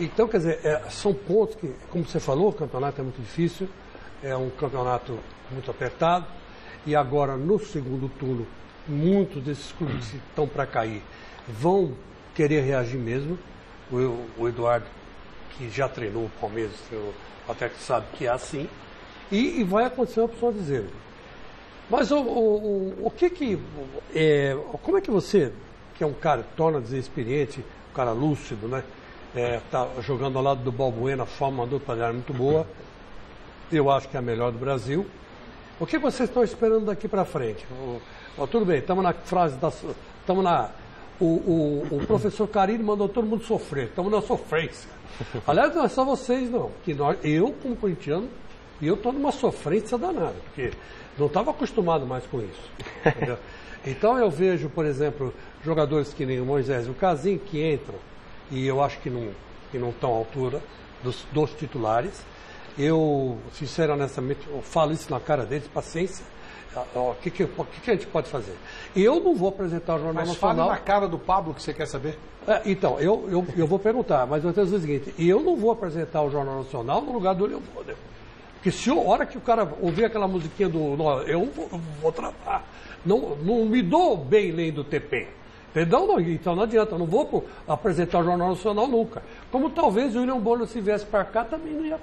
Então, quer dizer, são pontos que, como você falou, o campeonato é muito difícil, é um campeonato muito apertado, e agora, no segundo turno, muitos desses clubes que estão para cair vão querer reagir mesmo. O Eduardo, que já treinou o Palmeiras, até que sabe que é assim, e vai acontecer uma pessoa dizer. Mas o que como é que você, que é um cara que torna experiente, um cara lúcido, né? Tá jogando ao lado do Balbuena, a forma uma dupla muito boa, eu acho que é a melhor do Brasil. O que vocês estão esperando daqui para frente? Tudo bem, estamos na frase o professor Carille mandou todo mundo sofrer, estamos na sofrência. Aliás, não é só vocês não, que eu como corintiano, eu estou numa sofrência danada, porque não estava acostumado mais com isso. Entendeu? Então eu vejo, por exemplo, jogadores que nem o Moisés e o Casim que entram, e eu acho que não estão à altura dos titulares. Eu, sinceramente, eu falo isso na cara deles, paciência. O que a gente pode fazer? Eu não vou apresentar o Jornal Nacional. Mas fale na cara do Pablo que você quer saber. Então, eu vou perguntar, mas eu tenho o seguinte, eu não vou apresentar o Jornal Nacional no lugar do Leopoldo. Porque se a hora que o cara ouvir aquela musiquinha eu vou travar. Não me dou bem lendo o TP. Entendeu? Então não adianta, eu não vou apresentar o Jornal Nacional nunca. Como talvez o William Bonner, se viesse para cá, também não ia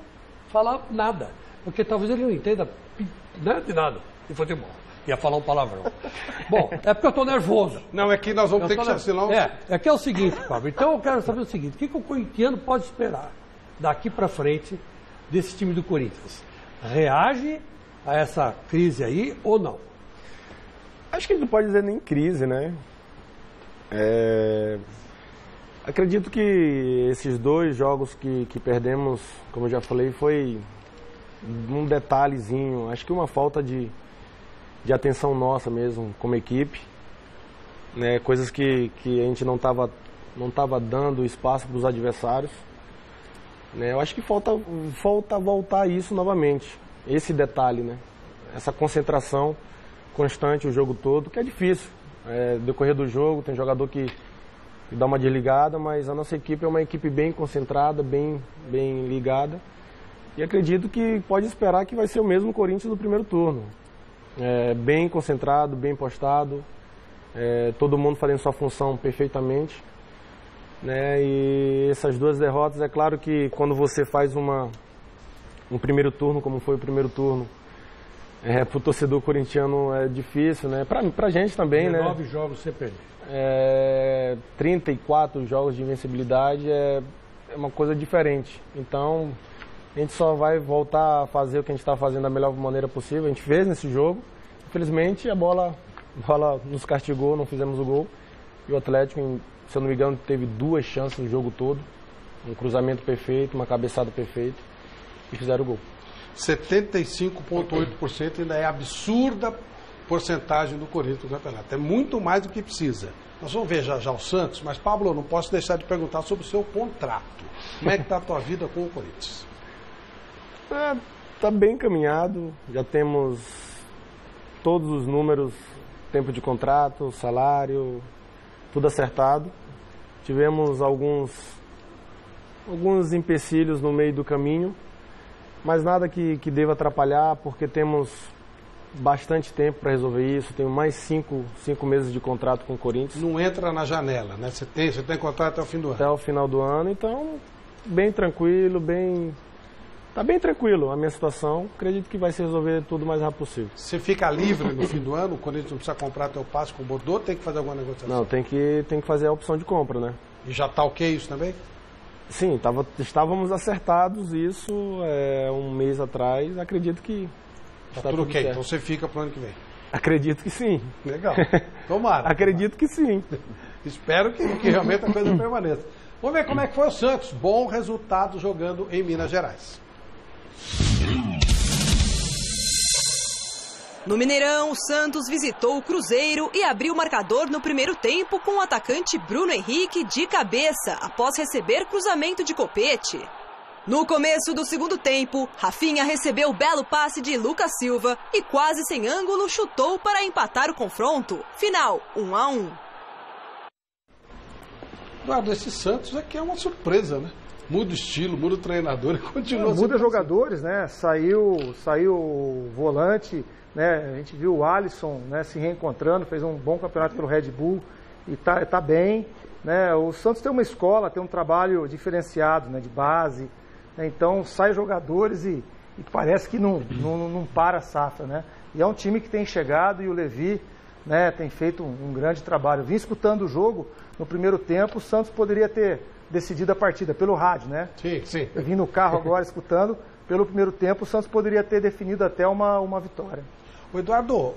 falar nada. Porque talvez ele não entenda de nada de futebol. Ia falar um palavrão. Bom, é porque eu estou nervoso. Não, é que nós vamos ter que chancelar. É que é o seguinte, Pablo. Então eu quero saber o seguinte: o que o corintiano pode esperar daqui para frente desse time do Corinthians? Reage a essa crise aí ou não? Acho que a gente não pode dizer nem crise, né? Acredito que esses 2 jogos que perdemos, como eu já falei, foi um detalhezinho. Acho que uma falta de atenção nossa mesmo, como equipe. Né? Coisas que a gente não estava dando espaço para os adversários. Né? Eu acho que falta voltar a isso novamente. Esse detalhe, né? Essa concentração constante o jogo todo, que é difícil. Decorrer do jogo, tem jogador que dá uma desligada, mas a nossa equipe é uma equipe bem concentrada, bem ligada. E acredito que pode esperar que vai ser o mesmo Corinthians do primeiro turno. Bem concentrado, bem postado, todo mundo fazendo sua função perfeitamente, né? E essas 2 derrotas, é claro que quando você faz um primeiro turno, como foi o primeiro turno, para o torcedor corintiano é difícil, né? Pra gente também, 19 né? jogos sem perder. 34 jogos de invencibilidade é uma coisa diferente. Então, a gente só vai voltar a fazer o que a gente está fazendo da melhor maneira possível. A gente fez nesse jogo. Infelizmente, a bola nos castigou, não fizemos o gol. E o Atlético, se eu não me engano, teve 2 chances no jogo todo. Um cruzamento perfeito, uma cabeçada perfeita. E fizeram o gol. 75,8% ainda é absurda porcentagem do Corinthians no campeonato. É muito mais do que precisa. Nós vamos ver já o Santos, mas, Pablo, eu não posso deixar de perguntar sobre o seu contrato. Como é que está a tua vida com o Corinthians? Está bem encaminhado, já temos todos os números, tempo de contrato, salário, tudo acertado. Tivemos alguns empecilhos no meio do caminho, mas nada que deva atrapalhar, porque temos bastante tempo para resolver isso. Tenho mais 5 meses de contrato com o Corinthians. Não entra na janela, né? Você tem contrato até o fim do ano. Até o final do ano, então bem tranquilo, tá bem tranquilo a minha situação. Acredito que vai se resolver tudo o mais rápido possível. Você fica livre no fim do ano? O Corinthians não precisa comprar teu passe com o Bordeaux, tem que fazer alguma negociação? Não, tem que fazer a opção de compra, né? E já está ok isso também? Sim, estávamos acertados isso um mês atrás. Acredito que está tudo ok. Certo. Então você fica pro ano que vem? Acredito que sim. Legal. Tomara. Acredito que sim. Espero que realmente a coisa permaneça. Vamos ver como é que foi o Santos. Bom resultado jogando em Minas Gerais. No Mineirão, o Santos visitou o Cruzeiro e abriu o marcador no primeiro tempo com o atacante Bruno Henrique de cabeça, após receber cruzamento de Copete. No começo do segundo tempo, Rafinha recebeu o belo passe de Lucas Silva e quase sem ângulo chutou para empatar o confronto. Final, 1-1. Eduardo, esse Santos aqui é uma surpresa, né? Muda o estilo, muda o treinador e continua... Muda jogadores, né? Saiu o volante, né? A gente viu o Alisson, né, se reencontrando, fez um bom campeonato pelo Red Bull e tá bem, né? O Santos tem uma escola, tem um trabalho diferenciado, né, de base, né? Então sai jogadores e parece que não para a safra, né? E é um time que tem chegado e o Levi, né, tem feito um grande trabalho. Eu vim escutando o jogo no primeiro tempo, o Santos poderia ter decidido a partida pelo rádio, né? Sim. Eu vim no carro agora escutando, pelo primeiro tempo o Santos poderia ter definido até uma vitória. O Eduardo,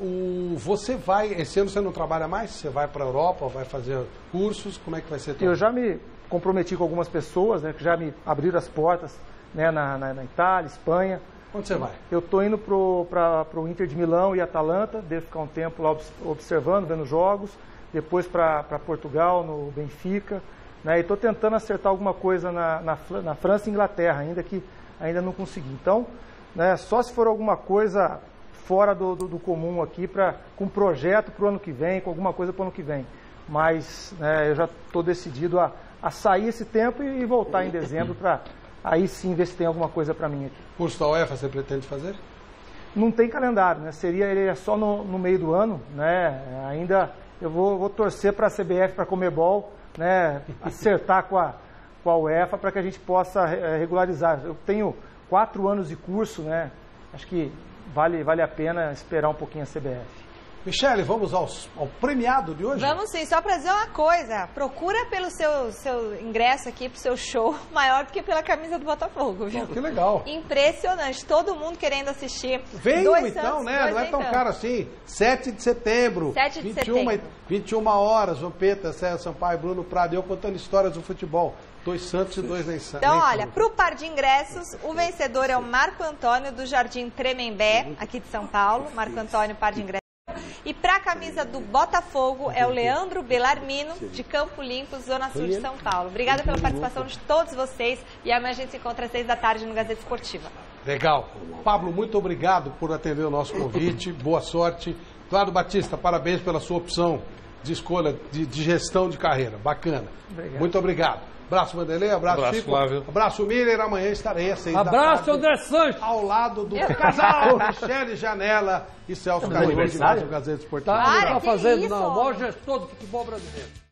você vai, esse ano você não trabalha mais? Você vai para a Europa, vai fazer cursos, como é que vai ser? Eu já me comprometi com algumas pessoas, né, que já me abriram as portas, né, na Itália, Espanha. Onde você vai? Eu estou indo para o Inter de Milão e Atalanta, devo ficar um tempo lá observando, vendo jogos, depois para Portugal, no Benfica, né, e estou tentando acertar alguma coisa na França e Inglaterra, ainda não consegui. Então, né, só se for alguma coisa fora do comum aqui, com um projeto para o ano que vem, com alguma coisa para o ano que vem. Mas, né, eu já estou decidido a sair esse tempo e voltar em dezembro para aí sim ver se tem alguma coisa para mim aqui. Curso da UEFA você pretende fazer? Não tem calendário, né? Ele é só no meio do ano, né? Ainda eu vou torcer para a CBF, para a Conmebol, né, acertar com a UEFA para que a gente possa regularizar. Eu tenho 4 anos de curso, né? Acho que vale a pena esperar um pouquinho a CBF. Michele, vamos ao premiado de hoje? Vamos sim, só para dizer uma coisa, procura pelo seu ingresso aqui, pro seu show, maior do que pela camisa do Botafogo, viu? Que legal. Impressionante, todo mundo querendo assistir. Venham então, né? Não é tão caro assim. 7 de setembro. 7 de setembro. 21 horas, Vampeta, César Sampaio, Bruno Prado, eu contando histórias do futebol. 2 Santos e 2 nem Santos. Então, olha, para o par de ingressos, o vencedor é o Marco Antônio, do Jardim Tremembé, aqui de São Paulo. Marco Antônio, par de ingressos. E para a camisa do Botafogo é o Leandro Belarmino, de Campo Limpo, Zona Sul de São Paulo. Obrigada pela participação de todos vocês e amanhã a gente se encontra às 6 da tarde no Gazeta Esportiva. Legal. Pablo, muito obrigado por atender o nosso convite. Boa sorte. Eduardo Batista, parabéns pela sua opção de escolha, de gestão de carreira. Bacana. Obrigado. Muito obrigado. Abraço, Vanderlei. Abraço, Abraço, Chico. Flávio. Abraço, Miller. Amanhã estarei às 6 da tarde. Abraço, André Sanches. Ao lado do casal Michele Janela e Celso Canhoto de mais um Gazeta Esportiva. Tá fazendo o maior gestor do futebol brasileiro.